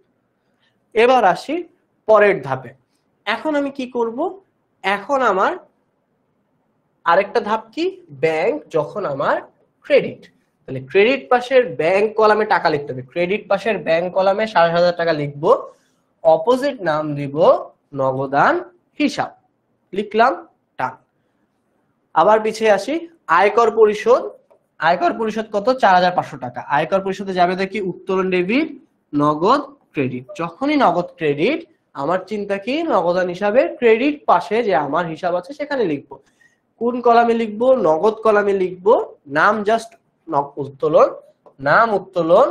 এবার আসি পরের ধাপে। এখন আমি কি করব? এখন আমার আরেকটা ধাপ কি? ব্যাংক যখন আমার ক্রেডিট, তাহলে ক্রেডিট পাশের ব্যাংক কলামে টাকা লিখতে হবে। ক্রেডিট পাশের ব্যাংক কলামে ৭,৫০০ টাকা লিখবো। অপোজিট নাম দিব নগদান হিসাব। লিখলাম, টান। আবার পিছিয়ে আসি, আয়কর পরিশোধ। আয়কর পরিশোধ কত? ৪,৫০০ টাকা। আয়কর পরিশোধে যাবে দেখি উত্তোলন ডেবিট, নগদ ক্রেডিট। যখনই নগদ ক্রেডিট, আমার চিন্তা কি? নগদান হিসাবে ক্রেডিট পাশে যে আমার হিসাব আছে সেখানে লিখবো। কোন কলামে লিখবো? নগদ কলামে লিখবো। নাম জাস্ট উত্তোলন, নাম উত্তোলন,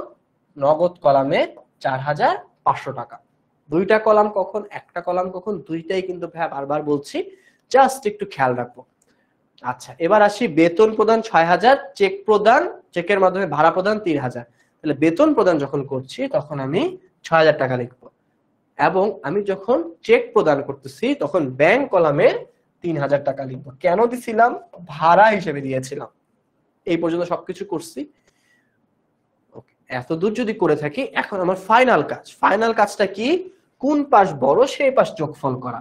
নগদ কলামে ৪,৫০০ টাকা। দুইটা কলাম কখন, একটা কলাম কখন, দুইটাই কিন্তু ভাই বারবার বলছি, জাস্ট একটু খেয়াল রাখবো। আচ্ছা, এবার আসি বেতন প্রদান ৬,০০০, চেক প্রদান, চেকের মাধ্যমে ভাড়া প্রদান ৩,০০০। তাহলে বেতন প্রদান যখন করছি তখন আমি ৬,০০০ টাকা লিখবো, এবং আমি যখন চেক প্রদান করতেছি তখন ব্যাংক কলামে ৩,০০০ টাকা লিখবো। কেন দিছিলাম? ভাড়া হিসেবে দিয়েছিলাম। এই পর্যন্ত সবকিছু করছি। এত দূর যদি করে থাকি, এখন আমার ফাইনাল কাজ। ফাইনাল কাজটা কি? কোন পাশ বড় সেই পাশ যোগফল করা।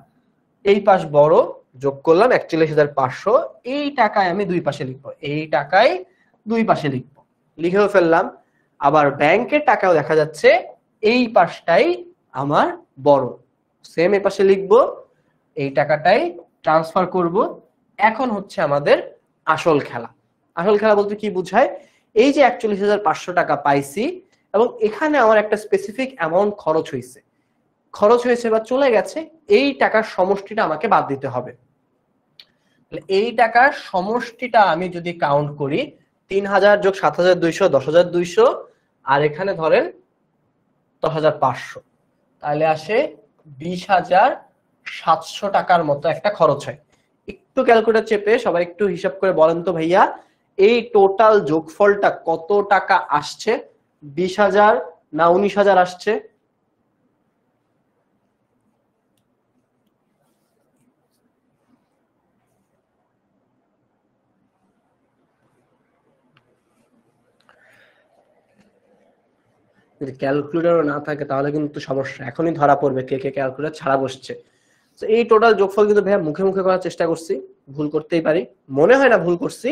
এই পাশ বড়, যোগ করলাম ৪১,৫০০। এই টাকায় আমি দুই পাশে লিখবো, এই টাকায় দুই পাশে লিখবো, লিখেও ফেললাম। আবার ব্যাংকের টাকাও দেখা যাচ্ছে এই পাশটাই আমার বড়, সেম এই পাশে লিখবো, এই টাকাটাই ট্রান্সফার করব। এখন হচ্ছে আমাদের আসল খেলা। আসল খেলা বলতে কি বুঝায়? এই যে ৪১,৫০০ টাকা পাইছি, এবং এখানে আমার একটা স্পেসিফিক অ্যামাউন্ট খরচ হয়েছে বা চলে গেছে, এই টাকার সমষ্টিটা আমাকে বাদ দিতে হবে। এই টাকার সমষ্টিটা আমি যদি কাউন্ট করি, ৩,০০০ যোগ ৭,২০০ ১০,২০০, আর এখানে ধরেন ১০,৫০০, তাহলে আসে ২০,৭০০ টাকার মতো একটা খরচ হয়। একটু ক্যালকুলেটর চেপে সবাই একটু হিসাব করে বলেন তো ভাইয়া, এই টোটাল যোগফলটা কত টাকা আসছে? ২০,০০০ না ১৯,০০০ আসছে? যদি ক্যালকুলেটরও না থাকে তাহলে কিন্তু সমস্যা, এখনই ধরা পড়বে কে কে ক্যালকুলেটর ছাড়া বসছে। তো এই টোটাল যোগফল কিন্তু ভাইয়া মুখে মুখে করার চেষ্টা করছি, ভুল করতেই পারি, মনে হয় না ভুল করছি,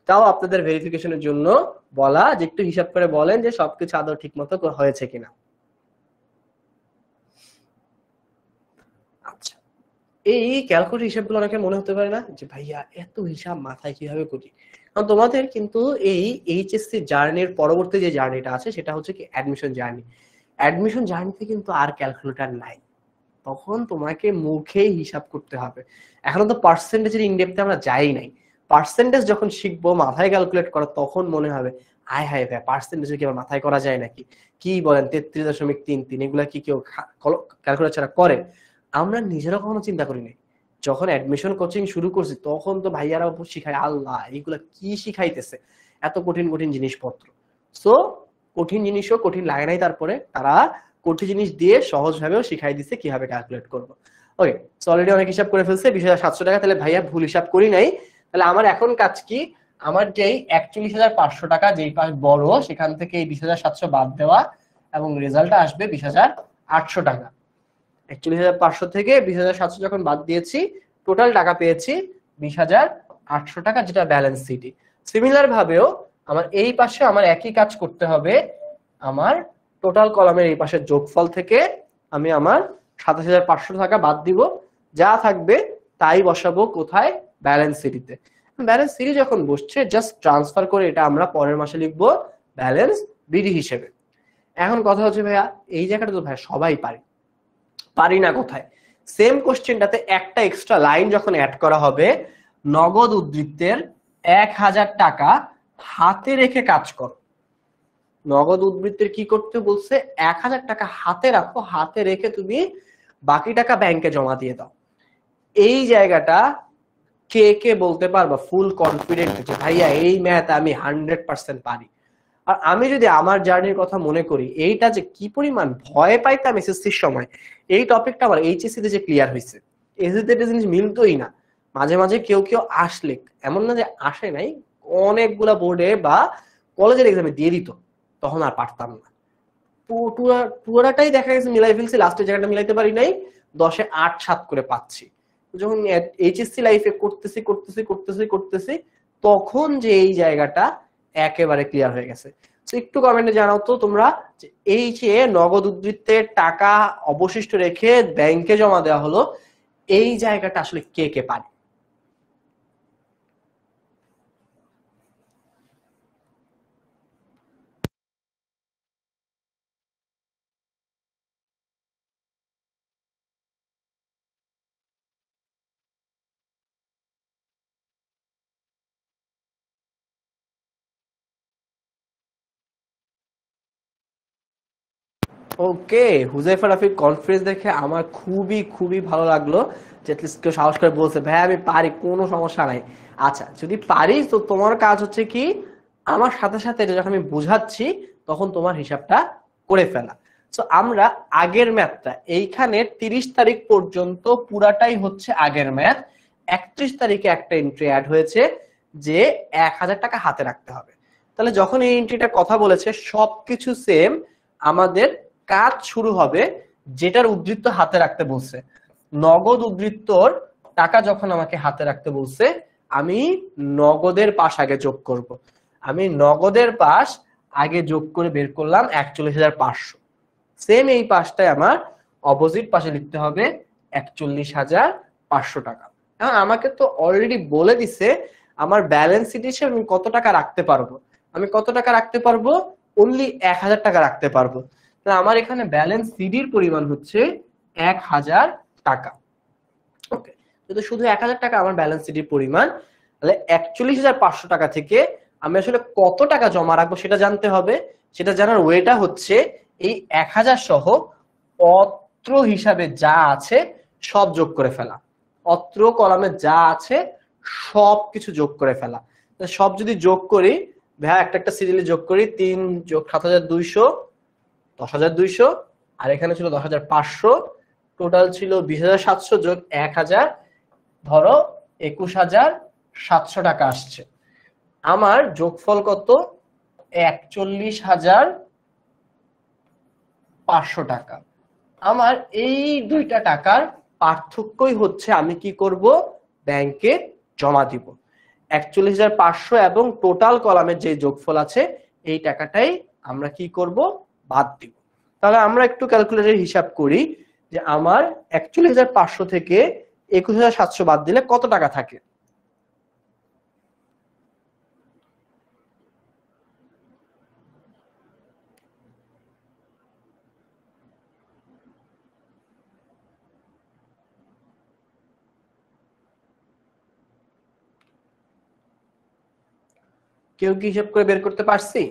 তাও আপনাদের ভেরিফিকেশনের জন্য বলা যে একটু হিসাব করে বলেন যে সবকিছু আদৌ ঠিক মতো হয়েছে কিনা। আচ্ছা, এই ক্যালকুলেটর হিসাবগুলো অনেকে মনে হতে পারে না যে ভাইয়া এত হিসাব মাথায় কিভাবে করি। কারণ তোমাদের কিন্তু এই এইচএসসি জার্নির পরবর্তী যে জার্নিটা আছে সেটা হচ্ছে কি অ্যাডমিশন জার্নি। অ্যাডমিশন জার্নিতে কিন্তু আর ক্যালকুলেটর নাই, তখন তোমাকে মুখেই হিসাব করতে হবে। এখনো তো পার্সেন্টেজের ইনডেপথে আমরা যাই নাই। পার্সেন্টেজ যখন শিখবো মাথায় ক্যালকুলেট করা, তখন মনে হবে আয় হায় ভাই পার্সেন্টেজ কি আবার মাথায় করা যায় নাকি? কি বলেন 33.33, এগুলা কি কেউ ক্যালকুলেট ছাড়া করে? আমরা নিজেরাও কখনো চিন্তা করি নাই। যখন অ্যাডমিশন কোচিং শুরু করছি তখন তো ভাইয়ারা শিখায়, আল্লাহ এগুলা কি শিখাইতেছে, এত কঠিন কঠিন জিনিসপত্র। সো কঠিন জিনিসও কঠিন লাগে নাই, তারপরে তারা কঠিন জিনিস দিয়ে সহজ ভাবেও শিখাই দিচ্ছে কিভাবে ক্যালকুলেট করবো। ওকে, সো অলরেডি অনেক হিসাব করে ফেলছে 20,700 টাকা। তাহলে ভাইয়া ভুল হিসাব করি নাই। তাহলে আমার এখন কাজ কি? আমার যেই 41,500 টাকা যেই পাশ বড় সেখান থেকে এই 20,700 বাদ দেওয়া, এবং রেজাল্টটা আসবে 20,800 টাকা। 41,500 থেকে 20,700 যখন বাদ দিয়েছি, টোটাল টাকা পেয়েছি 20,800 টাকা, যেটা ব্যালেন্স সিটি। সিমিলার ভাবেও আমার এই পাশে আমার একই কাজ করতে হবে। আমার টোটাল কলামের এই পাশের যোগফল থেকে আমি আমার 27,500 টাকা বাদ দিব, যা থাকবে তাই বসাবো কোথায়? ব্যালেন্স সিটিতে। ব্যালেন্স সিটি যখন বসছে জাস্ট ট্রান্সফার করে এটা আমরা পরের মাসে লিখবো ব্যালেন্স বিডি হিসেবে। এখন কথা হচ্ছে ভাইয়া এই জায়গাটা তো ভাইয়া সবাই পারি না কোথায়? সেম কোশ্চেনটাতে একটা এক্সট্রা লাইন যখন অ্যাড করা হবে, নগদ উদ্ধৃতের 1,000 টাকা হাতে রেখে কাজ করো। নগদ উদ্বৃত্তের কি করতে বলছে? 1,000 টাকা হাতে রাখো, হাতে রেখে তুমি বাকি টাকা ব্যাংকে জমা দিয়ে দাও। এই জায়গাটা কে কে বলতে পারবা ফুল কনফিডেন্ট যে ভাইয়া এই ম্যাথ আমি 100% পারি? আর আমি যদি আমার জার্নির কথা মনে করি, এইটা যে কি পরিমাণ ভয় পাইতাম এসএসসির সময়, এই টপিকটা আমার এইচএসসি তে যে ক্লিয়ার হয়েছে। এসএসসি তে জিনিস মিলতোই না। মাঝে মাঝে কেউ কেউ আসলে, এমন না যে আসে নাই, অনেকগুলা বোর্ডে বা কলেজের এক্সামে দিয়ে দিত, তখন আর পারতাম না। পুরোটাই দেখা গেছে মিলাই ফেলছি, লাস্টের জায়গাটা মিলাইতে পারি নাই, 10-এ 8-7 করে পাচ্ছি। যখন এইচএসসি লাইফে করতেছি করতেছি করতেছি করতেছি, তখন যে এই জায়গাটা একেবারে ক্লিয়ার হয়ে গেছে। তো একটু কমেন্টে জানাও তো তোমরা, যে এই যে নগদ উদ্ধৃত্তের টাকা অবশিষ্ট রেখে ব্যাংকে জমা দেওয়া হলো, এই জায়গাটা আসলে কে কে পারে? ওকে, হুজাইফা রাফির কনফিডেন্স দেখে আমার খুবই খুবই ভালো লাগলো, যে অ্যাটলিস্ট কেউ সাহস করে বলছে ভাই আমি পারি, কোনো সমস্যা নাই। আচ্ছা, যদি পারি তো তোমার কাজ হচ্ছে কি, আমার সাথে সাথে এটা যখন আমি বুঝাচ্ছি তখন তোমার হিসাবটা করে ফেলা। তো আমরা আগের ম্যাথটা, এইখানে 30 তারিখ পর্যন্ত পুরাটাই হচ্ছে আগের ম্যাথ। 31 তারিখে একটা এন্ট্রি অ্যাড হয়েছে যে 1000 টাকা হাতে রাখতে হবে। তাহলে যখন এই এন্ট্রিটা কথা বলেছে সবকিছু সেম, আমাদের কাজ শুরু হবে যেটার উদ্ধৃত্ত হাতে রাখতে বলছে। নগদ উদ্ধৃত্তর টাকা যখন আমাকে হাতে রাখতে বলছে, আমি নগদের পাশ আগে যোগ করব। আমি নগদের পাশ আগে যোগ করে বের করলাম 41,500। সেম এই পাশটাই আমার অপোজিট পাশে লিখতে হবে 41,500 টাকা। হ্যাঁ, আমাকে তো অলরেডি বলে দিছে আমার ব্যালেন্স শিট হিসেবে আমি কত টাকা রাখতে পারবো। আমি কত টাকা রাখতে পারবো? অনলি 1000 টাকা রাখতে পারবো। তাহলে আমার এখানে ব্যালেন্স সিডির পরিমাণ হচ্ছে 1000 টাকা। ওকে, যদি শুধু 1000 টাকা আমার ব্যালেন্স সিডির পরিমাণ, তাহলে 41,500 টাকা থেকে আমি আসলে কত টাকা জমা রাখবো সেটা জানতে হবে। সেটা জানার ওয়েটা হচ্ছে এই 1000 সহ অত্র হিসাবে যা আছে সব যোগ করে ফেলা। অত্র কলামে যা আছে সব কিছু যোগ করে ফেলা। সব যদি যোগ করি, ভাইয়া একটা একটা সিরিয়ালে যোগ করি, 3 যোগ 7200, 10,200, আর এখানে ছিল 10,500, টোটাল ছিল 20,700 যোগ 1000, ধরো 21,700 টাকা আসছে। আমার যোগফল কত? 41,500 টাকা। আমার এই দুইটা টাকার পার্থক্যই হচ্ছে আমি কি করব, ব্যাংকে জমা দিব। 41,500 এবং টোটাল কলামের যে যোগফল আছে এই টাকাটাই আমরা কি করব, বাদ দিব। তাহলে আমরা একটু ক্যালকুলেটরে হিসাব করি যে আমার 41,500 থেকে 21,700 বাদ দিলে কত টাকা থাকে। কেউ কি হিসাব করে বের করতে পারছি?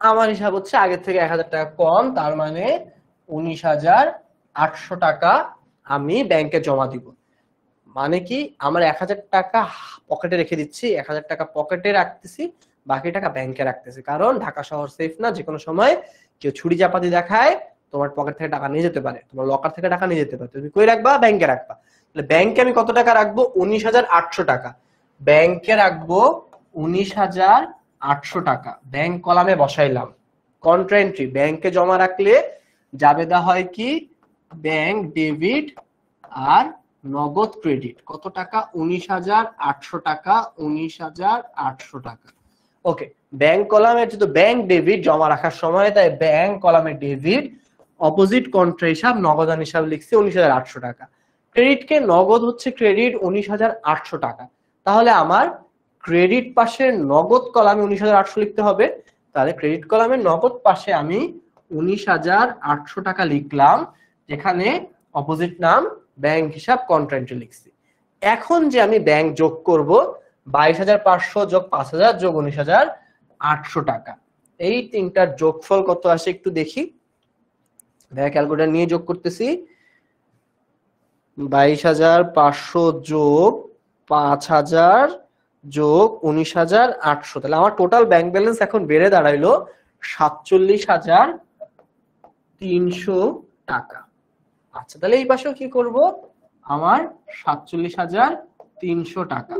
আমার হিসাব হচ্ছে আগের থেকে 1000 টাকা কম, তার মানে 19,800 টাকা আমি ব্যাংকে জমা দিব। মানে কি, আমার 1000 টাকা পকেটে রেখে দিচ্ছি, 1000 টাকা পকেটে রাখতেছি, বাকি টাকা ব্যাংকে রাখতেছি। কারণ ঢাকা শহর সেফ না, যে কোনো সময় কেউ ছুরি চাপাতি দেখায় তোমার পকেট থেকে টাকা নিয়ে যেতে পারে, তোমার লকার থেকে টাকা নিয়ে যেতে পারে। তুমি কই রাখবা? ব্যাংকে রাখবা। তাহলে ব্যাংকে আমি কত টাকা রাখবো? 19,800 টাকা ব্যাংকে রাখবো। 19,800 টাকা ব্যাংক কলামে বসাইলাম। কন্ট্রা এন্ট্রি, ব্যাংকে জমা রাখলে জাবেদা হয় কি, ব্যাংক ডেবিট আর নগদ ক্রেডিট। কত টাকা? 19,800 টাকা। 19,800 টাকা। ওকে, ব্যাংক কলামে যেহেতু ব্যাংক ডেবিট জমা রাখার সময়, তাই ব্যাংক কলামে ডেবিট, অপোজিট কন্ট্রা হিসাব নগদান হিসাব লিখছি 19,800 টাকা। ক্রেডিটকে নগদ হচ্ছে ক্রেডিট 19,800 টাকা। তাহলে আমার ক্রেডিট পাশের নগদ কলামে 19,800 লিখতে হবে। তাহলে ক্রেডিট কলামের নগদ পাশে আমি 19,800 টাকা লিখলাম, যেখানে অপোজিট নাম ব্যাংক হিসাব কন্ট্রা এন্ট্রি লিখছি। এখন যে আমি ব্যাংক যোগ করব, 22,500 যোগ 5,000 যোগ 19,800 টাকা, এই তিনটার যোগফল কত আসে একটু দেখি। ক্যালকুলেটর নিয়ে যোগ করতেছি। 22,500 যোগ 5,000 যোগ 19,800, তাহলে আমার টোটাল ব্যাংক ব্যালেন্স এখন বেড়ে দাঁড়াইলো 47,300 টাকা। আচ্ছা, তাহলে এই পাশেও কি করব, আমার 47,300 টাকা।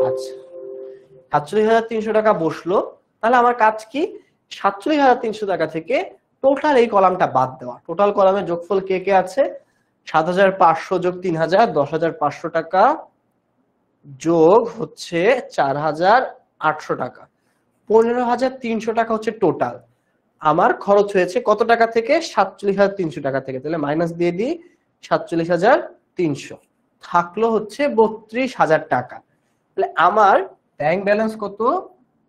আচ্ছা, 47,300 টাকা বসলো। তাহলে আমার কাজ কি, 47,300 টাকা থেকে টোটাল এই কলামটা বাদ দেওয়া। টোটাল কলামের যোগফল কে কে আছে, 7,500 যোগ 3,000 10,500 টাকা যোগ হচ্ছে 4,800 টাকা, 15,300 টাকা হচ্ছে টোটাল। আমার খরচ হয়েছে কত টাকা থেকে, 47,300 টাকা থেকে। তাহলে মাইনাস দিয়ে দিই 47,300, থাকলো হচ্ছে 32,000 টাকা। তাহলে আমার ব্যাংক ব্যালেন্স কত,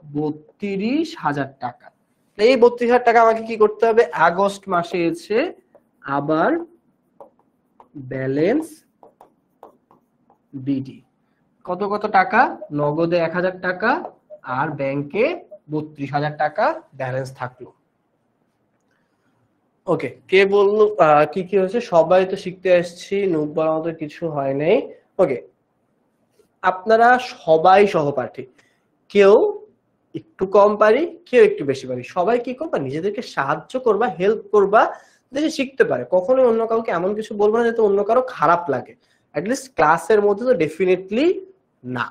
32,000 টাকা। এই 32,000 টাকা আমাকে কি করতে হবে, আগস্ট মাসে এসে আবার ব্যালেন্স বিডি কত কত টাকা, নগদে 1,000 টাকা আর ব্যাংকে 32,000 টাকা ব্যালেন্স থাকলো। ওকে, কে বললো কি কি হয়েছে, সবাই তো শিখতে আসছি, নুব্বার মতো কিছু হয় নাই। ওকে, আপনারা সবাই সহপাঠী, কেউ একটু কম পারি, কেউ একটু বেশি পারি, সবাই কি করবা, নিজেদেরকে সাহায্য করবা, হেল্প করবা, দেশে শিখতে পারে। কখনোই অন্য কাউকে এমন কিছু বলবো না যাতে অন্য কারো খারাপ লাগে। অ্যাটলিস্ট ক্লাসের মধ্যে তো ডেফিনেটলি না,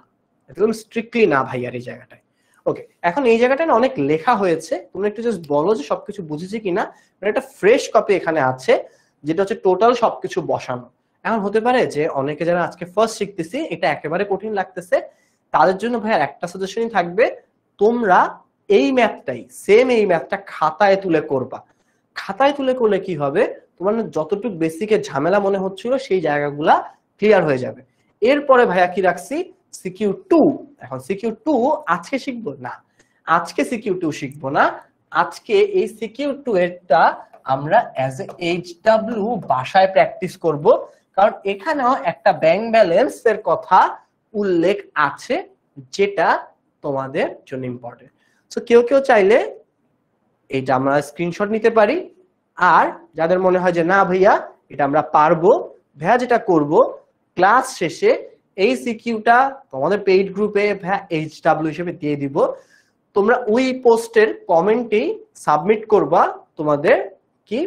একদম স্ট্রিক্টলি না ভাইয়ার এই জায়গাটায়। ওকে, এখন এই জায়গাটায় না অনেক লেখা হয়েছে, তোমরা একটু জাস্ট বলো যে সবকিছু বুঝেছি কিনা। একটা ফ্রেশ কপি এখানে আছে যেটা হচ্ছে টোটাল সবকিছু বসানো। এখন হতে পারে যে অনেকে যারা আজকে ফার্স্ট শিখতেছি এটা একেবারে কঠিন লাগতেছে, তাদের জন্য ভাইয়ার একটা সাজেশনই থাকবে, তোমরা এই ম্যাথটাই সেম এই ম্যাথটা খাতায় তুলে করবা। খাতায় তুলে করলে কি হবে, তোমার যতটুকু বেসিকের ঝামেলা মনে হচ্ছিল সেই জায়গাগুলা ক্লিয়ার হয়ে যাবে। এরপরে ভাইয়া কি রাখছি, সিকিউ 2। এখন সিকিউ 2 আজকে শিখবো না, আজকে সিকিউ 2 শিখবো না, আজকে এই সিকিউ 2 এরটা আমরা অ্যাজ এ এইচডব্লিউ ভাষায় প্র্যাকটিস করব, কারণ এখানেও একটা ব্যাংক ব্যালেন্স এর কথা উল্লেখ আছে যেটা তোমাদের জন্য ইম্পর্টেন্ট। সো কেউ কেউ চাইলে এটা আমরা স্ক্রিনশট নিতে পারি, আর যাদের মনে হয় যে না ভাইয়া এটা আমরা পারবো, ভাইয়া যেটা করব ক্লাস শেষে এই সিকিউটা তোমাদের পেইড গ্রুপে ভাইয়া এইচডব্লিউ হিসেবে দিয়ে দিব, তোমরা ওই পোস্টের কমেন্টেই সাবমিট করবা তোমাদের কি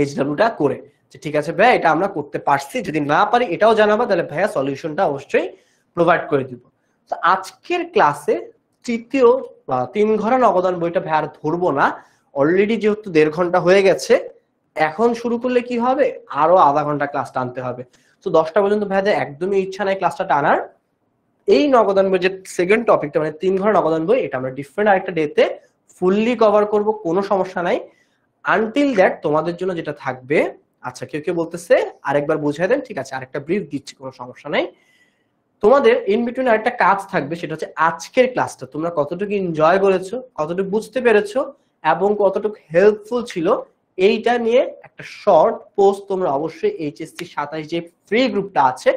এইচডব্লিউটা করে, যে ঠিক আছে ভাইয়া এটা আমরা করতে পারছি, যদি না পারি এটাও জানাবা, তাহলে ভাইয়া সলিউশনটা অবশ্যই প্রোভাইড করে দিব। তো আজকের ক্লাসে তৃতীয় 3 ঘন্টা নগদান বইটা ভাই আর ধরবো না, অলরেডি যেহেতু 1.5 ঘন্টা হয়ে গেছে, এখন শুরু করলে কি হবে, আরো আধা ঘন্টা ক্লাস টানতে হবে। তো 10টা পর্যন্ত ভাইয়াদের একদমই ইচ্ছা নাই ক্লাসটা টানার। এই নগদান বই যে সেকেন্ড টপিকটা মানে 3 ঘন্টা নগদান বই, এটা আমরা ডিফারেন্ট আরেকটা ডেতে ফুললি কভার করব, কোনো সমস্যা নাই। আনটিল দ্যাট তোমাদের জন্য যেটা থাকবে, আচ্ছা কেউ কেউ বলতেছে আরেকবার বুঝাই দেন, ঠিক আছে আরেকটা ব্রিফ দিচ্ছি, কোনো সমস্যা নাই। তোমাদের ইন বিটুইন আরেকটা কাজ থাকবে, সেটা হচ্ছে আজকের ক্লাসটা তোমরা কতটুকু এনজয় করেছো, কতটুকু বুঝতে পেরেছো এবং কতটুকু হেল্পফুল ছিল, এইটা নিয়ে একটা শর্ট পোস্ট তোমরা অবশ্যই এইচএসসি 27 যে ফ্রি গ্রুপটা আছে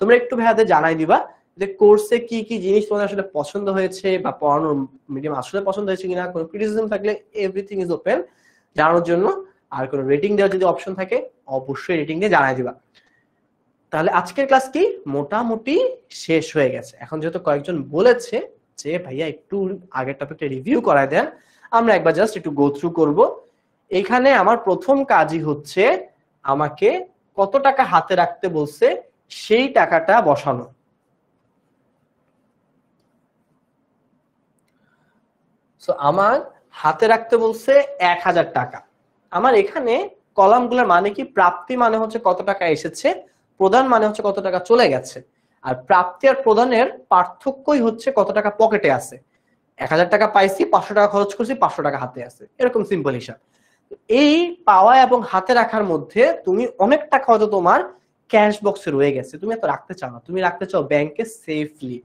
তোমরা একটু ভাইয়াদের জানাই দিবা, যে কোর্সে কি কি জিনিস তোমাদের আসলে পছন্দ হয়েছে বা পড়ানোর মিডিয়াম আসলে পছন্দ হয়েছে কিনা, কোনো ক্রিটিসিজম থাকলে এভরিথিং ইজ ওপেন জানানোর জন্য। আর কোনো রেটিং দেওয়ার যদি অপশন থাকে অবশ্যই রেটিং দিয়ে জানাই দিবা। তাহলে আজকের ক্লাস কি মোটামুটি শেষ হয়ে গেছে। এখন যেহেতু কয়েকজন বলেছে যে ভাইয়া একটু আগের টপিকটা রিভিউ করায় দেন, আমরা একবার জাস্ট একটু গো থ্রু করব। এখানে আমার প্রথম কাজই হচ্ছে আমাকে কত টাকা হাতে রাখতে বলছে সেই টাকাটা বসানো। সো আমার হাতে রাখতে বলছে 1,000 টাকা। আমার এখানে কলামগুলোর মানে কি, প্রাপ্তি মানে হচ্ছে কত টাকা এসেছে, প্রদান মানে হচ্ছে কত টাকা চলে গেছে, আর প্রাপ্তি আর প্রদানের পার্থক্যই হচ্ছে কত টাকা পকেটে আছে। 1,000 টাকা পাইছি, 500 টাকা খরচ করছি, 500 টাকা হাতে আছে, এরকম সিম্পল হিসাব। এই পাওয়া এবং হাতে রাখার মধ্যে তুমি অনেক টাকা হয়তো তোমার ক্যাশ বক্সে রয়ে গেছে, তুমি এত রাখতে চাও না, তুমি রাখতে চাও ব্যাংকে সেফলি।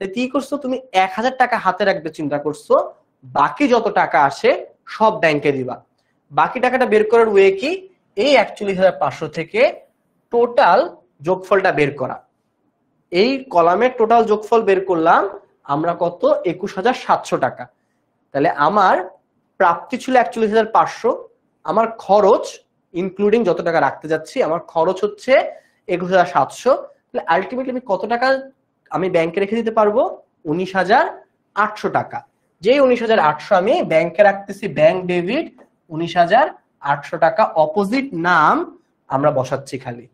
কি করছো, তুমি 1,000 টাকা হাতে রাখবে চিন্তা করছো, বাকি যত টাকা আসে সব ব্যাংকে দিবা। বাকি টাকাটা বের করার ওয়ে কি, এই 41,500 থেকে টোটাল যোগফলটা বের করা। এই কলামের টোটাল যোগফল বের করলাম আমরা কত, 21,700 টাকা। তাহলে আমার প্রাপ্তি ছিল 41,500, আমার খরচ ইনক্লুডিং যত টাকা রাখতে যাচ্ছি, আমার খরচ হচ্ছে 21,700। তাহলে আলটিমেটলি আমি কত টাকা আমি ব্যাংকে রেখে দিতে পারবো? 19,800 টাকা। যে 19,800 আমি ব্যাংকে রাখতেছি, ব্যাংক ডেবিট 19,800 টাকা, অপোজিট নাম আমরা বসাচ্ছি খালি।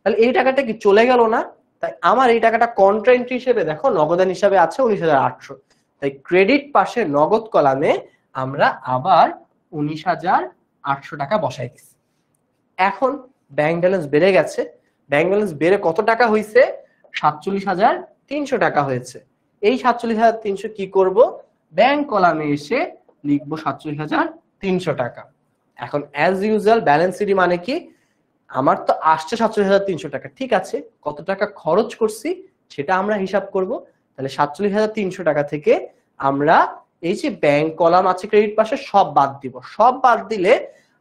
তাহলে এই টাকাটা কি চলে গেল না? তাই আমার এই টাকাটা কন্ট্রা এন্ট্রি হিসেবে দেখো নগদান হিসাবে আছে 19,800। তাই ক্রেডিট পাশে নগদ কলামে আমরা আবার 19,800 টাকা বসাই দিচ্ছি। এখন ব্যাংক ব্যালেন্স বেড়ে গেছে। ব্যাংক ব্যালেন্স বেড়ে কত টাকা হয়েছে? 47,300 টাকা হয়েছে। এই 47,300 কি করব? ব্যাংক কলামে এসে লিখবো 47,300 টাকা। এখন অ্যাজ ইউজুয়াল ব্যালেন্স সিডি মানে কি? আমার তো আসছে 47,300 টাকা, ঠিক আছে, কত টাকা খরচ করছি সেটা আমরা হিসাব করব। তাহলে 47,300 টাকা থেকে আমরা এই যে ব্যাংক কলাম আছে ক্রেডিট পাশে সব বাদ দিব। সব বাদ দিলে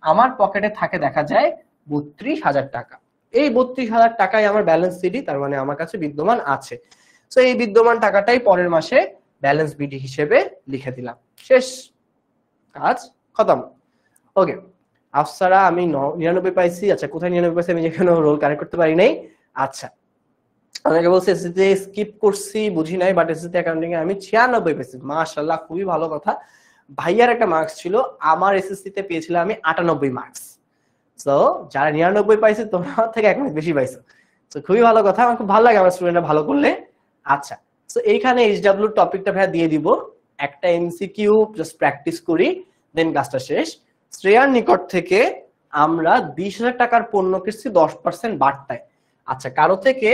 আমার পকেটে থাকে দেখা যায় 32,000 টাকা। এই 32,000 টাকাই আমার ব্যালেন্স সিডি, তার মানে আমার কাছে বিদ্যমান আছে। তো এই বিদ্যমান টাকাটাই পরের মাসে ব্যালেন্স বিডি হিসেবে লিখে দিলাম। শেষ, কাজ খতম। ওকে, আফসারা আমি 99 পাইছি। আচ্ছা, কোথায় 99 পাইছি? আমি যেখানে রোল কারেক্ট করতে পারি নাই। আচ্ছা, অনেকে বলছে এসএসসি স্কিপ করছি, বুঝি নাই, বাট এসএসসি অ্যাকাউন্টিং এ আমি 96 পেয়েছি। মাশাআল্লাহ, খুবই ভালো কথা। ভাইয়ার একটা মার্কস ছিল, আমার এসএসসি তে পেয়েছিলাম আমি 98 মার্কস। সো যারা 99 পাইছে তোমরা আমার থেকে এক মার্ক বেশি পাইছো। সো খুবই ভালো কথা, আমার খুব ভালো লাগে আমার স্টুডেন্টরা ভালো করলে। আচ্ছা, সো এইখানে এইচডব্লিউ টপিকটা ভাইয়া দিয়ে দিব, একটা এমসিকিউ জাস্ট প্র্যাকটিস করি, দেন ক্লাসটা শেষ। শ্রেয়ার নিকট থেকে আমরা 20,000 টাকার পণ্য কিনছি 10% বাট্টায়। আচ্ছা, কারো থেকে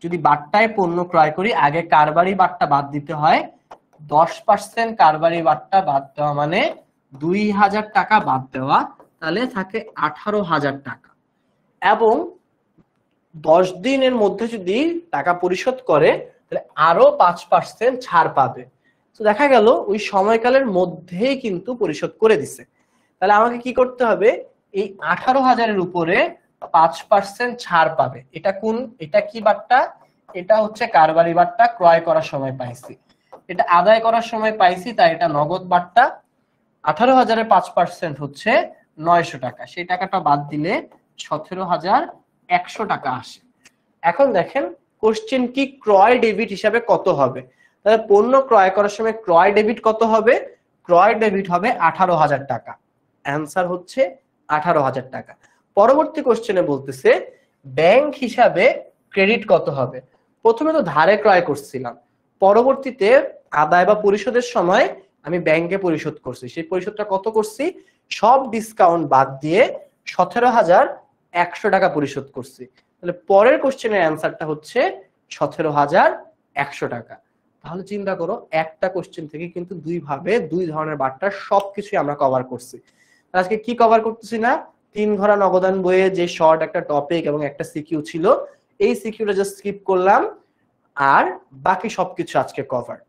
যদি বাট্টায় পণ্য ক্রয় করি, আগে কারবারি বাট্টা বাদ দিতে হয়। 10% কারবারি বাট্টা বাদ দেওয়া মানে 2,000 টাকা বাদ দেওয়া, তাহলে থাকে 18,000 টাকা। এবং 10 দিনের মধ্যে যদি টাকা পরিশোধ করে তাহলে আরো 5% ছাড় পাবে। তো দেখা গেল ওই সময়কালের মধ্যেই কিন্তু পরিশোধ করে দিছে। তাহলে আমাকে কি করতে হবে? এই 18,000-এর উপরে 5% ছাড় পাবে। এটা কোন, এটা কি বাট্টা? এটা হচ্ছে কারবারি বাট্টা, ক্রয় করার সময় পাইছি। এটা আদায় করার সময় পাইছি, তাই এটা নগদ বাট্টা। 18,000-এর 5% হচ্ছে 900 টাকা। সেই টাকাটা বাদ দিলে 17,100 টাকা আসে। এখন দেখেন কোশ্চেন কি, ক্রয় ডেবিট হিসাবে কত হবে? তাহলে পণ্য ক্রয় করার সময় ক্রয় ডেবিট কত হবে? ক্রয় ডেবিট হবে 18,000 টাকা। অ্যান্সার হচ্ছে 18,000 টাকা। পরবর্তী কোশ্চেনে বলতেছে ব্যাংক হিসাবে ক্রেডিট কত হবে? প্রথমে তো ধারে ক্রয় করছিলাম, পরবর্তীতে আদায় বা পরিশোধের সময় আমি ব্যাংকে পরিশোধ করছি। সেই পরিশোধটা কত করছি? সব ডিসকাউন্ট বাদ দিয়ে 17,100 টাকা পরিশোধ করছি। তাহলে পরের কোশ্চেনের অ্যান্সারটা হচ্ছে 17,100 টাকা। তাহলে চিন্তা করো, একটা কোশ্চেন থেকে কিন্তু দুই ভাবে দুই ধরনের বাট্টা সবকিছু আমরা কভার করছি। আজকে কি কভার করতেছি না? 3 ঘোড়া নগদান বইয়ে যে শর্ট একটা টপিক এবং একটা সিকিউ ছিল, এই সিকিউটা জাস্ট স্কিপ করলাম, আর বাকি সবকিছু আজকে কভার।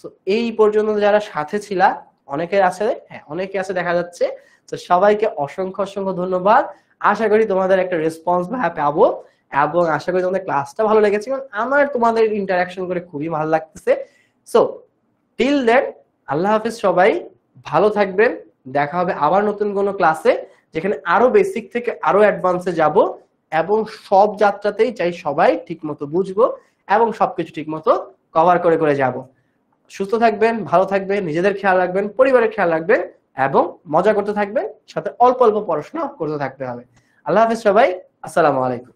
সো এই পর্যন্ত যারা সাথে ছিলা, অনেকে আছে, হ্যাঁ অনেকে আছে দেখা যাচ্ছে। তো সবাইকে অসংখ্য অসংখ্য ধন্যবাদ। আশা করি তোমাদের একটা রেসপন্স পাবো, এবং আশা করি তোমাদের ক্লাসটা ভালো লেগেছে, এবং আমার তোমাদের ইন্টারাকশন করে খুবই ভালো লাগতেছে। সো টিল দেন, আল্লাহ হাফেজ, সবাই ভালো থাকবেন। দেখা হবে আবার নতুন কোনো ক্লাসে, যেখানে আরো বেসিক থেকে আরো অ্যাডভান্সে যাব, এবং সব যাত্রাতেই চাই সবাই ঠিকমতো বুঝবো এবং সবকিছু ঠিকমতো কভার করে করে যাব। সুস্থ থাকবেন, ভালো থাকবেন, নিজেদের খেয়াল রাখবেন, পরিবারের খেয়াল রাখবেন, এবং মজা করতে থাকবেন, সাথে অল্প অল্প পড়াশোনা করতে থাকতে হবে। আল্লাহ হাফেজ সবাই, আসসালামু আলাইকুম।